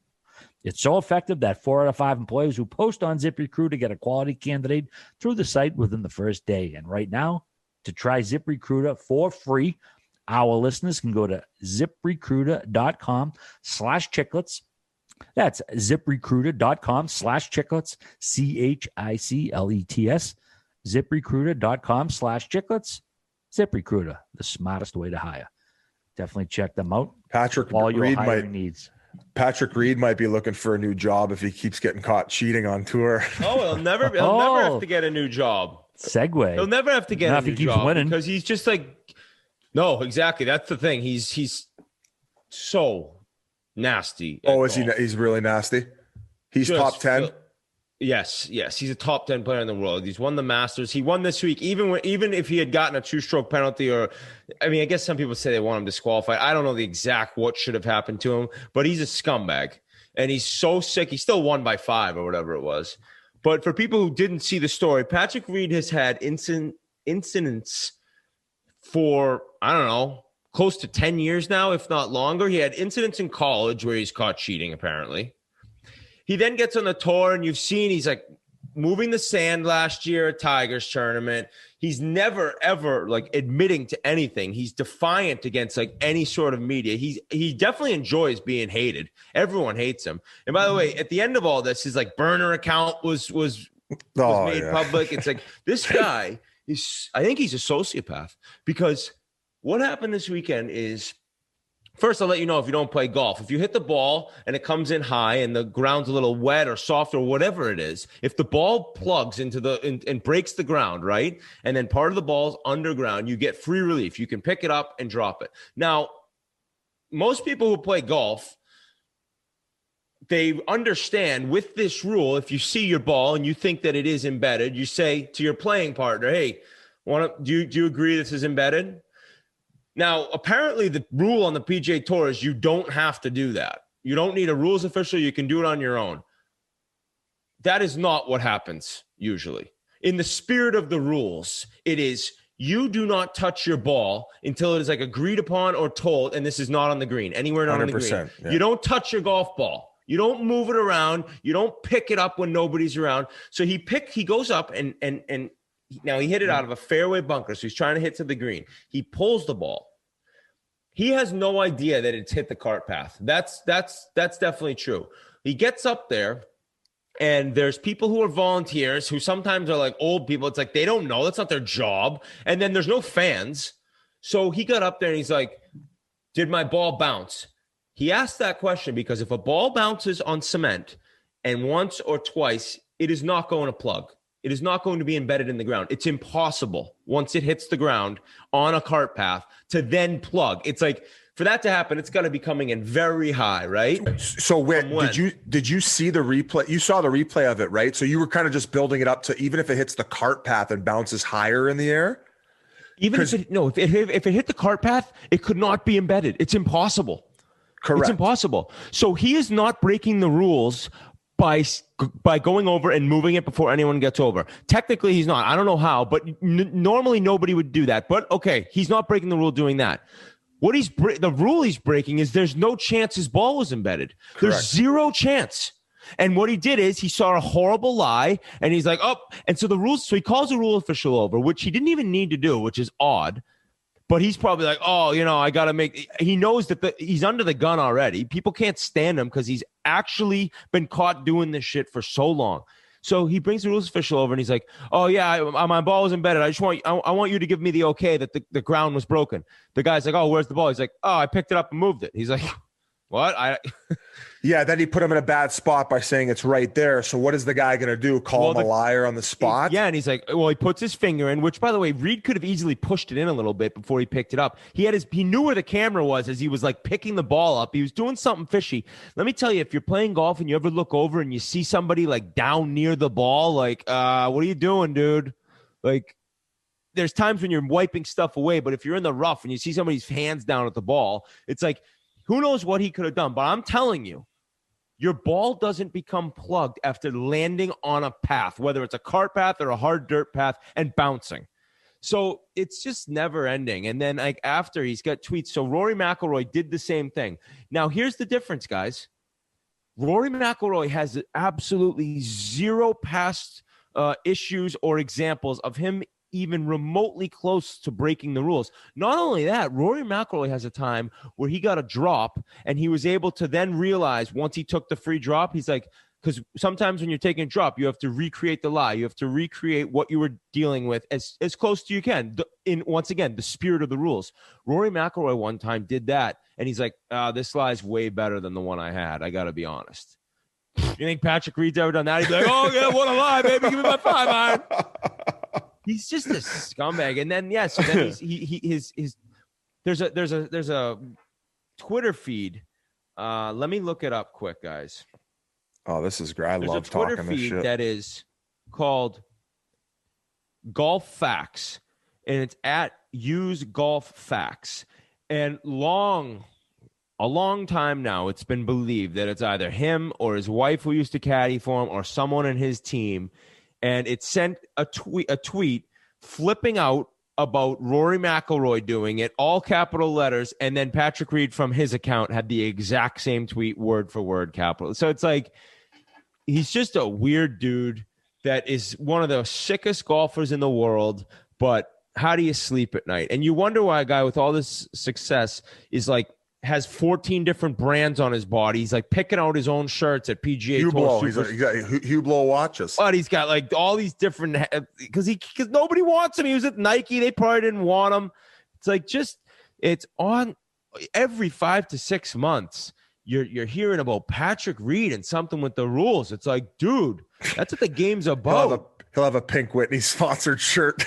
It's so effective that 4 out of 5 employers who post on ZipRecruiter get a quality candidate through the site within the first day. And right now, to try ZipRecruiter for free, our listeners can go to ziprecruiter.com/chiclets. That's ziprecruiter.com/chiclets, CHICLETS, ziprecruiter.com/chiclets. ZipRecruiter, the smartest way to hire. Definitely check them out. Patrick All your Reed hiring needs. Patrick Reed might be looking for a new job if he keeps getting caught cheating on tour. Oh, he'll never have to get a new job. Segue. He'll never have to get a new job winning. because he's just like, no, exactly. That's the thing. He's so nasty. Oh, is he? He's really nasty. He's Just top 10. Yes. He's a top 10 player in the world. He's won the Masters. He won this week, even if he had gotten a 2-stroke penalty, or, I mean, I guess some people say they want him disqualified. I don't know the exact what should have happened to him, but he's a scumbag, and he's so sick. He still won by 5 or whatever it was. But for people who didn't see the story, Patrick Reed has had incidents for, I don't know, close to 10 years now, if not longer. He had incidents in college where he's caught cheating, apparently. He then gets on the tour, and you've seen he's like moving the sand last year at Tigers tournament. He's never, ever like admitting to anything. He's defiant against like any sort of media. He definitely enjoys being hated. Everyone hates him. And by the way, at the end of all this, his like burner account was made public. It's like, this guy I think he's a sociopath, because what happened this weekend is, first, I'll let you know, if you don't play golf, if you hit the ball and it comes in high and the ground's a little wet or soft or whatever it is, if the ball plugs into and breaks the ground, right, and then part of the ball's underground, you get free relief. You can pick it up and drop it. Now, most people who play golf, they understand with this rule, if you see your ball and you think that it is embedded, you say to your playing partner, hey, do you agree this is embedded? Now, apparently the rule on the PGA Tour is you don't have to do that. You don't need a rules official. You can do it on your own. That is not what happens usually. In the spirit of the rules, it is you do not touch your ball until it is like agreed upon or told, and this is not on the green, anywhere not on the green. Yeah. You don't touch your golf ball. You don't move it around. You don't pick it up when nobody's around. So he goes up and now he hit it out of a fairway bunker. So he's trying to hit to the green. He pulls the ball. He has no idea that it's hit the cart path. That's definitely true. He gets up there, and there's people who are volunteers who sometimes are like old people. It's like they don't know. That's not their job. And then there's no fans. So he got up there and he's like, did my ball bounce? He asked that question because if a ball bounces on cement and once or twice, it is not going to plug. It is not going to be embedded in the ground. It's impossible once it hits the ground on a cart path to then plug. It's like, for that to happen, it's got to be coming in very high, right? So when did you see the replay? You saw the replay of it, right? So you were kind of just building it up to, even if it hits the cart path and bounces higher in the air? Even if it hit the cart path, it could not be embedded. It's impossible. Correct. It's impossible. So he is not breaking the rules by going over and moving it before anyone gets over. Technically, he's not. I don't know how, but normally nobody would do that. But okay, he's not breaking the rule doing that. The rule he's breaking is there's no chance his ball was embedded. Correct. There's zero chance. And what he did is he saw a horrible lie, and he's like, oh. And so he calls the rule official over, which he didn't even need to do, which is odd. But he's probably like, oh, I got to he knows that he's under the gun already. People can't stand him because he's actually been caught doing this shit for so long. So he brings the rules official over and he's like, oh, yeah, my ball was embedded. I want you to give me the okay that the ground was broken. The guy's like, oh, where's the ball? He's like, oh, I picked it up and moved it. He's like, what? Yeah, then he put him in a bad spot by saying it's right there. So what is the guy going to do? Call him a liar on the spot? Yeah, and he's like, well, he puts his finger in, which, by the way, Reed could have easily pushed it in a little bit before he picked it up. He knew where the camera was as he was like picking the ball up. He was doing something fishy. Let me tell you, if you're playing golf and you ever look over and you see somebody like down near the ball, like, what are you doing, dude? Like, there's times when you're wiping stuff away, but if you're in the rough and you see somebody's hands down at the ball, it's like, Who knows what he could have done? But I'm telling you, your ball doesn't become plugged after landing on a path, whether it's a cart path or a hard dirt path, and bouncing. So it's just never ending. And then like after, he's got tweets. So Rory McIlroy did the same thing. Now, here's the difference, guys. Rory McIlroy has absolutely zero past issues or examples of him even remotely close to breaking the rules. Not only that, Rory McIlroy has a time where he got a drop and he was able to then realize once he took the free drop, he's like, because sometimes when you're taking a drop, you have to recreate the lie. You have to recreate what you were dealing with as close to you can. Once again, the spirit of the rules. Rory McIlroy one time did that, and he's like, this lie's way better than the one I had. I got to be honest. You think Patrick Reed's ever done that? He'd be like, oh, yeah, what a lie, baby. Give me my 5 iron. He's just a scumbag. And then, so then there's a Twitter feed. Let me look it up quick, guys. Oh, this is great. I love Twitter talking this feed shit. That is called Golf Facts, and it's at Use Golf Facts. And a long time now, it's been believed that it's either him or his wife who used to caddy for him or someone in his team. And it sent a tweet flipping out about Rory McIlroy doing it, all capital letters, and then Patrick Reed from his account had the exact same tweet, word for word, capital. So it's like he's just a weird dude that is one of the sickest golfers in the world, but how do you sleep at night? And you wonder why a guy with all this success is like has 14 different brands on his body. He's like picking out his own shirts at PGA Tour. He's got Hublot watches. But he's got like all these different, because nobody wants him. He was at Nike. They probably didn't want him. It's like it's on every 5 to 6 months. You're hearing about Patrick Reed and something with the rules. It's like, dude, that's what the game's about. He'll have a Pink Whitney sponsored shirt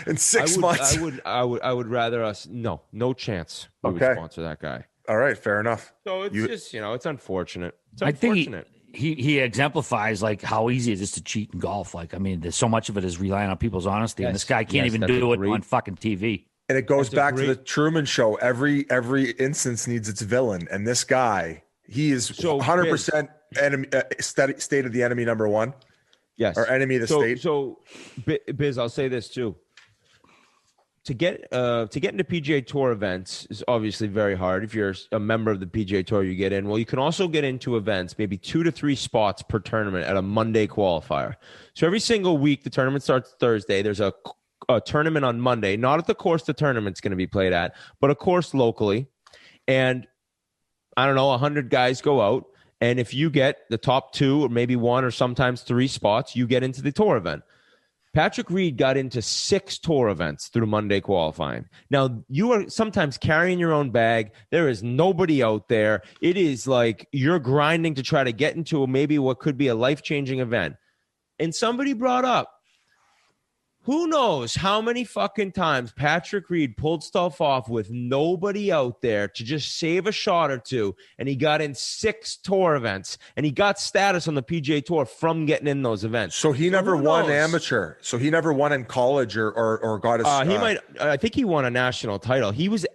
in 6 months. I would rather us no chance we would sponsor that guy. All right, fair enough. So it's just it's unfortunate. I think he exemplifies like how easy it is to cheat in golf. Like, I mean, there's so much of it is relying on people's honesty, and this guy can't even do it on fucking TV. And it goes back to the Truman Show. Every instance needs its villain, and this guy, he is 100% enemy, state of the enemy number one. Yes. Or enemy of the state. So, Biz, I'll say this too. To get into PGA Tour events is obviously very hard. If you're a member of the PGA Tour, you get in. Well, you can also get into events, maybe 2 to 3 spots per tournament at a Monday qualifier. So every single week, the tournament starts Thursday. There's a tournament on Monday, not at the course the tournament's going to be played at, but a course locally. And I don't know, 100 guys go out. And if you get the top 2 or maybe 1 or sometimes 3 spots, you get into the tour event. Patrick Reed got into 6 tour events through Monday qualifying. Now, you are sometimes carrying your own bag. There is nobody out there. It is like you're grinding to try to get into maybe what could be a life-changing event. And somebody brought up, who knows how many fucking times Patrick Reed pulled stuff off with nobody out there to just save a shot or two, and he got in 6 tour events, and he got status on the PGA Tour from getting in those events. So he never won amateur. So he never won in college or got his. I think he won a national title. He was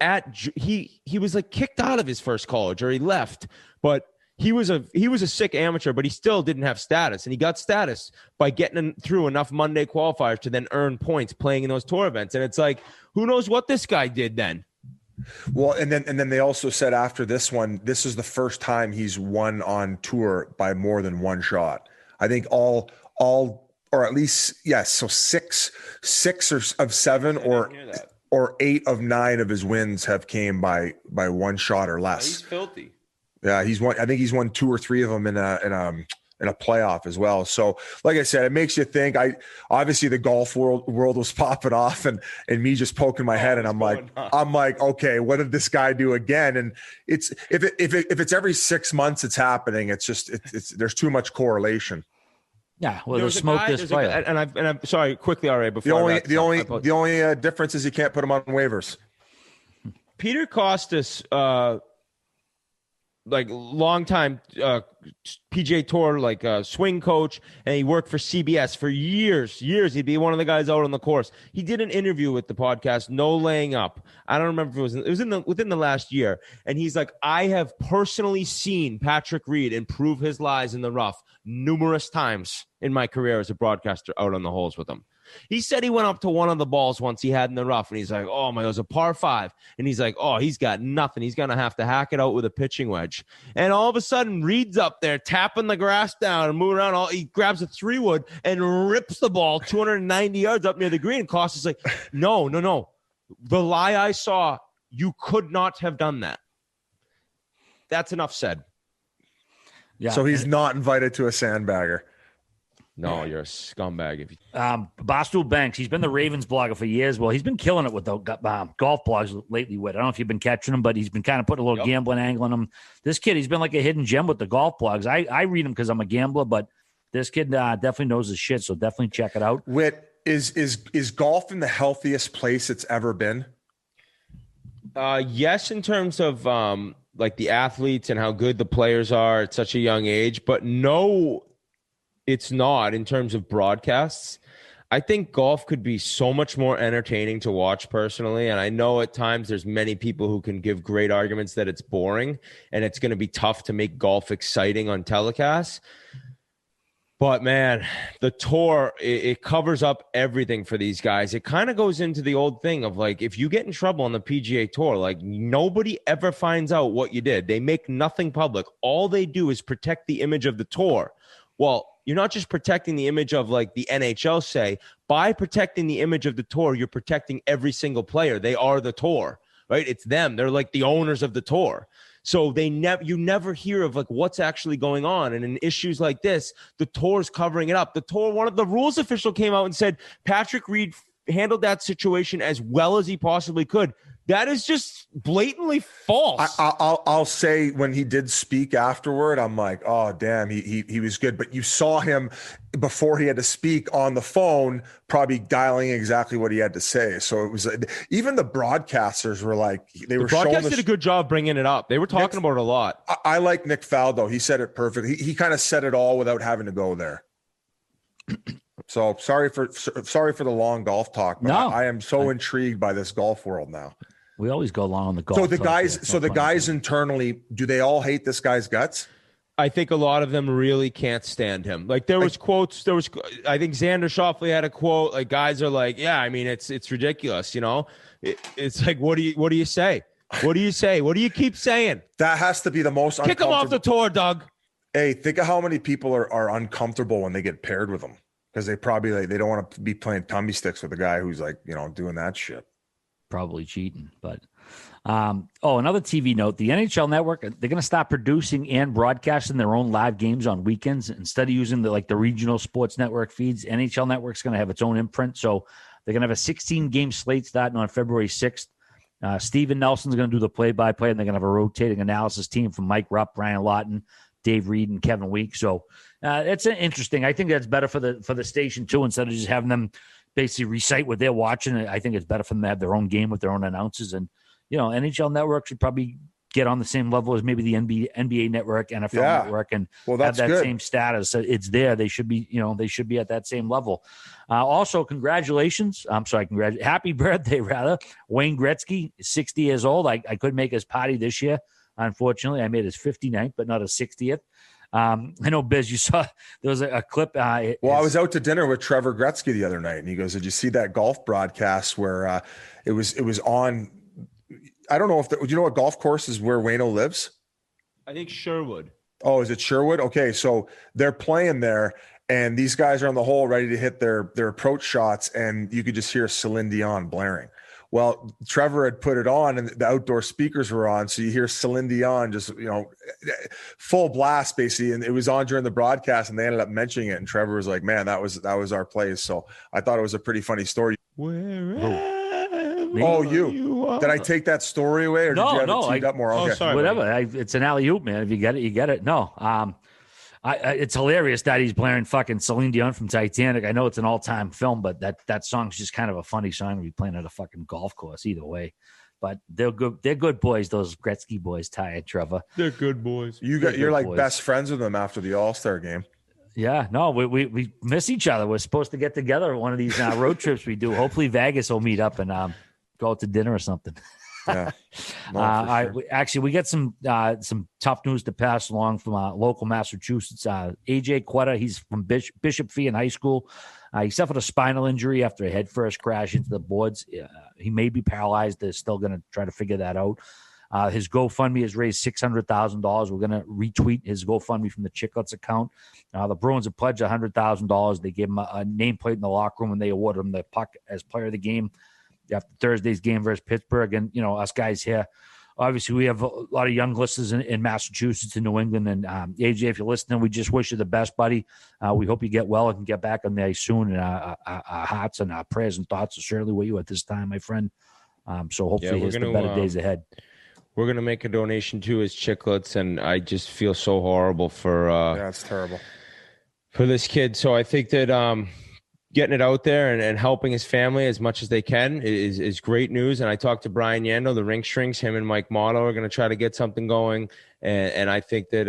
he was like kicked out of his first college, or he left, but. He was a sick amateur, but he still didn't have status, and he got status by getting through enough Monday qualifiers to then earn points playing in those tour events. And it's like, who knows what this guy did then? Well, and then they also said after this one, this is the first time he's won on tour by more than 1 shot. I think all or at least so six of 7 or 8 of 9 of his wins have came by 1 shot or less. He's filthy. Yeah, he's won. I think he's won 2 or 3 of them in a playoff as well. So, like I said, it makes you think. Obviously the golf world was popping off, and me just poking my head, and I'm like, okay, what did this guy do again? And it's if it's every 6 months it's happening, it's just there's too much correlation. Yeah, well, there's smoke this fire. And I'm sorry, quickly, RA. Before the only difference is you can't put him on waivers. Peter Costas. like long time PGA Tour swing coach, and he worked for CBS for years. He'd be one of the guys out on the course. He did an interview with the podcast No Laying Up. I don't remember if it was within the last year, and he's like, I have personally seen Patrick Reed improve his lies in the rough numerous times in my career as a broadcaster out on the holes with him. He said he went up to one of the balls once he had in the rough, and he's like, oh, my, it was a par 5. And he's like, oh, he's got nothing. He's going to have to hack it out with a pitching wedge. And all of a sudden, Reed's up there tapping the grass down and moving around. He grabs a 3-wood and rips the ball 290 yards up near the green. And Klaus is like, no. The lie I saw, you could not have done that. That's enough said. Yeah. So he's not invited to a sandbagger. No, you're a scumbag. If you... Barstool Banks, he's been the Ravens blogger for years. Well, he's been killing it with the golf blogs lately. I don't know if you've been catching him, but he's been kind of putting a little gambling angle on him. This kid, he's been like a hidden gem with the golf blogs. I read him because I'm a gambler, but this kid definitely knows his shit, so definitely check it out. Whit, is golf in the healthiest place it's ever been? Yes, in terms of like the athletes and how good the players are at such a young age, but no, it's not in terms of broadcasts. I think golf could be so much more entertaining to watch personally. And I know at times there's many people who can give great arguments that it's boring and it's going to be tough to make golf exciting on telecasts. But man, the tour, it covers up everything for these guys. It kind of goes into the old thing of like, if you get in trouble on the PGA Tour, like nobody ever finds out what you did. They make nothing public. All they do is protect the image of the tour. Well, you're not just protecting the image of like the NHL, say. By protecting the image of the tour, you're protecting every single player. They are the tour, right? It's them. They're like the owners of the tour. So you never hear of like what's actually going on. And in issues like this, the tour's covering it up. The tour, one of the rules official came out and said Patrick Reed handled that situation as well as he possibly could. That is just blatantly false. I'll say when he did speak afterward, I'm like, oh, damn, he was good. But you saw him before he had to speak on the phone, probably dialing exactly what he had to say. So it was even the broadcasters were like, the broadcasters did a good job bringing it up. They were talking about it a lot. I like Nick Faldo. He said it perfect. He kind of said it all without having to go there. So sorry for the long golf talk. But no, I am so intrigued by this golf world now. We always go along on the golf. So the guys internally, do they all hate this guy's guts? I think a lot of them really can't stand him. Like quotes. I think Xander Schauffele had a quote. Like guys are like, yeah, I mean, it's ridiculous. You know, it's like, what do you say? What do you say? What do you keep saying? That has to be the most. Kick him off the tour, Doug. Hey, think of how many people are uncomfortable when they get paired with him because they probably they don't want to be playing tummy sticks with a guy who's like doing that shit. Probably cheating, but another TV note: the NHL Network, they're going to stop producing and broadcasting their own live games on weekends instead of using the regional sports network feeds. NHL Network's going to have its own imprint, so they're going to have a 16-game slate starting on February 6th. Steven Nelson's going to do the play-by-play, and they're going to have a rotating analysis team from Mike Rupp, Brian Lawton, Dave Reed, and Kevin Week. So it's interesting. I think that's better for the station too, instead of just having them basically recite what they're watching. I think it's better for them to have their own game with their own announcers. And, NHL Network should probably get on the same level as maybe the NBA Network, NFL Network, and have that same status. It's there. They should be, they should be at that same level. Also, congratulations. Happy birthday, rather. Wayne Gretzky, 60 years old. I couldn't make his party this year. Unfortunately, I made his 59th, but not his 60th. I know, Biz, you saw there was a clip. I was out to dinner with Trevor Gretzky the other night, and he goes, "Did you see that golf broadcast where it was on? I don't know do you know what golf course is where Wayno lives? I think Sherwood. Oh, is it Sherwood? Okay, so they're playing there, and these guys are on the hole ready to hit their approach shots, and you could just hear Celine Dion blaring. Well, Trevor had put it on and the outdoor speakers were on. So you hear Celine Dion just, full blast basically. And it was on during the broadcast and they ended up mentioning it. And Trevor was like, man, that was our place. So I thought it was a pretty funny story. Did I take that story away or did you have it teed up more? Okay. Sorry, whatever. It's an alley-oop, man. If you get it, you get it. No. It's hilarious that he's playing fucking Celine Dion from Titanic. I know it's an all-time film, but that song's just kind of a funny song to be playing at a fucking golf course either way. But they're good. They're good boys, those Gretzky boys, Ty and Trevor. They're good boys. You're like boys. Best friends with them after the All-Star game. Yeah, no, we miss each other. We're supposed to get together on one of these road trips we do. Hopefully Vegas will meet up and go out to dinner or something. Yeah. No, sure. We get some tough news to pass along from local Massachusetts. AJ Quetta, he's from Bishop Fee in high school. He suffered a spinal injury after a headfirst crash into the boards. He may be paralyzed. They're still going to try to figure that out. His GoFundMe has raised $600,000. We're going to retweet his GoFundMe from the Chiclets account. The Bruins have pledged $100,000. They gave him a nameplate in the locker room when they awarded him the puck as player of the game after Thursday's game versus Pittsburgh. And, us guys here, obviously we have a lot of young listeners in Massachusetts and New England. And AJ, if you're listening, we just wish you the best, buddy. We hope you get well and can get back on there soon. And our hearts and our prayers and thoughts are certainly with you at this time, my friend. So hopefully there's the better days ahead. We're going to make a donation to his Chiclets, and I just feel so horrible for it's terrible for this kid. So I think that getting it out there and helping his family as much as they can is great news. And I talked to Brian Yando, the Rink Shrinks. Him and Mike Motto are going to try to get something going. And I think that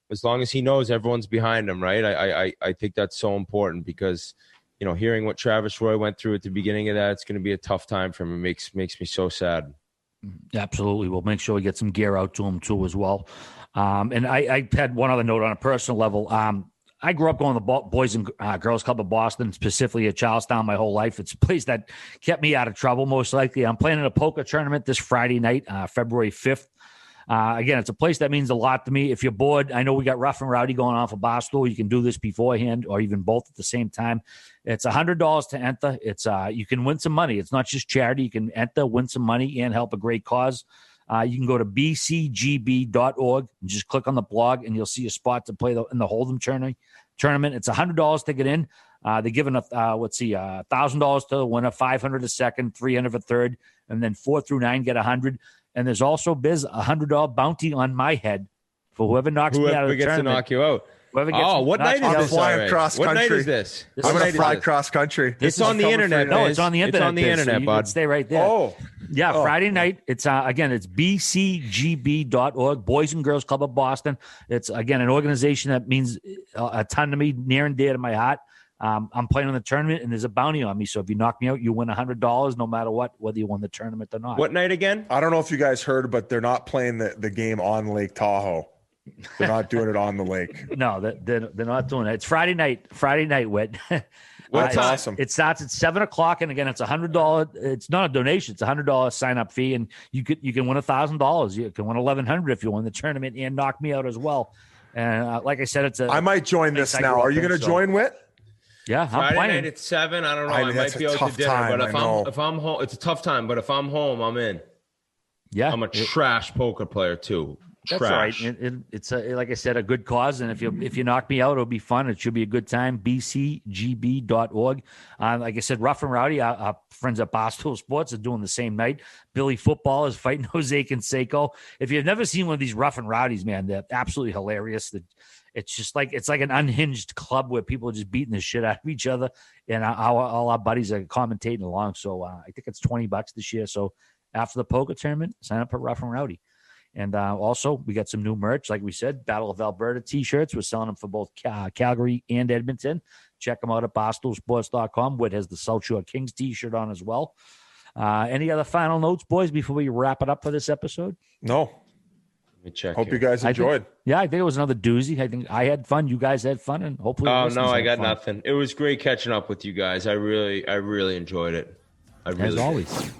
as long as he knows everyone's behind him, right? I think that's so important because, hearing what Travis Roy went through at the beginning of that, it's going to be a tough time for him. It makes me so sad. Absolutely. We'll make sure we get some gear out to him too as well. And I had one other note on a personal level. I grew up going to the Boys and Girls Club of Boston, specifically at Charlestown, my whole life. It's a place that kept me out of trouble, most likely. I'm playing in a poker tournament this Friday night, February 5th. Again, it's a place that means a lot to me. If you're bored, I know we got Rough and Rowdy going on for Barstool. You can do this beforehand or even both at the same time. It's $100 to enter. It's you can win some money. It's not just charity. You can enter, win some money, and help a great cause. You can go to bcgb.org and just click on the blog, and you'll see a spot to play in the Hold'em tournament. It's $100 to get in. They're giving $1,000 to the winner, $500 a second, $300 for third, and then 4 through 9 get $100. And there's also, Biz, a $100 bounty on my head for whoever knocks me out of the tournament. Whoever gets to knock you out. What night is this? Flying cross country. What night is this? I'm going to fly cross country. It's on the internet. No, it's on the internet. It's on the internet, so bud. Stay right there. Oh. Yeah, Friday night. It's again, it's bcgb.org, Boys and Girls Club of Boston. It's again an organization that means a ton to me, near and dear to my heart. I'm playing in the tournament, and there's a bounty on me. So if you knock me out, you win $100, no matter what, whether you won the tournament or not. What night again? I don't know if you guys heard, but they're not playing the game on Lake Tahoe. They're not doing it on the lake. No, they're not doing it. It's Friday night. Whit. That's awesome. It starts at 7:00, and again, it's $100. It's not a donation; it's $100 sign up fee, and you can win $1,000. You can win $1,100 if you win the tournament and knock me out as well. And like I said, I might join this now. Are you going to join, Whit? Yeah, I'm Friday playing. night at 7. I don't know. I might be out to dinner, but if I'm home, it's a tough time. But if I'm home, I'm in. Yeah, I'm a trash poker player too. That's trash. Right. It's like I said, a good cause, and if you knock me out, it'll be fun. It should be a good time. bcgb.org. Like I said, Rough and Rowdy, our friends at Barstool Sports, are doing the same night. Billy Football is fighting Jose Canseco. If you've never seen one of these Rough and Rowdies, man, they're absolutely hilarious. It's just like it's like an unhinged club where people are just beating the shit out of each other, and all our buddies are commentating along. So I think it's $20 this year. So after the poker tournament, sign up for Rough and Rowdy. And also, we got some new merch. Like we said, Battle of Alberta T-shirts. We're selling them for both Calgary and Edmonton. Check them out at barstoolsports.com. Whit has the South Shore Kings T-shirt on as well. Any other final notes, boys, before we wrap it up for this episode? No. Let me check. Hope you guys enjoyed. I think it was another doozy. I think I had fun. You guys had fun, and hopefully. Oh no, I got nothing. It was great catching up with you guys. I really enjoyed it. As always.